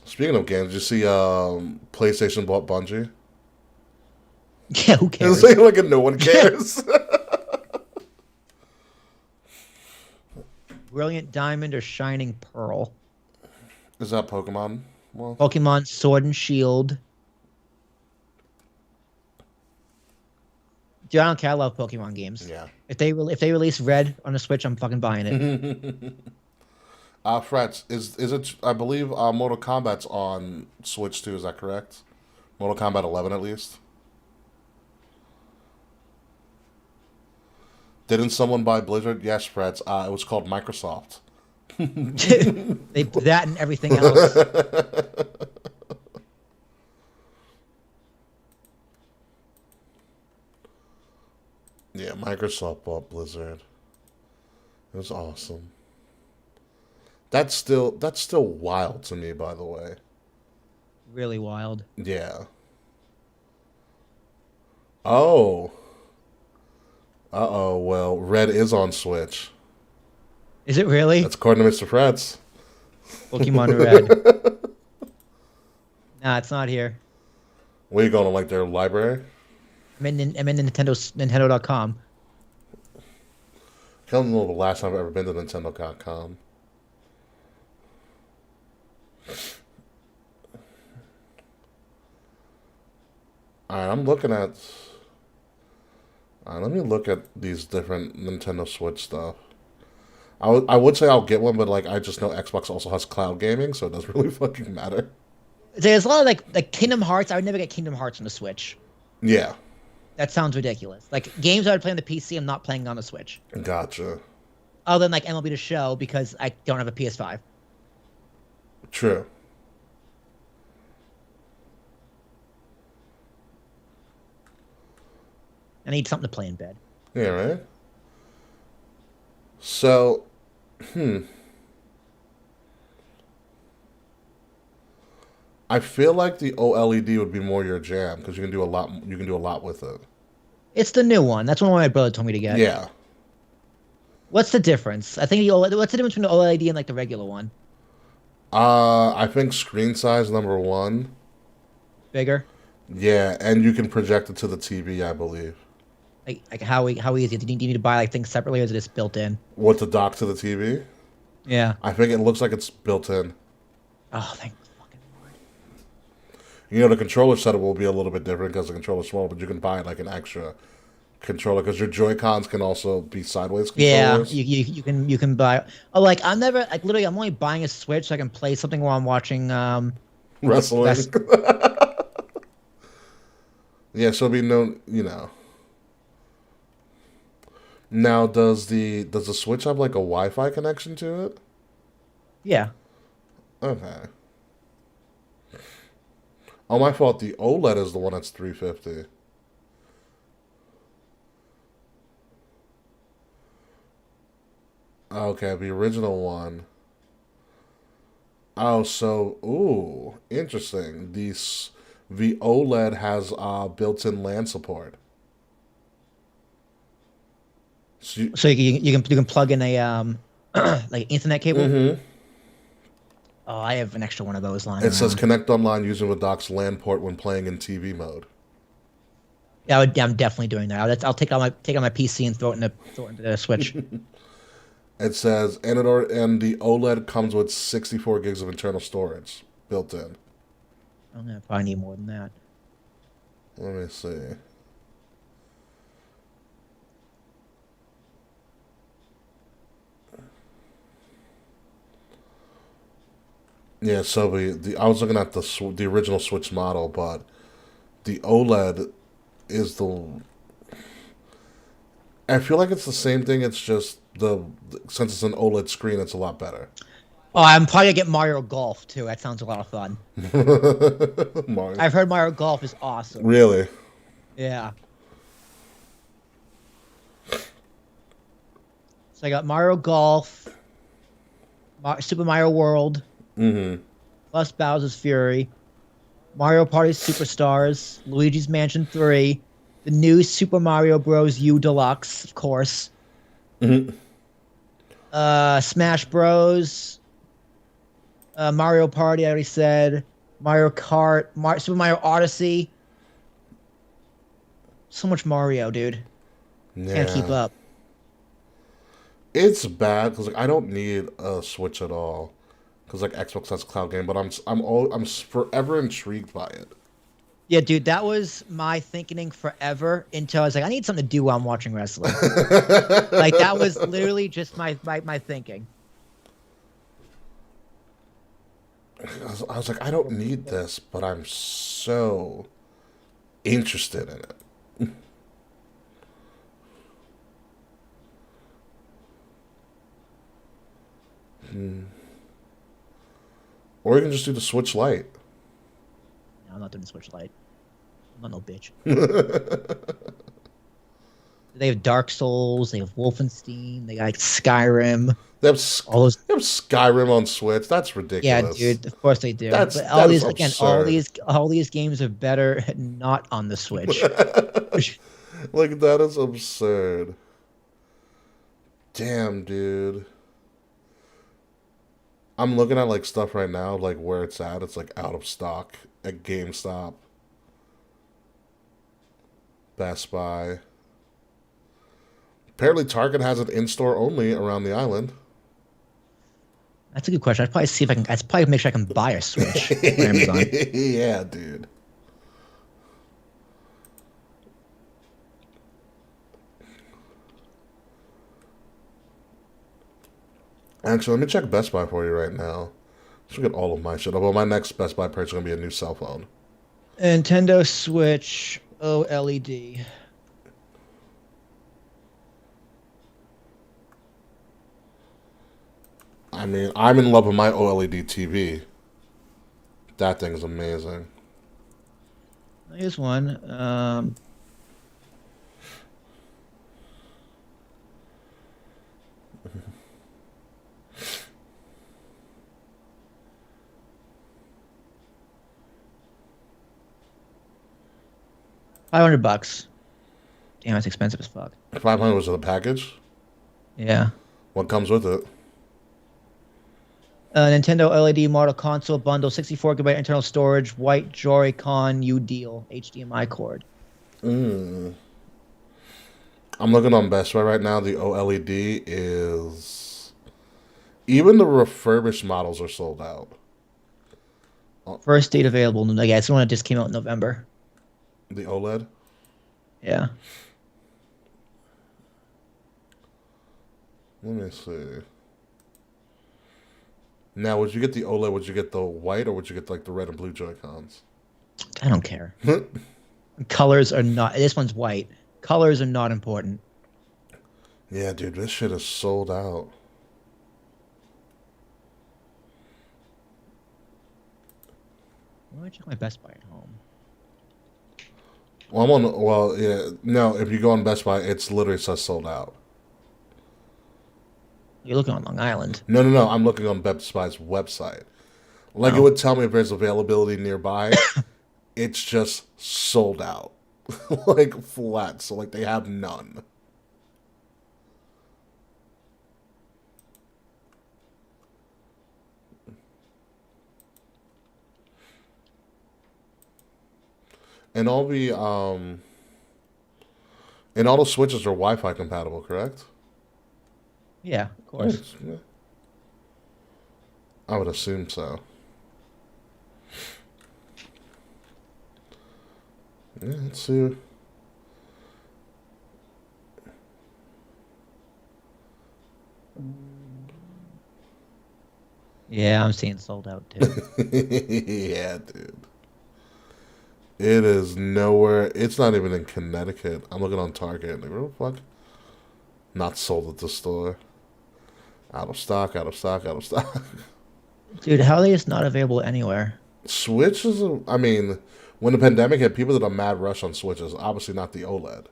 B: Speaking of games, did you see PlayStation bought Bungie?
A: Yeah, who cares?
B: It's like no one cares.
A: Brilliant Diamond or Shining Pearl?
B: Is that Pokemon? Well,
A: Pokemon Sword and Shield. Dude, I don't care. I love Pokemon games.
B: yeah.
A: If they release Red on the Switch, I'm fucking buying it.
B: Fretch, is it? I believe Mortal Kombat's on Switch too. Is that correct? Mortal Kombat 11 at least. Didn't someone buy Blizzard? Yes, Fretch. It was called Microsoft.
A: They that and everything else.
B: Yeah, Microsoft bought Blizzard. It was awesome. That's still wild to me, by the way.
A: Really wild.
B: Yeah. Oh. Uh-oh, well, Red is on Switch.
A: Is it really?
B: That's according to Mr. Fretz.
A: Pokemon Red. Nah, it's not here.
B: Where you going, to like their library?
A: I'm in Nintendo.com.
B: I don't know the last time I've ever been to Nintendo.com. Alright, I'm looking at... let me look at these different Nintendo Switch stuff. I would say I'll get one, but like I just know Xbox also has cloud gaming, so it doesn't really fucking matter.
A: There's a lot of like Kingdom Hearts. I would never get Kingdom Hearts on the Switch.
B: Yeah.
A: That sounds ridiculous. Like games I would play on the PC, I'm not playing on the Switch.
B: Gotcha.
A: other than like MLB The Show because I don't have a PS5.
B: True.
A: I need something to play in bed.
B: Yeah, right? So, I feel like the OLED would be more your jam because you can do a lot. You can do a lot with it.
A: It's the new one. That's one my brother told me to get.
B: Yeah.
A: What's the difference? I think the OLED, what's the difference between the OLED and like the regular one?
B: I think screen size number one.
A: Bigger?
B: Yeah, and you can project it to the TV, I believe.
A: Like how easy? Do you need to buy like things separately, or is it just built in?
B: What, the dock to the TV?
A: Yeah.
B: I think it looks like it's built in.
A: Oh, thank fucking Lord.
B: You know, the controller setup will be a little bit different because the controller's small, but you can buy like an extra controller because your Joy-Cons can also be sideways controllers.
A: Yeah, you can buy. Oh, like I'm never like literally I'm only buying a Switch so I can play something while I'm watching
B: Wrestling. Yeah, so it'll be no, you know. Now, does the Switch have like a Wi-Fi connection to it?
A: Yeah.
B: Okay. Oh, my fault. The OLED is the one that's $350. Okay, the original one. Oh, so interesting. The OLED has built-in LAN support.
A: So you can plug in a like Ethernet cable.
B: Mm-hmm.
A: Oh, I have an extra one of those lying
B: It says
A: around.
B: connect online using the dock's LAN port when playing in TV mode.
A: Yeah, I'm definitely doing that. I'll take out my PC and throw it into the Switch.
B: It says and the OLED comes with 64 gigs of internal storage built in.
A: I'm gonna probably need more than that.
B: Let me see. Yeah, so I was looking at the original Switch model, but the OLED is I feel like it's the same thing. It's just since it's an OLED screen, it's a lot better.
A: Oh, I'm probably gonna get Mario Golf too. That sounds a lot of fun.
B: Mario.
A: I've heard Mario Golf is awesome.
B: Really?
A: Yeah. So I got Mario Golf, Super Mario World, plus Bowser's Fury, Mario Party Superstars, Luigi's Mansion 3, the new Super Mario Bros. U Deluxe, of course, Smash Bros, Mario Party, I already said, Mario Kart, Super Mario Odyssey. So much Mario, dude.
B: Yeah.
A: Can't keep up.
B: It's bad because I don't need a Switch at all because Xbox has cloud game, but I'm forever intrigued by it.
A: Yeah, dude, that was my thinking forever until I was like, I need something to do while I'm watching wrestling. Like that was literally just my thinking.
B: I was like, I don't need this, but I'm so interested in it. Or you can just do the Switch Lite.
A: No, I'm not doing the Switch Lite. I'm not no bitch. They have Dark Souls, they have Wolfenstein, they got Skyrim.
B: They have Skyrim on Switch. That's ridiculous.
A: Yeah, dude. Of course they do.
B: That's
A: But all these
B: absurd.
A: all these games are better not on the Switch.
B: Like, that is absurd. Damn, dude. I'm looking at stuff right now, where it's at. It's out of stock at GameStop, Best Buy. Apparently, Target has it in store only around the island.
A: That's a good question. I'd probably see if I can. I'd probably make sure I can buy a Switch on Amazon.
B: Yeah, dude. Actually, let me check Best Buy for you right now. Just get all of my shit. Well, my next Best Buy purchase is going to be a new cell phone.
A: Nintendo Switch OLED.
B: I mean, I'm in love with my OLED TV. That thing's amazing.
A: Here's one. $500. Damn, it's expensive as fuck.
B: 500 was in the package?
A: Yeah.
B: What comes with it?
A: Nintendo LED model console bundle, 64GB internal storage, white Joy-Con U deal, HDMI cord.
B: I'm looking on Best Buy right now. The OLED is... Even the refurbished models are sold out.
A: First date available. I guess the one that just came out in November.
B: The OLED?
A: Yeah.
B: Let me see. Now, would you get the OLED? Would you get the white, or would you get like the red and blue Joy-Cons?
A: I don't care. Colors are not. This one's white. Colors are not important.
B: Yeah, dude, this shit is sold out.
A: Why don't I check my Best Buy at home?
B: Well, I'm on. Well, yeah. No, if you go on Best Buy, it's literally says sold out.
A: You're looking on Long Island.
B: No. I'm looking on Best Buy's website. Like, it would tell me if there's availability nearby. It's just sold out. Like, flat. So, like, they have none. And all the switches are Wi-Fi compatible, correct?
A: Yeah, of course.
B: Nice. Yeah. I would assume so. Yeah, let's see.
A: Yeah, I'm seeing sold out too.
B: Yeah, dude. It is nowhere. It's not even in Connecticut. I'm looking on Target. Like, what the fuck? Not sold at the store. Out of stock, out of stock, out of stock.
A: Dude, how are they just not available anywhere?
B: Switch is, I mean, when the pandemic hit, people did a mad rush on Switches. Obviously not the OLED,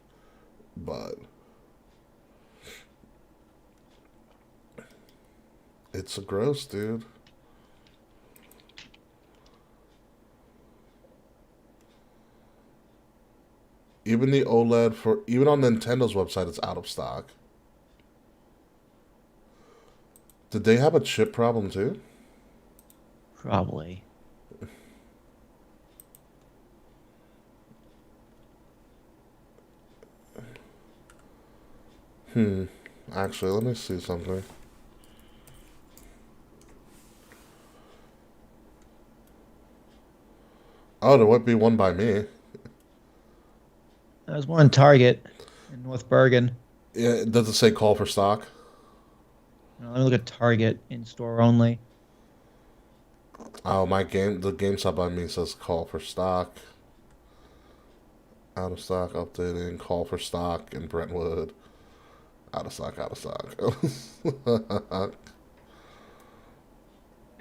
B: but it's gross, dude. Even the OLED even on Nintendo's website, it's out of stock. Did they have a chip problem too?
A: Probably.
B: Actually, let me see something. Oh, there might be one by me.
A: There's one in Target in North Bergen.
B: Yeah, does it say call for stock?
A: Let me look at Target in store only.
B: Oh, the GameStop by me says call for stock. Out of stock, updating, call for stock in Brentwood. Out of stock, out of stock.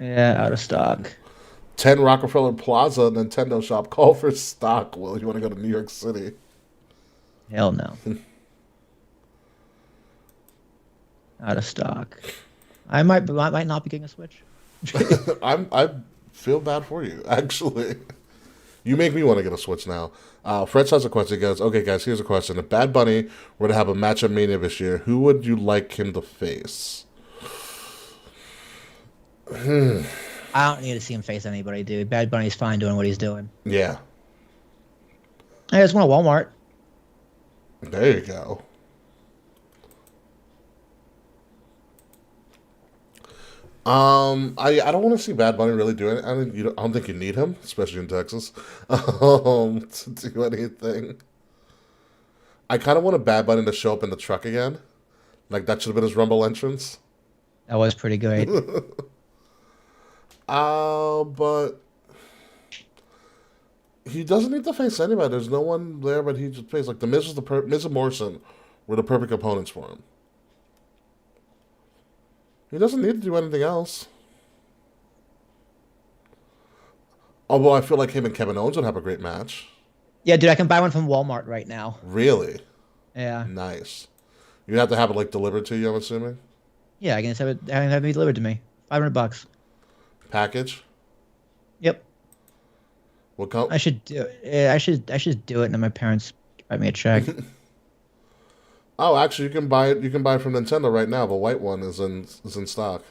A: Yeah, out of stock.
B: 10 Rockefeller Plaza, Nintendo shop, call for stock. Will, you want to go to New York City?
A: Hell no. Out of stock. I might not be getting a Switch.
B: I feel bad for you, actually. You make me want to get a Switch now. Fred has a question. He goes, okay, guys, here's a question. If Bad Bunny were to have a match at Mania this year, who would you like him to face?
A: I don't need to see him face anybody, dude. Bad Bunny's fine doing what he's doing.
B: Yeah.
A: Hey, there's one at Walmart.
B: There you go. I don't want to see Bad Bunny really do it. I don't think you need him, especially in Texas, to do anything. I kind of want a Bad Bunny to show up in the truck again. Like, that should have been his Rumble entrance.
A: That was pretty great.
B: But he doesn't need to face anybody. There's no one there, but he just plays. Like, the Miz Miz and Morrison were the perfect opponents for him. He doesn't need to do anything else. Although I feel like him and Kevin Owens would have a great match.
A: Yeah, dude, I can buy one from Walmart right now.
B: Really?
A: Yeah.
B: Nice. You'd have to have it like delivered to you, I'm assuming?
A: Yeah, I can just have it delivered to me. $500.
B: Package?
A: Yep.
B: What co-
A: I should do it. Yeah, I should do it, and then my parents write me a check.
B: Oh, actually, you can buy it. You can buy it from Nintendo right now. The white one is in stock.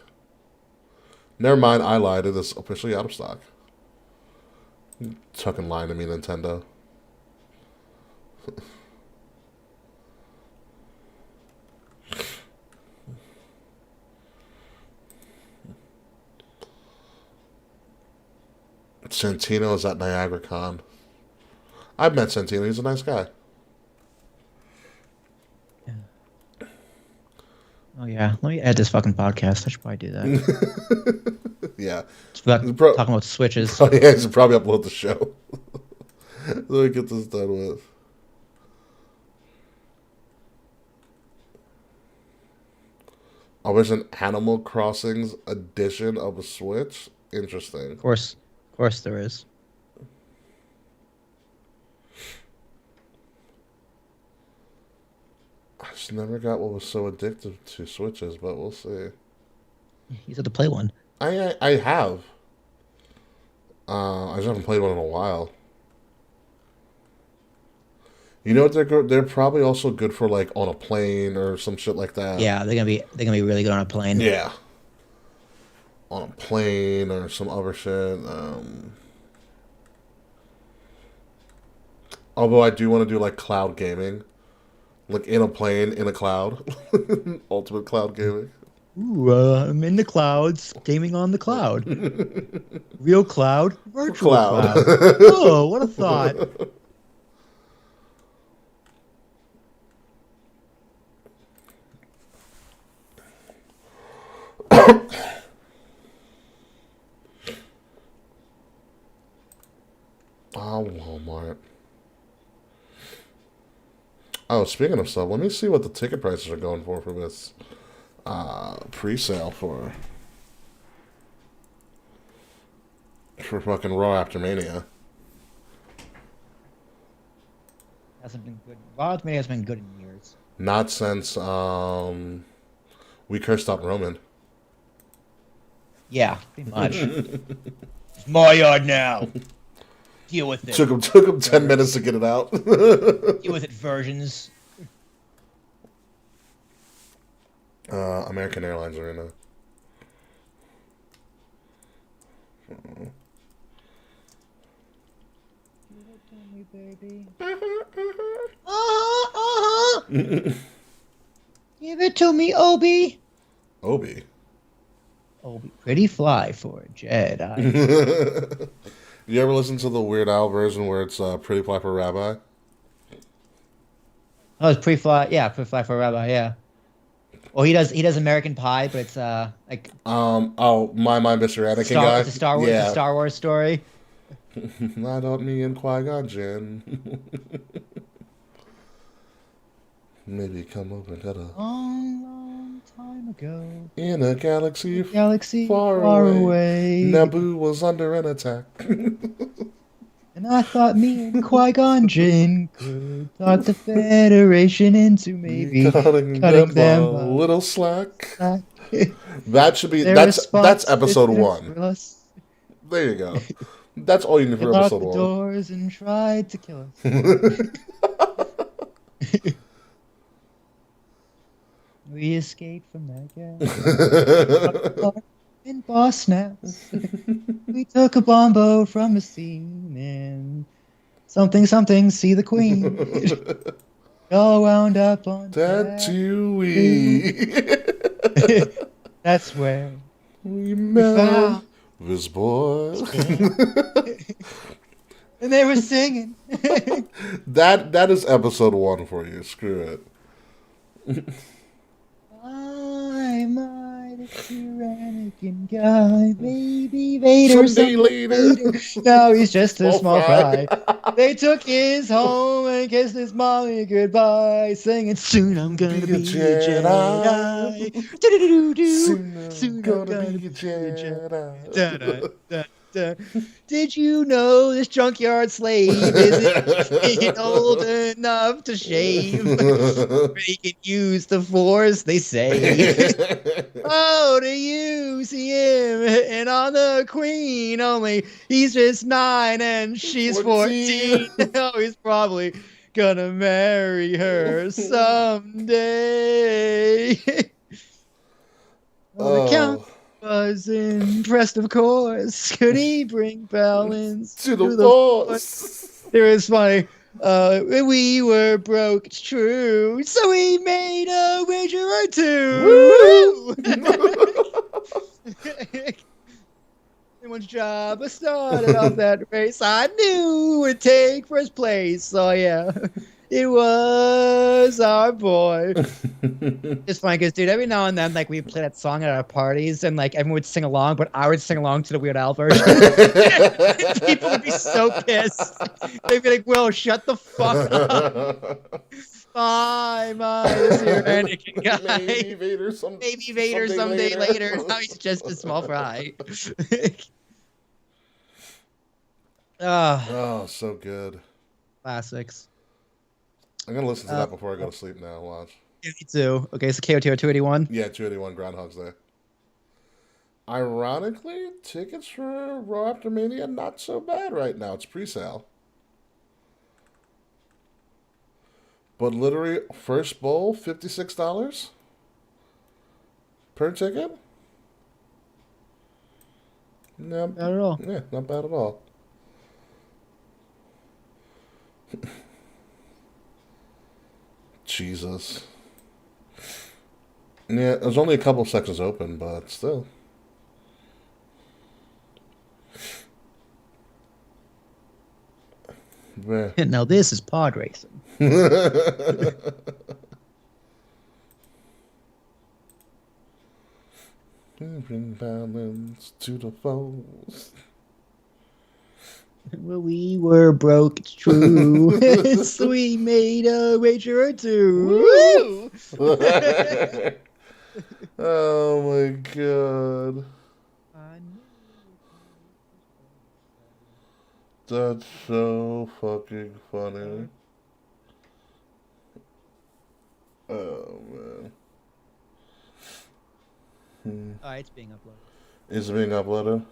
B: Never mind, I lied. It is officially out of stock. Fucking lying to me, Nintendo. Santino is at Niagara Con. I've met Santino. He's a nice guy.
A: Oh yeah, let me add this fucking podcast. I should probably do that.
B: Yeah.
A: Talking about switches.
B: Oh, yeah, I should probably upload the show. Let me get this done with. Oh, there's an Animal Crossings edition of a Switch? Interesting.
A: Of course there is.
B: I just never got what was so addictive to Switches, but we'll see.
A: You have to play one.
B: I have. I just haven't played one in a while. You know what they're probably also good for like on a plane or some shit like that.
A: Yeah, they're gonna be really good on a plane.
B: Yeah. On a plane or some other shit. Although I do want to do like cloud gaming. Like in a plane, in a cloud. Ultimate cloud gaming.
A: Ooh, I'm in the clouds, gaming on the cloud. Real cloud, virtual cloud. Oh, what a thought.
B: Oh, Walmart. Oh, speaking of stuff, let me see what the ticket prices are going for this pre-sale for fucking Raw After Mania.
A: Hasn't been good. Raw After Mania has been good in years.
B: Not since we cursed out Roman.
A: Yeah, pretty much. It's my yard now. Deal with it.
B: Took him 10 minutes to get it out.
A: Deal with it, versions.
B: American Airlines Arena.
A: Baby. Give it to me, Obi.
B: Obi.
A: Obi, pretty fly for a Jedi.
B: You ever listen to the Weird Al version where it's Pretty Fly for Rabbi?
A: Oh, it's pretty fly. Yeah, pretty fly for a rabbi. Yeah. Well, he does American Pie, but it's like
B: My Mr. Anakin guy.
A: It's a Star Wars,
B: Yeah.
A: a Star Wars story.
B: I don't mean Qui-Gon Jinn. Maybe come over and got a
A: Long time ago,
B: in a galaxy
A: far away.
B: Naboo was under an attack.
A: And I thought me and Qui-Gon Jinn could talk the Federation into maybe
B: cutting them a little slack. That should be that's episode 1. There you go. That's all you need for episode 1.
A: Locked the doors and tried to kill us. We escaped from that gas. In boss snaps. We took a bombo from a scene and something, see the queen. All wound up on
B: Tatooine.
A: That's where
B: we met this boy.
A: And they were singing.
B: That is episode 1 for you. Screw it.
A: I might Anakin guy, maybe Vader
B: Someday later.
A: No, he's just a
B: Small
A: small
B: fry.
A: fry. They took his home and kissed his mommy goodbye, singing, "Soon I'm gonna be a Jedi. Do-do-do-do-do. Soon I'm gonna be a Jedi." Da-da-da-da. Did you know this junkyard slave isn't old enough to shave? He can use the Force, they say. Oh, do you see him hitting on the Queen? Only he's just 9 and she's 14. Oh, he's probably gonna marry her someday. The Count was impressed, of course. Could he bring balance
B: To the Force?
A: It was funny. We were broke, it's true. So we made a wager or two. Anyone's job started off that race. I knew would take first place. So yeah, it was our boy. It's funny because, dude, every now and then, like, we play that song at our parties, and like everyone would sing along, but I would sing along to the Weird Al version. People would be so pissed. They'd be like, "Will, shut the fuck up." My, this here Anakin guy.
B: Maybe Vader
A: someday later. Now he's just a small fry.
B: Oh, so good.
A: Classics.
B: I'm gonna listen to that before I go to sleep now. Watch.
A: Me too. Okay, so KOTR 281.
B: Yeah, 281 Groundhog's Day. Ironically, tickets for Raw After Mania not so bad right now. It's pre-sale. But literally, first bowl, $56 per ticket. No,
A: Not at all.
B: Yeah, not bad at all. Jesus. Yeah, there's only a couple sections open, but still.
A: Now this is pod racing.
B: Bring balance to the foes.
A: Well, we were broke, it's true. So we made a wager or two. Woo!
B: Oh my god. That's so fucking funny. Oh man.
A: Oh, it's being uploaded.
B: Is it being uploaded?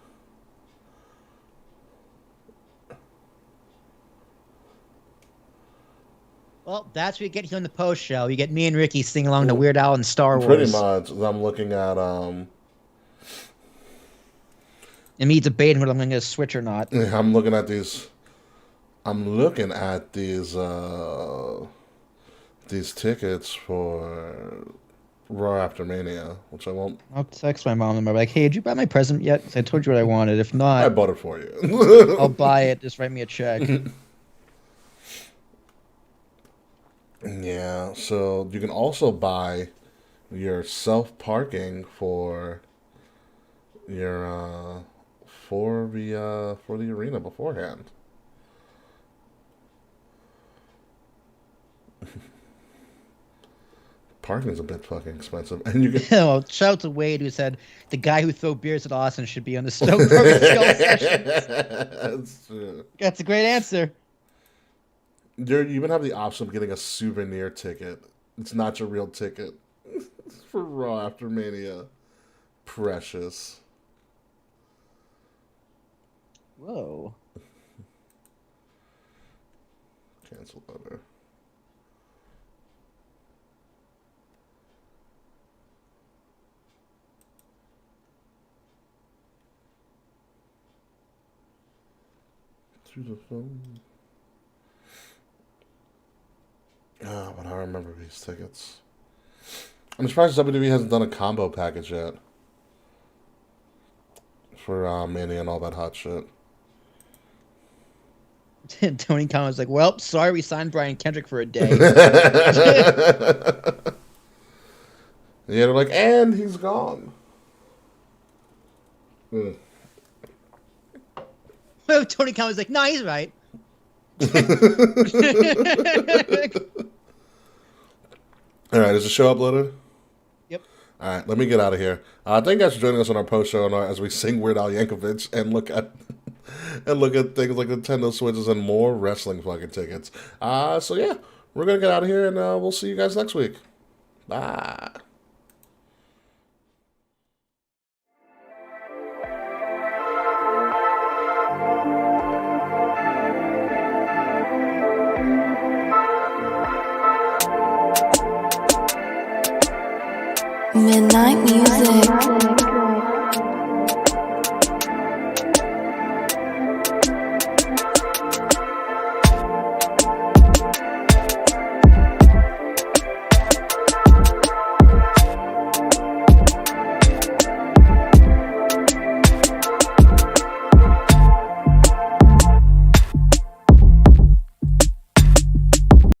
A: Well, that's what you get here on the post show. You get me and Ricky singing along to Weird Al and Star Wars.
B: Pretty much. I'm looking at
A: And me debating whether I'm going to switch or not.
B: I'm looking at these. I'm looking at these tickets for Raw After Mania, which I won't.
A: I'll text my mom and I'm like, "Hey, did you buy my present yet? 'Cause I told you what I wanted. If not,
B: I bought it for you.
A: I'll buy it. Just write me a check."
B: Yeah, so you can also buy your self-parking for your for the arena beforehand. Parking's a bit fucking expensive, and you can.
A: Well, shout out to Wade who said the guy who threw beers at Austin should be on the Stoke Brothers Skull Sessions.
B: That's true.
A: That's a great answer.
B: You even have the option of getting a souvenir ticket. It's not your real ticket. For Raw After Mania. Precious.
A: Whoa.
B: Cancel letter. Through the phone. Oh, but I remember these tickets. I'm surprised WWE hasn't done a combo package yet. For Mania and all that hot shit.
A: Tony Khan was like, "Well, sorry we signed Brian Kendrick for a day."
B: Yeah, they're like, and he's gone.
A: Tony Khan was like, "No, he's right."
B: All right, is the show uploaded?
A: Yep.
B: All right, let me get out of here. Thank you guys for joining us on our post show as we sing Weird Al Yankovic and look at things like Nintendo Switches and more wrestling fucking tickets. So yeah, we're gonna get out of here and we'll see you guys next week. Bye.
C: Midnight music.